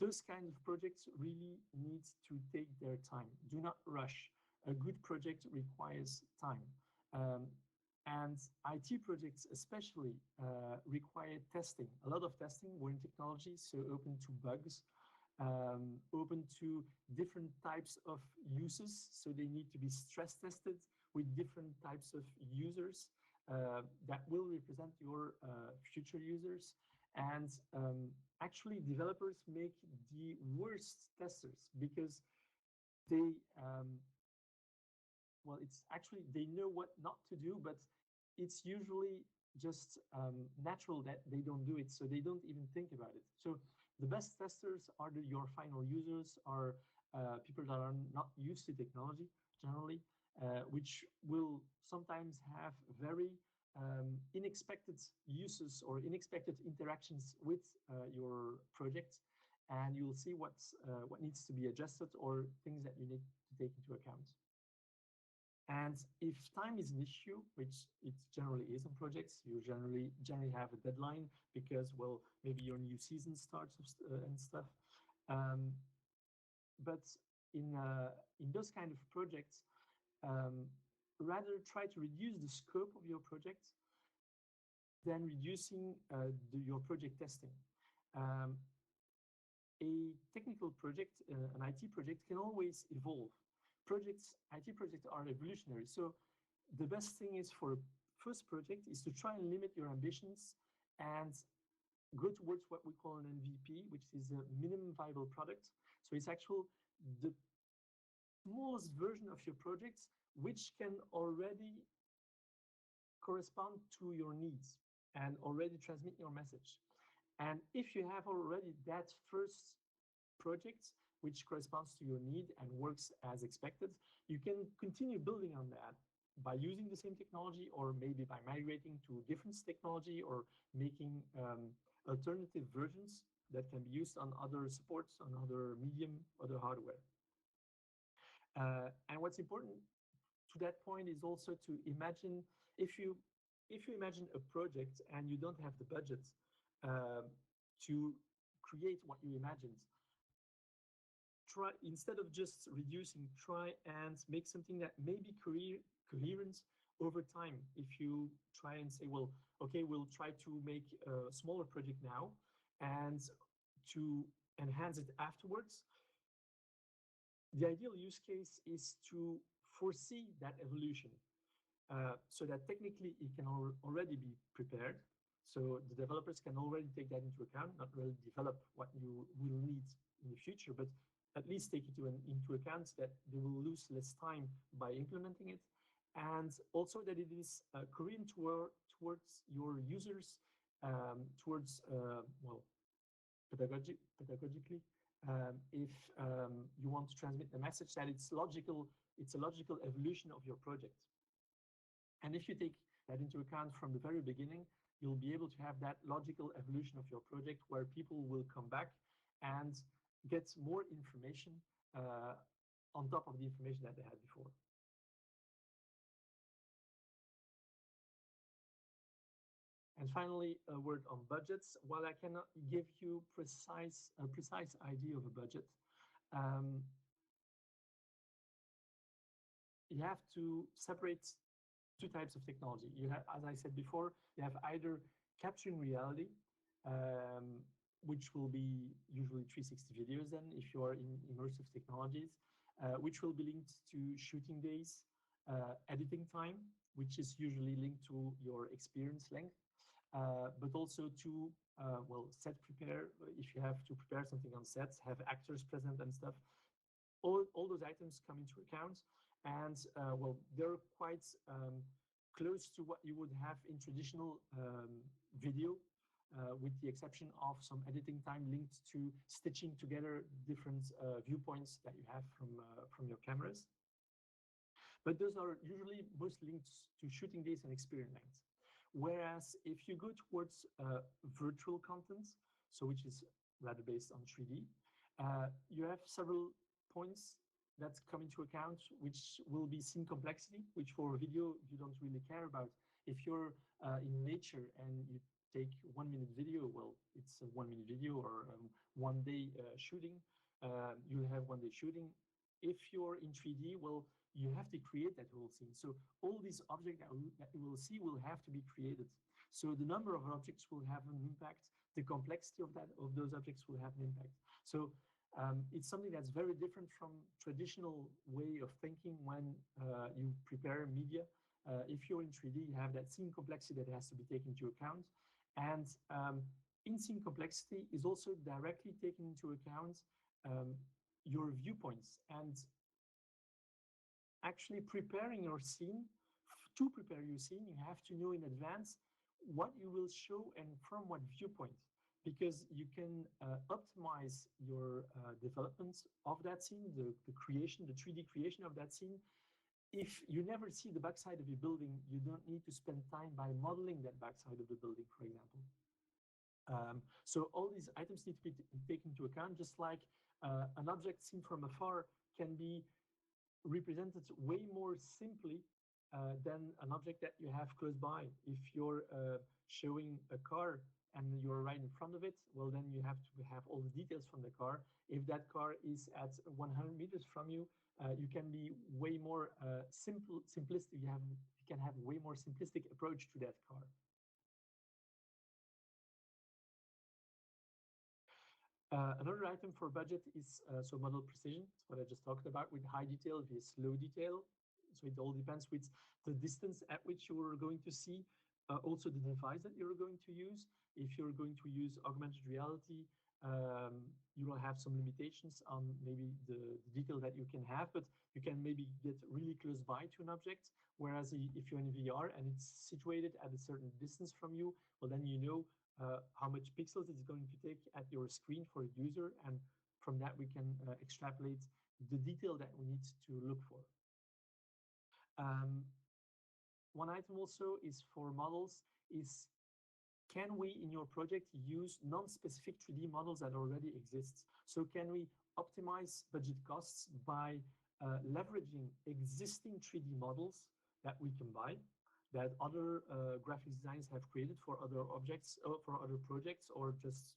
Those kinds of projects really need to take their time. Do not rush. A good project requires time. And IT projects especially require testing, a lot of testing. We're in technology, so open to bugs, open to different types of uses. So they need to be stress tested with different types of users that will represent your future users. And actually, developers make the worst testers, because they, well, it's actually, they know what not to do, but it's usually just natural that they don't do it, so they don't even think about it. So the best testers are your final users, are people that are not used to technology generally, which will sometimes have very unexpected uses or unexpected interactions with your project, and you'll see what needs to be adjusted or things that you need to take into account. And if time is an issue, which it generally is on projects, you generally have a deadline because, well, maybe your new season starts and stuff. But in those kind of projects, rather try to reduce the scope of your project than reducing your project testing. A technical project, an IT project, can always evolve. IT projects are evolutionary. So the best thing is for first project is to try and limit your ambitions and go towards what we call an MVP, which is a minimum viable product. So it's actually the smallest version of your project, which can already correspond to your needs and already transmit your message. And if you have already that first project, which corresponds to your need and works as expected, you can continue building on that by using the same technology, or maybe by migrating to different technology, or making alternative versions that can be used on other supports, on other medium, other hardware. And what's important to that point is also to imagine, if you imagine a project and you don't have the budget to create what you imagined, try, instead of just reducing, try and make something that may be coherent over time. If you try and say, well, okay, we'll try to make a smaller project now and to enhance it afterwards, the ideal use case is to foresee that evolution so that technically it can already be prepared. So the developers can already take that into account, not really develop what you will need in the future, but at least take it into account that they will lose less time by implementing it. And also that it is coherent towards your users, towards, well, pedagogically, if you want to transmit the message that it's a logical evolution of your project. And if you take that into account from the very beginning, you'll be able to have that logical evolution of your project where people will come back and get more information on top of the information that they had before. And finally, a word on budgets. While I cannot give you a precise idea of a budget, you have to separate two types of technology. You have, as I said before, you have either capturing reality, which will be usually 360 videos then if you are in immersive technologies, which will be linked to shooting days, editing time, which is usually linked to your experience length, but also to, well, set prepare, if you have to prepare something on sets, have actors present and stuff. All those items come into account, and well, they're quite close to what you would have in traditional video, with the exception of some editing time linked to stitching together different viewpoints that you have from your cameras. But those are usually most linked to shooting days and experience length. Whereas if you go towards virtual content, so which is rather based on 3D, you have several points that come into account, which will be scene complexity, which for video you don't really care about. If you're in nature and you take 1 minute video, well, it's a 1 minute video, or 1 day shooting, you'll have 1 day shooting. If you're in 3D, well, you have to create that whole scene. So all these objects that you will see will have to be created. So the number of objects will have an impact. The complexity of those objects will have an impact. So it's something that's very different from traditional way of thinking when you prepare media. If you're in 3D, you have that scene complexity that has to be taken into account. And in scene complexity is also directly taken into account your viewpoints. And actually preparing your scene, to prepare your scene, you have to know in advance what you will show and from what viewpoint, because you can optimize your development of that scene, the creation, the 3D creation of that scene. If you never see the backside of your building, you don't need to spend time by modeling that backside of the building, for example. So all these items need to be taken into account, just like an object seen from afar can be represented way more simply than an object that you have close by. If you're showing a car and you're right in front of it, well, then you have to have all the details from the car. If that car is at 100 meters from you, you can be way more simplistic. You can have way more simplistic approach to that car. Another item for budget is so model precision. It's what I just talked about with high detail vs low detail. So it all depends with the distance at which you're going to see, also the device that you're going to use. If you're going to use augmented reality, you will have some limitations on maybe the detail that you can have, but you can maybe get really close by to an object. Whereas if you're in VR and it's situated at a certain distance from you, well, then you know how much pixels it's going to take at your screen for a user, and from that we can extrapolate the detail that we need to look for. One item also is for models is, can we in your project use non-specific 3D models that already exist? So can we optimize budget costs by leveraging existing 3D models that we can buy, that other graphic designers have created for other objects, for other projects, or just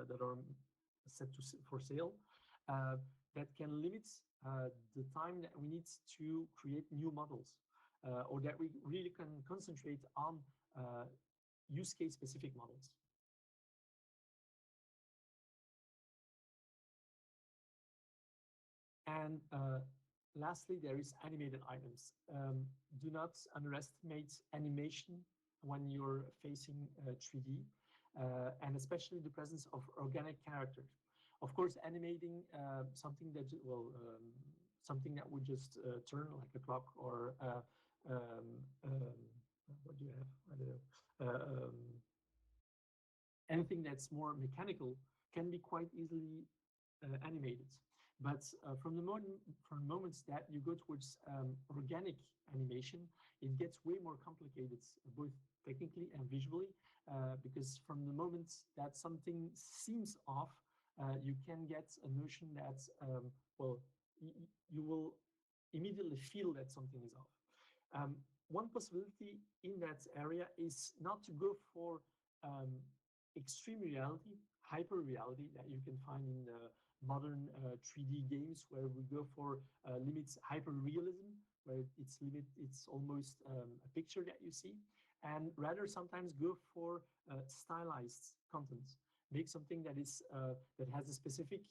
that are set for sale, that can limit the time that we need to create new models, or that we really can concentrate on use case specific models. And lastly, there is animated items. Do not underestimate animation when you're facing 3D, and especially the presence of organic characters. Of course, animating something that, well, something that would just turn like a clock, or what do you have? I don't know. Anything that's more mechanical can be quite easily animated. But from the moments that you go towards organic animation, it gets way more complicated, both technically and visually, because from the moment that something seems off, you can get a notion that, well, you will immediately feel that something is off. One possibility in that area is not to go for extreme reality, hyper reality that you can find in modern 3D games, where we go for limits hyper realism, where it's almost a picture that you see, and rather sometimes go for stylized content, make something that is that has a specific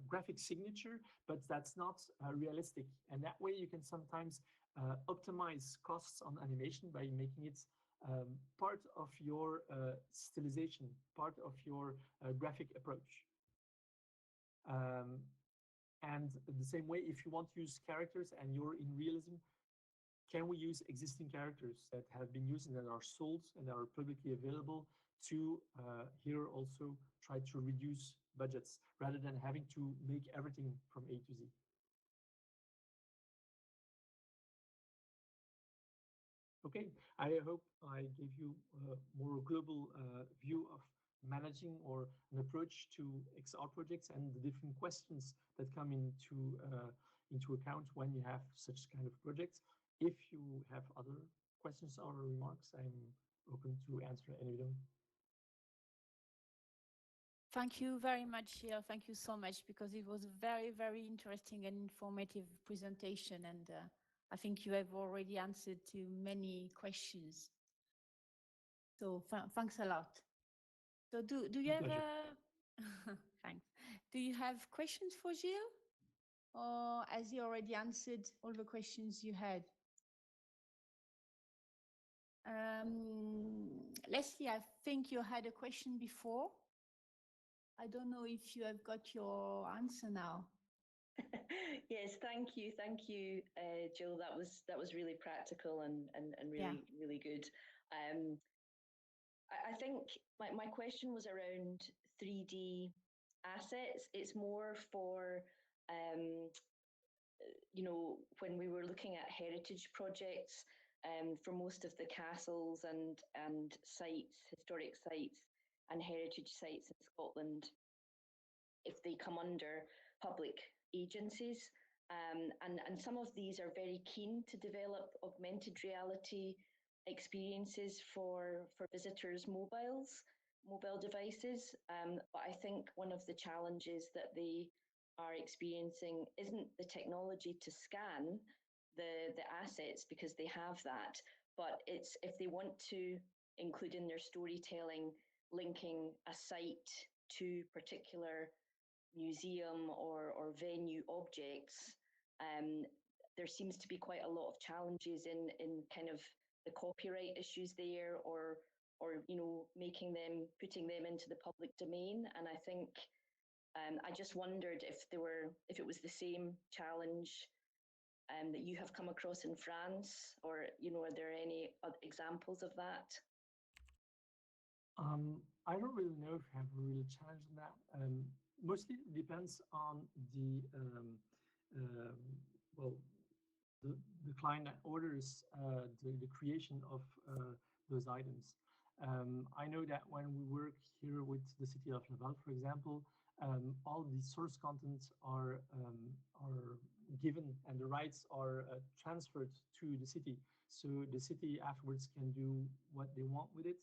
graphic signature, but that's not realistic. And that way you can sometimes optimize costs on animation by making it part of your stylization, part of your graphic approach. And the same way, if you want to use characters and you're in realism, can we use existing characters that have been used and that are sold and are publicly available to here also try to reduce budgets rather than having to make everything from A to Z? Okay, I hope I gave you a more global view of managing or an approach to XR projects and the different questions that come into account when you have such kind of projects. If you have other questions or remarks, I'm open to answer any of them. Thank you very much, Gilles. Thank you so much, because it was a very, very interesting and informative presentation, and I think you have already answered to many questions. So thanks a lot. So do you have thanks. Do you have questions for Gilles, or has he already answered all the questions you had? Leslie, I think you had a question before. I don't know if you have got your answer now. Yes, thank you, Jill. That was really practical and really good. I think my question was around 3D assets. It's more for you know, when we were looking at heritage projects for most of the castles and sites, historic sites and heritage sites in Scotland, if they come under public agencies. And some of these are very keen to develop augmented reality experiences for visitors' mobile devices. But I think one of the challenges that they are experiencing isn't the technology to scan the assets, because they have that, but it's if they want to include in their storytelling linking a site to particular museum or venue objects, there seems to be quite a lot of challenges in kind of the copyright issues there, or you know, putting them into the public domain. And I think I just wondered if it was the same challenge that you have come across in France, or you know, are there any examples of that? I don't really know if I have a real challenge in that. Mostly it depends on the well, the client that orders the creation of those items. I know that when we work here with the city of Laval, for example, all the source content are given and the rights are transferred to the city. So the city afterwards can do what they want with it.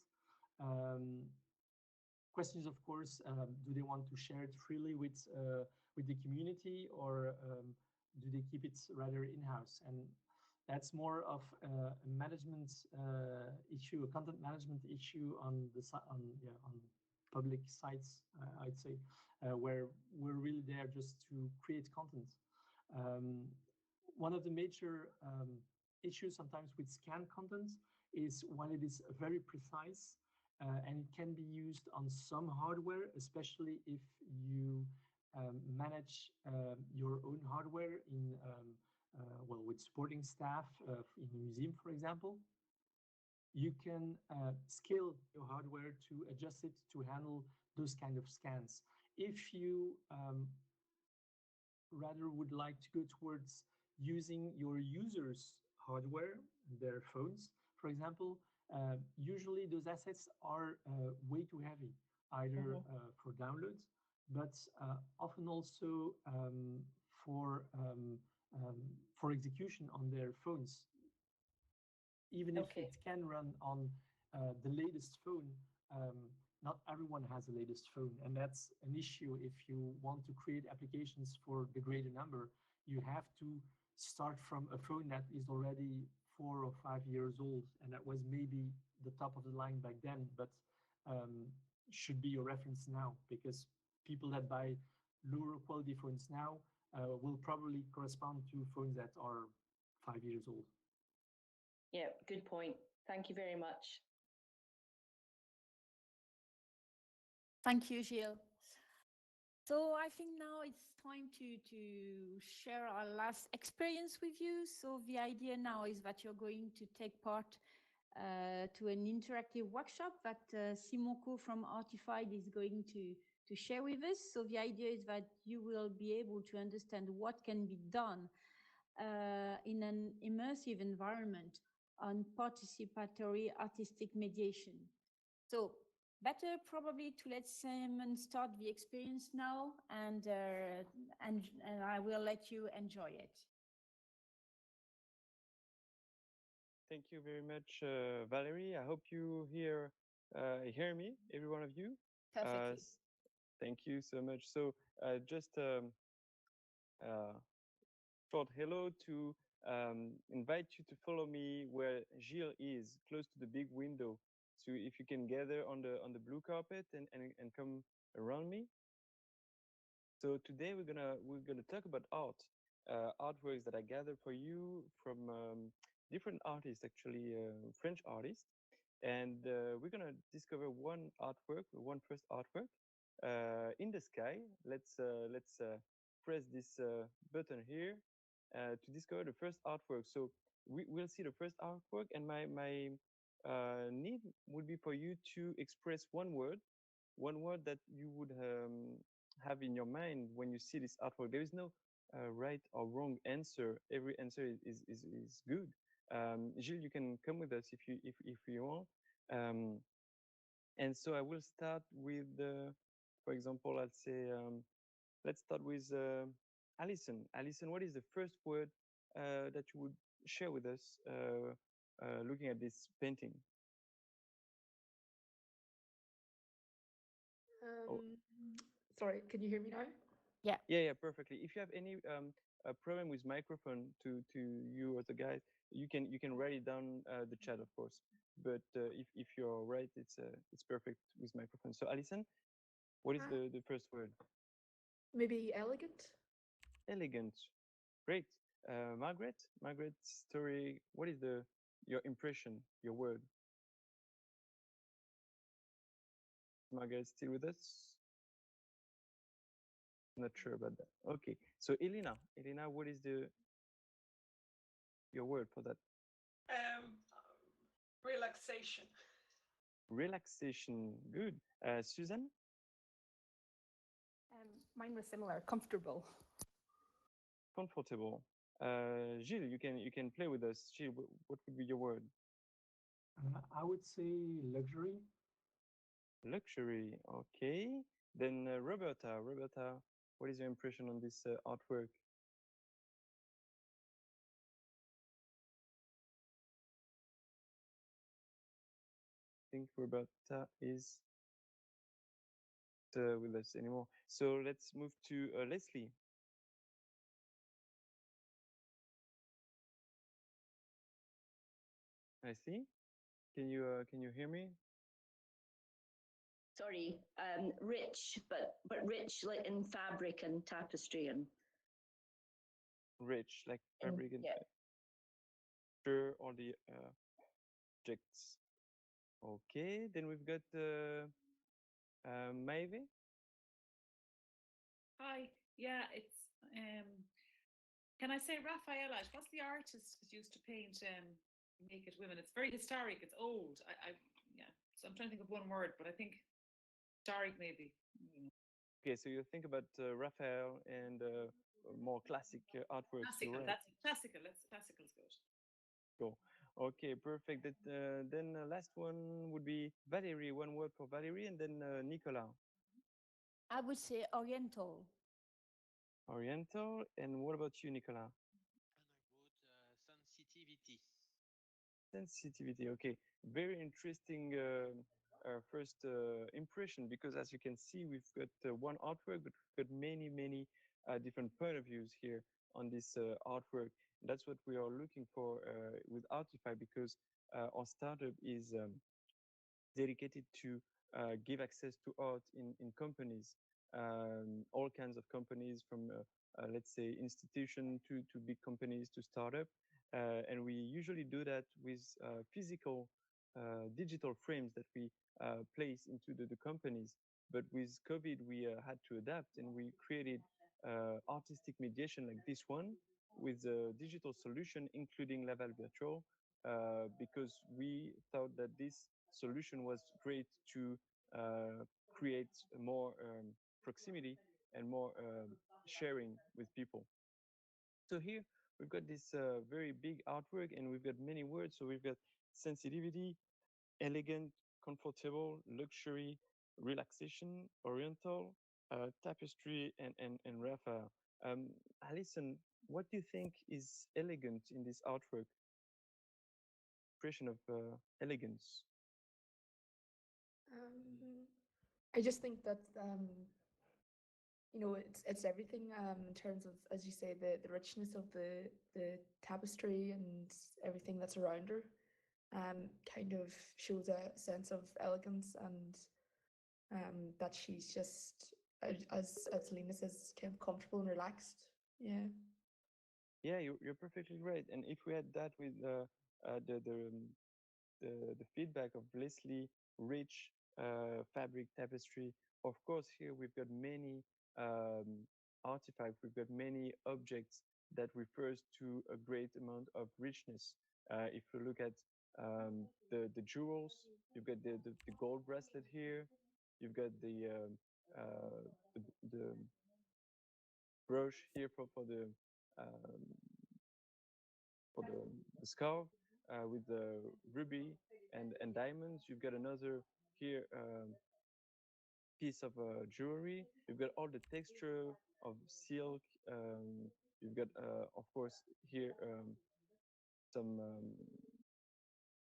Questions, of course, do they want to share it freely with the community, or do they keep it rather in-house? And that's more of a management issue, a content management issue on public sites, I'd say, where we're really there just to create content. One of the major issues sometimes with scanned content is when it is very precise, and it can be used on some hardware, especially if you manage your own hardware in well, with supporting staff in a museum, for example. You can scale your hardware to adjust it to handle those kind of scans. If you rather would like to go towards using your users' hardware, their phones, for example, usually those assets are way too heavy, either for downloads, but often also for execution on their phones. Even if it can run on the latest phone, not everyone has the latest phone, and that's an issue. If you want to create applications for the greater number, you have to start from a phone that is already 4 or 5 years old, and that was maybe the top of the line back then, but should be your reference now, because people that buy lower quality phones now will probably correspond to phones that are 5 years old. Yeah, good point. Thank you very much. Thank you, Gilles. So I think now it's time to share our last experience with you. So the idea now is that you're going to take part to an interactive workshop that Simonko from Artified is going to share with us. So the idea is that you will be able to understand what can be done in an immersive environment on participatory artistic mediation. So better probably to let Simon start the experience now, and I will let you enjoy it. Thank you very much, Valerie. I hope you hear me, every one of you. Perfectly. Thank you so much. So just short hello to invite you to follow me where Gilles is, close to the big window. So if you can gather on the blue carpet and come around me. So today we're gonna talk about art, artworks that I gathered for you from different artists, actually French artists, and we're gonna discover one first artwork in the sky. Let's press this button here to discover the first artwork. So we'll see the first artwork, and my need would be for you to express one word that you would have in your mind when you see this artwork. There is no right or wrong answer. Every answer is good. Gilles, you can come with us if you want. And so I will start with, for example, let's start with Alison. Alison, what is the first word that you would share with us looking at this painting? Sorry, can you hear me now? Yeah, perfectly. If you have any problem with microphone to you or the guys, you can write it down the chat, of course. But if you're right, it's perfect with microphone. So Alison, what is the first word? Maybe elegant. Elegant. Great. Margaret, story. What is your impression, your word? Margaret still with us? Not sure about that. Okay. So Elena, what is your word for that? Relaxation. Relaxation. Good. Susan? Mine was similar. Comfortable. Comfortable. Gilles, you can play with us. Gilles, what would be your word? I would say luxury. Luxury. Okay. Then Roberta, what is your impression on this artwork? I think Roberta is with us anymore. So let's move to Leslie. I see. Can you hear me? Sorry, rich, but rich like in fabric and tapestry and rich, like fabric and yeah. Sure, all the objects. Okay, then we've got Maeve. Hi, yeah, it's can I say Raphaelite? What's the artist who used to paint naked women? It's very historic, it's old. Yeah, so I'm trying to think of one word, but I think historic maybe. Okay, so you think about Raphael and more classic artworks. Classical, right? that's it. Classical's good. Cool. Okay, perfect. Then last one would be Valerie. One word for Valerie, and then Nicolas. I would say oriental. Oriental. And what about you, Nicolas? Sensitivity. Sensitivity. Okay, very interesting first impression, because as you can see, we've got one artwork, but we've got many different point of views here on this artwork. That's what we are looking for with Artify, because our startup is dedicated to give access to art in companies, all kinds of companies, from let's say institution to big companies to startup. And we usually do that with physical digital frames that we place into the companies. But with COVID, we had to adapt, and we created artistic mediation like this one with a digital solution, including Laval Virtual, because we thought that this solution was great to create more proximity and more sharing with people. So here we've got this very big artwork, and we've got many words. So we've got sensitivity, elegant, comfortable, luxury, relaxation, oriental, tapestry, and Raphael. Alison, what do you think is elegant in this artwork? Impression of elegance. I just think that you know, it's everything in terms of, as you say, the richness of the tapestry and everything that's around her. Kind of shows a sense of elegance, and that she's just, as Lena says, kind of comfortable and relaxed. Yeah. Yeah, you're perfectly right. And if we had that with the the feedback of Leslie, rich fabric tapestry, of course, here we've got many artifacts, we've got many objects that refers to a great amount of richness. If you look at the jewels, you've got the gold bracelet here, you've got the brooch here um, for the scarf with the ruby and diamonds. You've got another here piece of jewelry. You've got all the texture of silk. You've got, of course, here some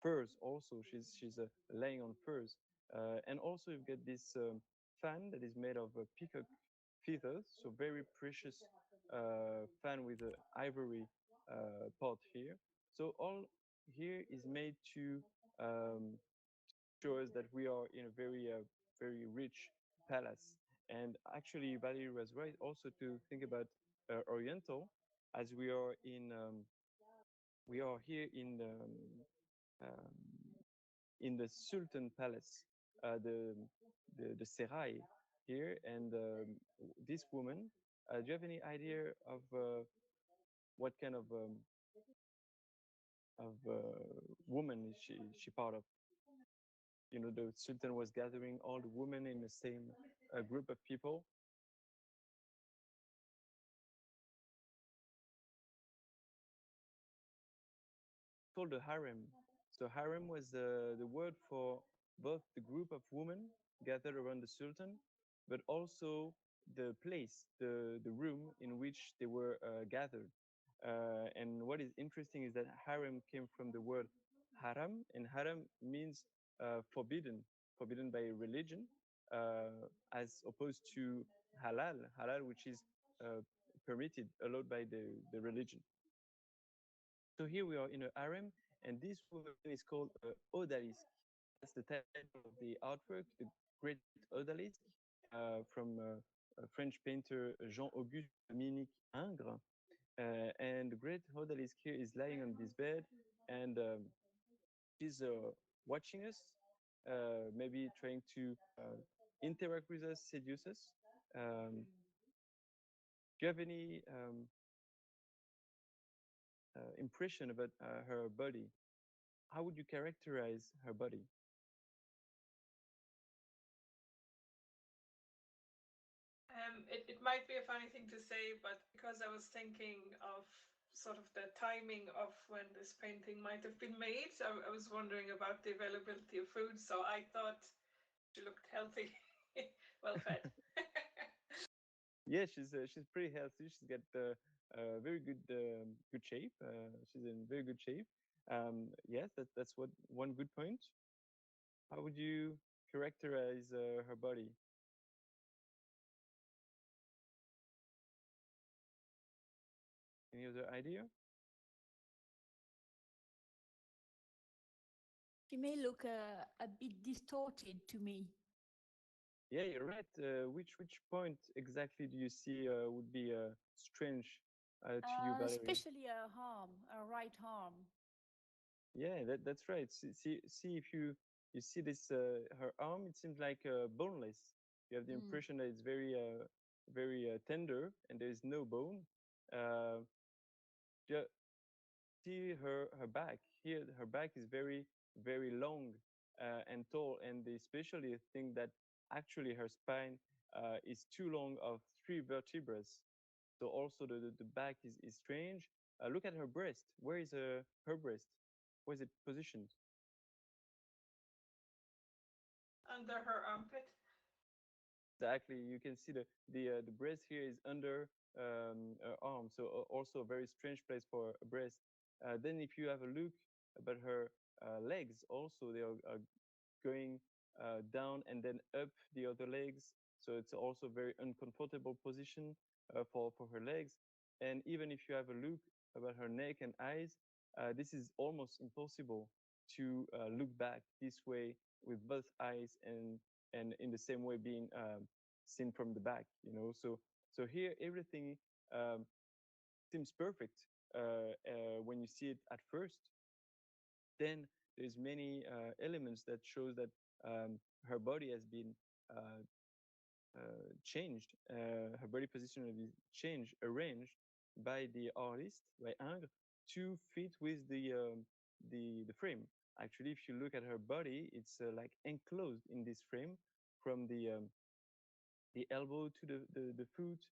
furs also. She's laying on furs. And also you've got this fan that is made of peacock feathers, so very precious fan with an ivory pot here. So all here is made to show us that we are in a very rich palace. And actually, Valerie was right also to think about Oriental, as we are here um, in the Sultan Palace, the Serai here, and this woman. Do you have any idea of what kind of woman is she part of? You know, the Sultan was gathering all the women in the same group of people. Called the harem. So harem was the word for both the group of women gathered around the Sultan, but also the place, the room in which they were gathered. And what is interesting is that harem came from the word haram, and haram means forbidden by religion, as opposed to halal, which is permitted, allowed by the religion. So here we are in a harem, and this woman is called Odalisque. That's the title of the artwork, the Great Odalisque, from a French painter Jean-Auguste Dominique Ingres. And the Great Odalisque here is lying on this bed, and she's watching us, maybe trying to interact with us, seduce us. Do you have any impression about her body? How would you characterize her body? It might be a funny thing to say, but because I was thinking of sort of the timing of when this painting might have been made, I was wondering about the availability of food. So I thought she looked healthy, well fed. Yeah, she's pretty healthy. She's got very good shape. She's in very good shape. Yes, that's what one good point. How would you characterize her body? Any other idea? She may look a bit distorted to me. Yeah, you're right. Which point exactly do you see would be strange to you, Valerie? Especially her arm, her right arm. Yeah, that's right. See if you see this her arm. It seems like boneless. You have the impression that it's very tender and there is no bone. Ju- See her back here. Her back is very long and tall, and they especially think that actually her spine is too long of 3 vertebrae. So also the back is strange. Look at her breast. Where is her breast? Where is it positioned? Under her armpit. Exactly. You can see the breast here is under her arm. So also a very strange place for a breast. Then if you have a look about her legs, also they are going down and then up the other legs. So it's also a very uncomfortable position for her legs. And even if you have a look about her neck and eyes, this is almost impossible to look back this way with both eyes and in the same way being seen from the back, you know. So here everything seems perfect when you see it at first. Then there's many elements that shows that her body has been changed, her body position has been changed, arranged by the artist, by Ingres, to fit with the frame. Actually, if you look at her body, it's like enclosed in this frame from the elbow to the foot,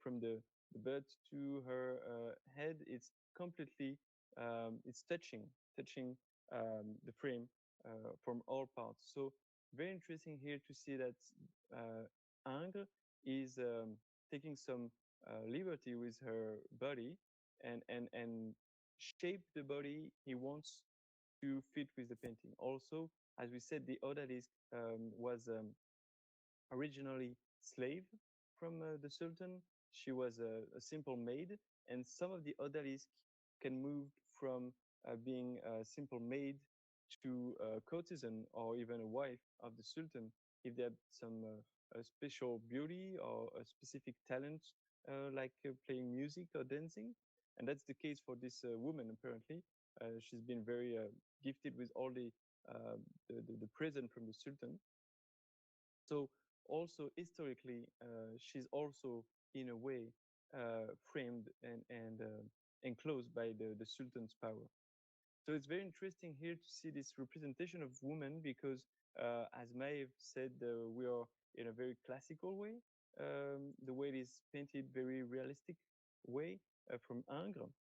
from the butt to her head. It's completely it's touching the frame from all parts. So very interesting here to see that Ingres is taking some liberty with her body and shape the body he wants to fit with the painting. Also, as we said, the odalisque was originally slave from the Sultan. She was a simple maid, and some of the odalisques can move from being a simple maid to a courtesan or even a wife of the Sultan if they have some a special beauty or a specific talent like playing music or dancing. And that's the case for this woman, apparently. She's been very gifted with all the present from the Sultan. So also historically, she's also in a way framed and enclosed by the Sultan's power. So it's very interesting here to see this representation of women because, as Maeve said, we are in a very classical way. The way it is painted, very realistic way from Ingres,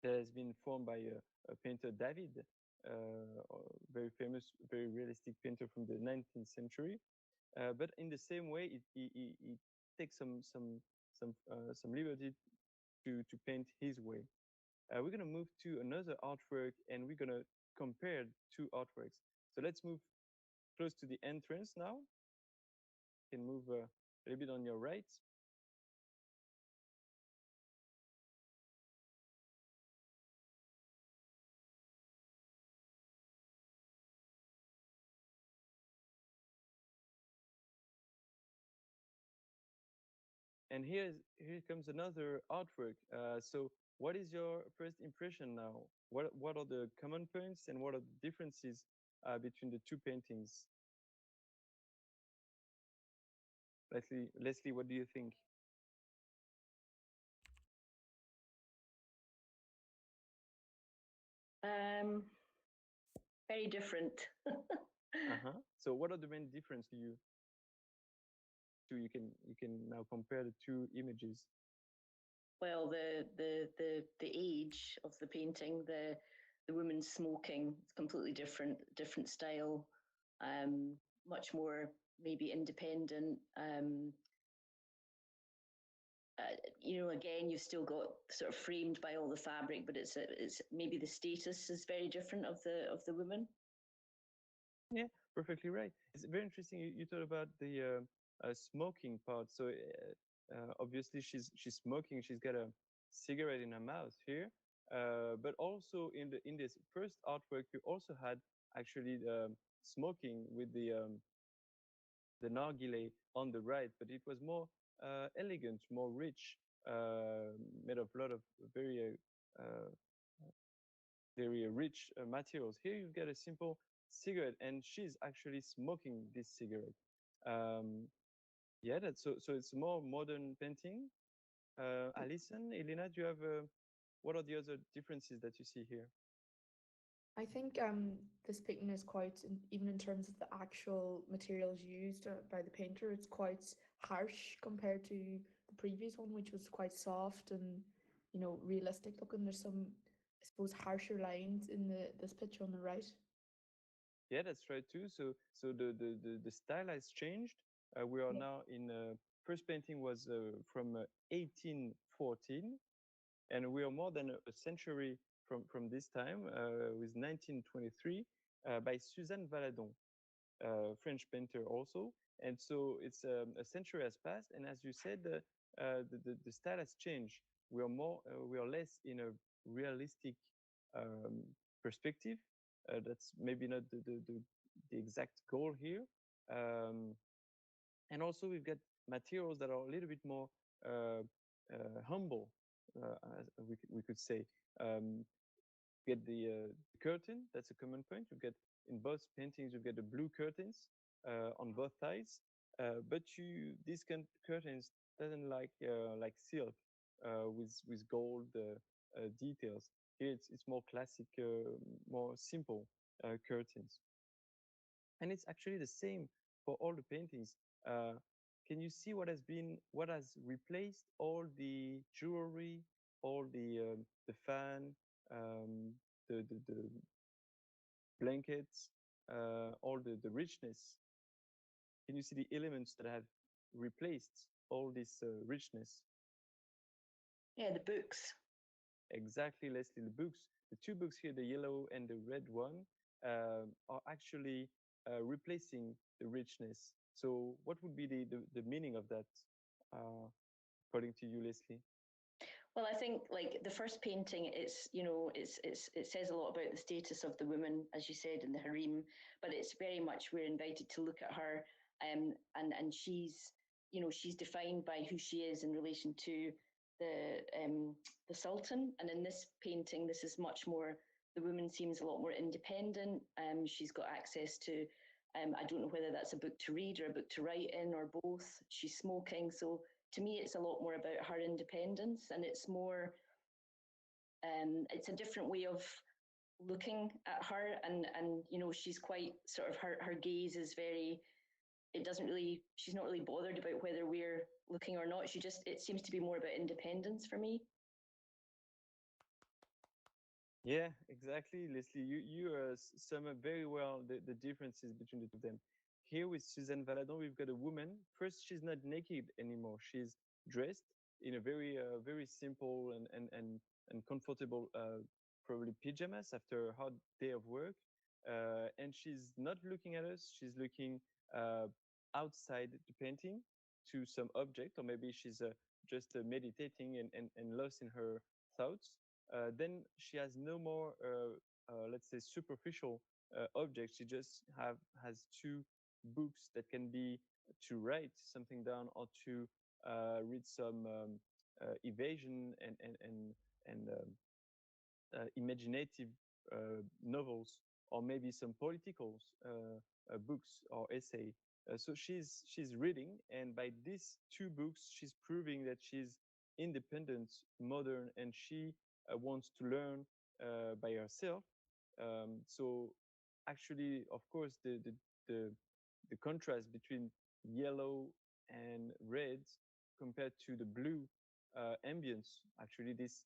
that has been formed by a painter David, very famous, very realistic painter from the 19th century. But in the same way, it takes some liberty to paint his way. We're gonna move to another artwork, and we're gonna compare two artworks. So let's move close to the entrance now. You can move a little bit on your right. And here comes another artwork. So what is your first impression now? What are the common points and what are the differences between the two paintings? Leslie, what do you think? Very different. So what are the main difference to you? So you can now compare the two images. Well, the age of the painting, the woman smoking, it's completely different style, much more maybe independent. you know, again, you've still got sort of framed by all the fabric, but it's maybe the status is very different of the woman. Yeah, perfectly right. It's very interesting. You thought about the smoking part. So obviously she's smoking. She's got a cigarette in her mouth here. But also in this first artwork, you also had actually smoking with the nargile on the right, but it was more elegant, more rich, made of a lot of very very rich materials. Here you've got a simple cigarette, and she's actually smoking this cigarette. Yeah, that's so it's more modern painting. Alison, Elena, do you have what are the other differences that you see here? I think this painting is quite, even in terms of the actual materials used by the painter, it's quite harsh compared to the previous one, which was quite soft and, you know, realistic looking. There's some, I suppose, harsher lines in this picture on the right. Yeah, that's right too. So the style has changed. We are Yeah. now in first painting was from 1814, and we are more than a century from this time with 1923 by Suzanne Valadon, French painter also. And so it's a century has passed, and as you said, the style has changed. We are more, we are less in a realistic perspective. That's maybe not the exact goal here. And also we've got materials that are a little bit more humble, as we could say. Get the curtain, that's a common point. You get in both paintings, you get the blue curtains on both sides, but these curtains doesn't like silk with gold details. Here it's more classic, more simple curtains. And it's actually the same for all the paintings. Can you see what has replaced all the jewelry, all the fan, the blankets, all the richness? Can you see the elements that have replaced all this richness? Yeah, the books. Exactly, Leslie. The books, the two books here, the yellow and the red one, are actually replacing the richness. So, what would be the meaning of that, according to you, Leslie? Well, I think like the first painting, it's you know, it says a lot about the status of the woman, as you said, in the harem. But it's very much we're invited to look at her, and she's you know she's defined by who she is in relation to the Sultan. And in this painting, this is much more. The woman seems a lot more independent. She's got access to. I don't know whether that's a book to read or a book to write in or both. She's smoking, so to me it's a lot more about her independence, and it's more it's a different way of looking at her, and you know she's quite sort of her gaze is very, it doesn't really, she's not really bothered about whether we're looking or not. It seems to be more about independence for me. Yeah, exactly, Leslie. You sum up very well the differences between the two of them. Here with Suzanne Valadon, we've got a woman. First, she's not naked anymore. She's dressed in a very simple and comfortable, probably pajamas after a hard day of work. And she's not looking at us. She's looking outside the painting to some object, or maybe she's just meditating and lost in her thoughts. Then she has no more, let's say, superficial objects. She just has two books that can be to write something down or to read some evasion and imaginative novels, or maybe some political books or essay. So she's reading, and by these two books, she's proving that she's independent, modern, and she wants to learn by herself. So actually, of course, the contrast between yellow and red compared to the blue ambience. Actually, this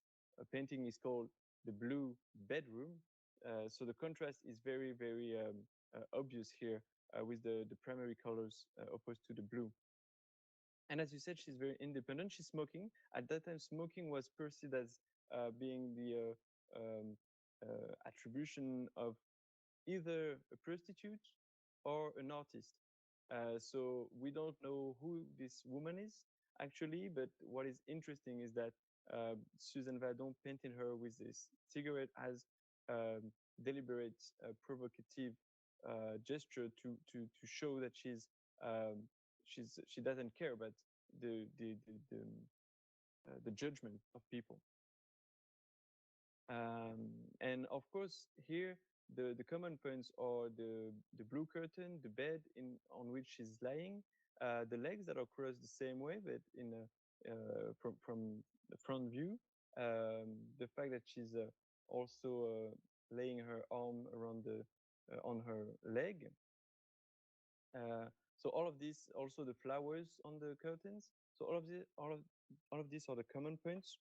painting is called the blue bedroom. So the contrast is very obvious here with the primary colors opposed to the blue. And as you said, she's very independent. She's smoking. At that time, smoking was perceived as being the attribution of either a prostitute or an artist. So we don't know who this woman is actually, but what is interesting is that Suzanne Vadon painted her with this cigarette as deliberate, provocative gesture to show that she doesn't care about the judgment of people. And of course, here the common points are the blue curtain, the bed on which she's lying, the legs that are crossed the same way, but from the front view, the fact that she's also laying her arm around on her leg. So all of these, also the flowers on the curtains. So all of these are the common points.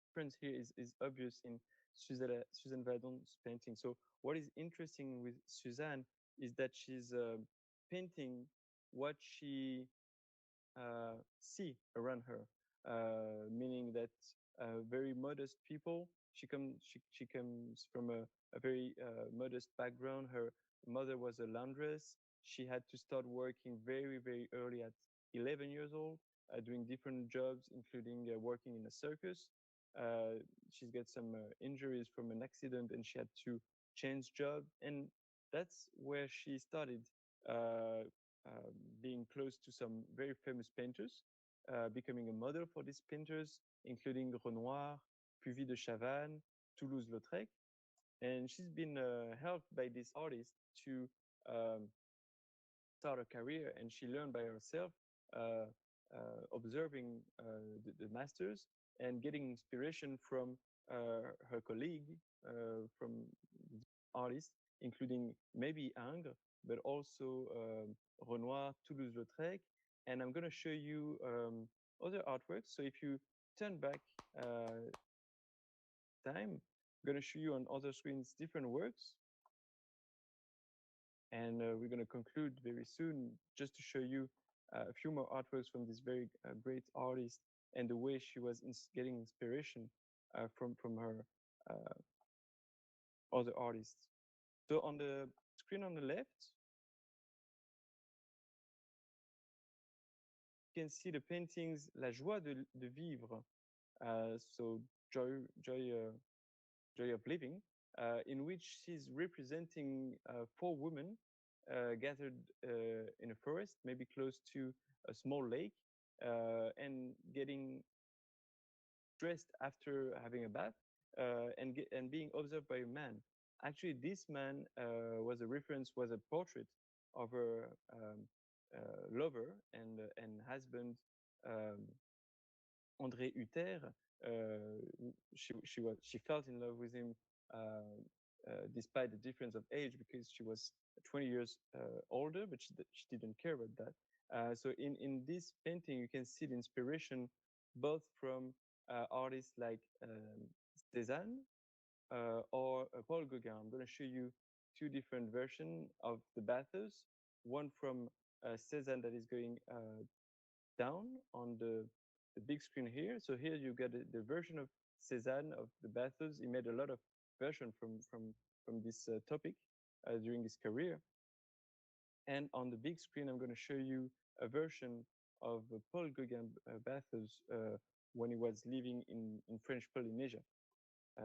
Difference here is obvious in Suzanne Vadon's painting. So what is interesting with Suzanne is that she's painting what she see around her, meaning that very modest people. She comes from a very modest background. Her mother was a laundress. She had to start working very early at 11 years old, doing different jobs, including working in a circus. She's got some injuries from an accident, and she had to change job. And that's where she started being close to some very famous painters, becoming a model for these painters, including Renoir, Puvis de Chavannes, Toulouse-Lautrec. And she's been helped by this artist to start a career, and she learned by herself, observing the masters and getting inspiration from her colleague, from artists, including maybe Ingres, but also Renoir, Toulouse-Lautrec. And I'm going to show you other artworks. So if you turn back time, I'm going to show you on other screens different works. And we're going to conclude very soon, just to show you a few more artworks from this very great artist and the way she was getting inspiration from her other artists. So on the screen on the left, you can see the paintings La joie de vivre, so joy of living, in which she's representing 4 women gathered in a forest, maybe close to a small lake, and getting dressed after having a bath, and being observed by a man. Actually, this man was a portrait of her lover and husband, André Hutter. She felt in love with him despite the difference of age, because she was 20 years older, but she didn't care about that. So in this painting, you can see the inspiration both from artists like Cézanne or Paul Gauguin. I'm going to show you 2 different versions of the bathos. One from Cézanne that is going down on the big screen here. So here you get the version of Cézanne of the bathos. He made a lot of version from this topic during his career. And on the big screen, I'm going to show you a version of Paul Gauguin bathos when he was living in French Polynesia.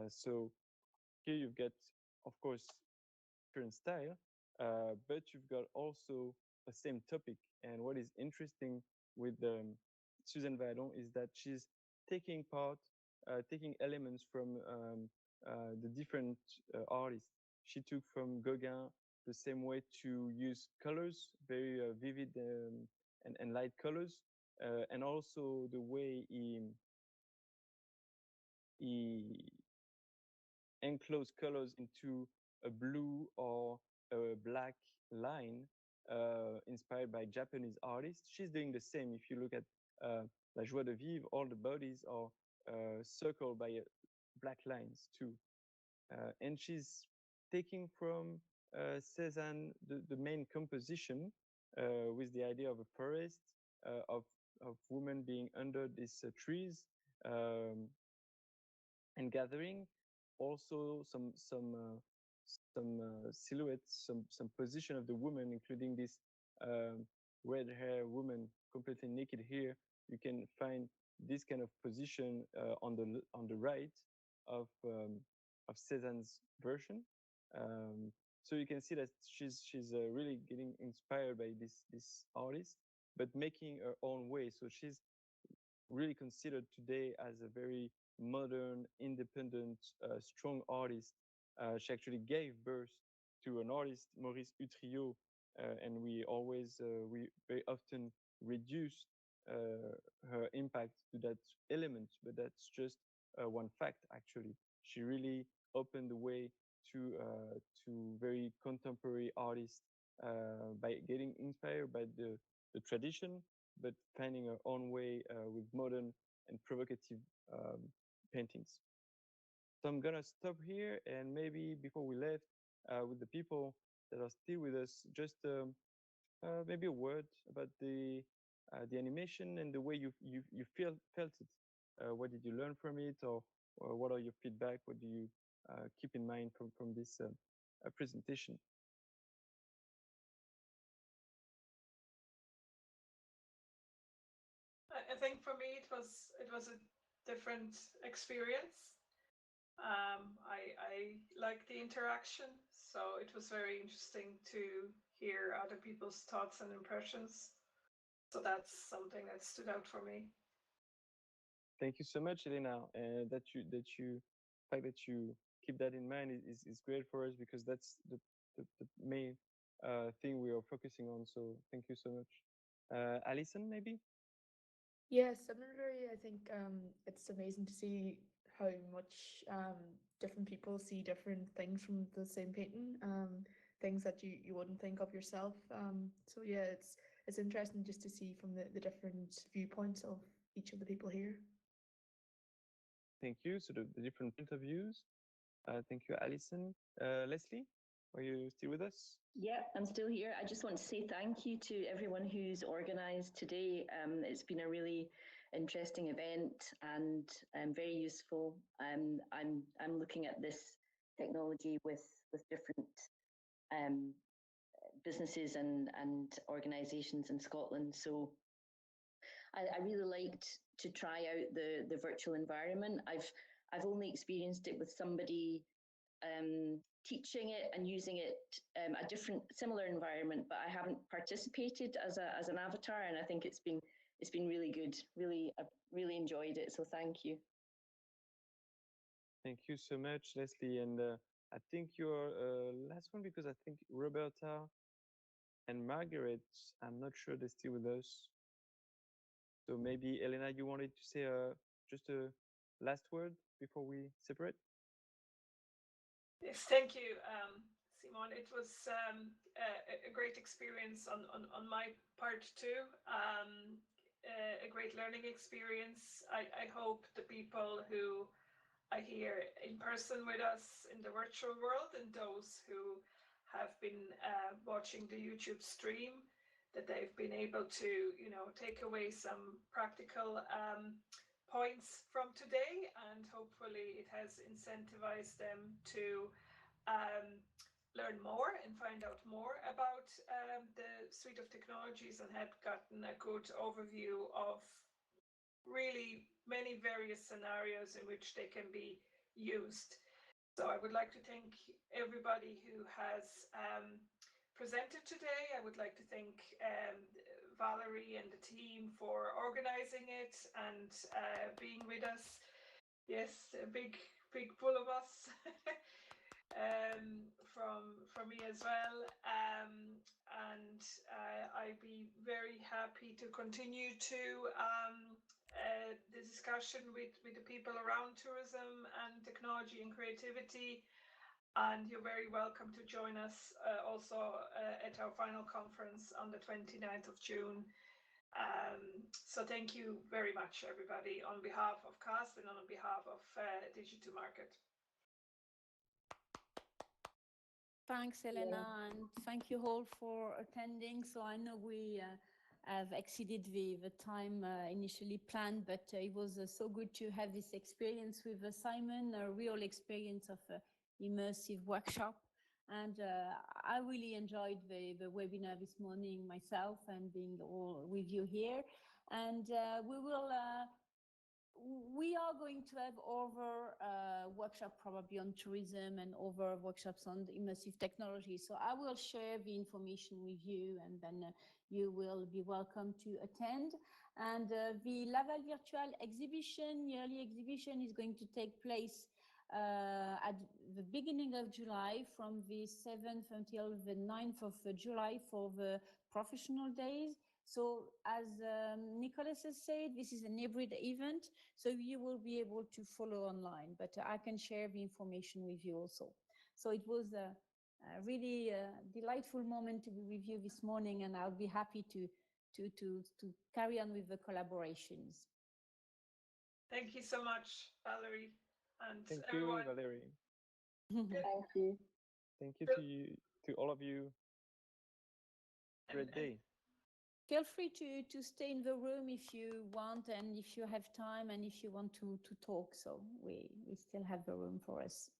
So here you've got, of course, different style, but you've got also the same topic. And what is interesting with Suzanne Vadon is that she's taking elements from the different artists. She took from Gauguin the same way to use colors, very vivid and light colors, and also the way he enclosed colors into a blue or a black line, inspired by Japanese artists. She's doing the same. If you look at La Joie de Vivre, all the bodies are circled by black lines too. And she's taking from Cézanne the main composition with the idea of a forest, of women being under these trees um, and gathering. Also, some silhouettes, some position of the woman, including this red hair woman, completely naked here. You can find this kind of position on the right of Cézanne's version. So you can see that she's really getting inspired by this artist, but making her own way. So she's really considered today as a very modern, independent, strong artist. She actually gave birth to an artist, Maurice Utrillo, and we very often reduce her impact to that element, but that's just one fact. Actually, she really opened the way to very contemporary artists by getting inspired by the tradition, but finding her own way with modern and provocative paintings. So I'm gonna stop here, and maybe before we left, with the people that are still with us, just maybe a word about the animation and the way you felt it. What did you learn from it, or what are your feedback? What do you keep in mind from this presentation? I think for me it was a different experience. I like the interaction, so it was very interesting to hear other people's thoughts and impressions. So that's something that stood out for me. Thank you so much, Elena. That you fact that you keep that in mind is great for us, because that's the main thing we are focusing on. So thank you so much. Alison, maybe? Yeah, similarly, I think it's amazing to see how much different people see different things from the same painting, things that you wouldn't think of yourself. So yeah, it's interesting just to see from the different viewpoints of each of the people here. Thank you. So the different point of views. Thank you, Alison. Leslie, are you still with us? Yeah, I'm still here. I just want to say thank you to everyone who's organised today. It's been a really interesting event and very useful. I'm looking at this technology with different businesses and organisations in Scotland. So I really liked to try out the virtual environment. I've only experienced it with somebody teaching it and using it a different similar environment, but I haven't participated as an avatar, and I think it's been really good. I've really enjoyed it. So thank you. Thank you so much, Leslie. And I think your last one, because I think Roberta and Margaret, I'm not sure they're still with us. So maybe Elena, you wanted to say just a last word before we separate? Yes, thank you, Simon. It was a great experience on my part too. A great learning experience. I hope the people who are here in person with us in the virtual world and those who have been watching the YouTube stream, that they've been able to, take away some practical points from today, and hopefully it has incentivized them to learn more and find out more about the suite of technologies, and have gotten a good overview of really many various scenarios in which they can be used. So I would like to thank everybody who has presented today. I would like to thank Valerie and the team for organizing it and being with us. Yes, a big pull of us from me as well. And I'd be very happy to continue to the discussion with the people around tourism and technology and creativity. And you're very welcome to join us also at our final conference on the 29th of June. So thank you very much, everybody, on behalf of CAST and on behalf of Digi2Market. Thanks, Elena, and thank you all for attending. So I know we have exceeded the time initially planned, but it was so good to have this experience with Simon, a real experience of immersive workshop. And I really enjoyed the webinar this morning myself and being all with you here. And we are going to have other workshop probably on tourism and other workshops on the immersive technology. So I will share the information with you, and then you will be welcome to attend. And the Laval Virtual Exhibition, yearly exhibition, is going to take place at the beginning of July, from the 7th until the 9th of July for the professional days. So as Nicholas has said, this is an hybrid event, so you will be able to follow online, but I can share the information with you also. So it was a really delightful moment to be with you this morning, and I'll be happy to carry on with the collaborations. Thank you so much, Valerie. And Thank everyone. you, Valerie. Thank you. Thank you to all of you. Great day. Feel free to stay in the room if you want, and if you have time, and if you want to talk. So we still have the room for us.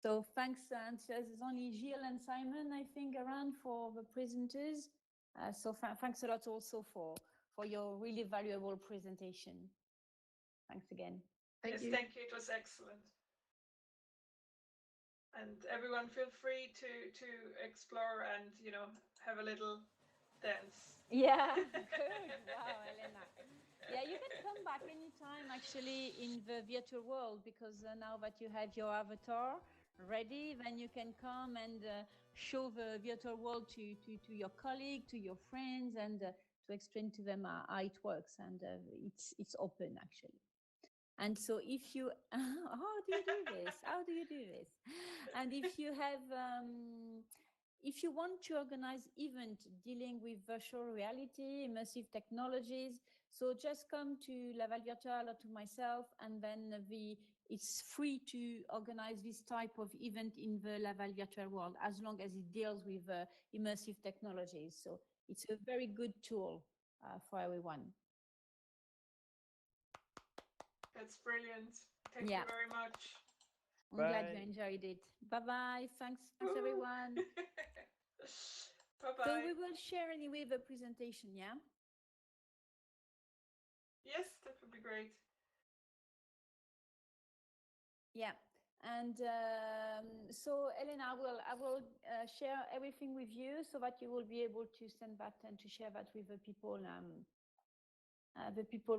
So thanks, and there's only Gilles and Simon, I think, around for the presenters. So thanks a lot also for your really valuable presentation. Thanks again. Thank you. It was excellent. And everyone, feel free to explore and, you know, have a little dance. Yeah, good. Wow, Elena. Yeah, you can come back anytime actually in the virtual world, because now that you have your avatar ready, then you can come and show the virtual world to your colleague, to your friends, and to explain to them how it works. And it's open actually. And so if you, how do you do this? How do you do this? And if you have, if you want to organize event dealing with virtual reality, immersive technologies, so just come to Laval Virtual or to myself, and then it's free to organize this type of event in the Laval Virtual world, as long as it deals with immersive technologies. So it's a very good tool for everyone. That's brilliant. Thank you very much. I'm glad you enjoyed it. Bye-bye. Thanks everyone. Bye-bye. So we will share anyway the presentation, yeah? Yes, that would be great. Yeah. And so Elena, I will share everything with you so that you will be able to send that and to share that with the people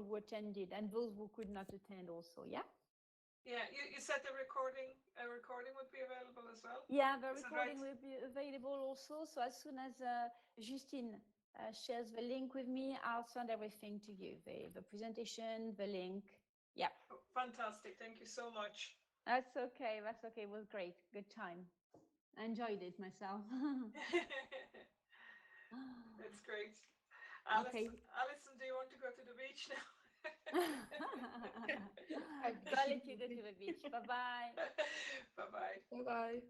who attended and those who could not attend also, yeah? Yeah, you said a recording would be available as well? Yeah, the recording will be available also. So as soon as Justine shares the link with me, I'll send everything to you, the presentation, the link. Yeah. Oh, fantastic. Thank you so much. That's okay. That's okay. It was great. Good time. I enjoyed it myself. That's great. Okay. Alison, do you want to go to the beach now? I'll let you go to the beach. Bye-bye. Bye-bye. Bye-bye.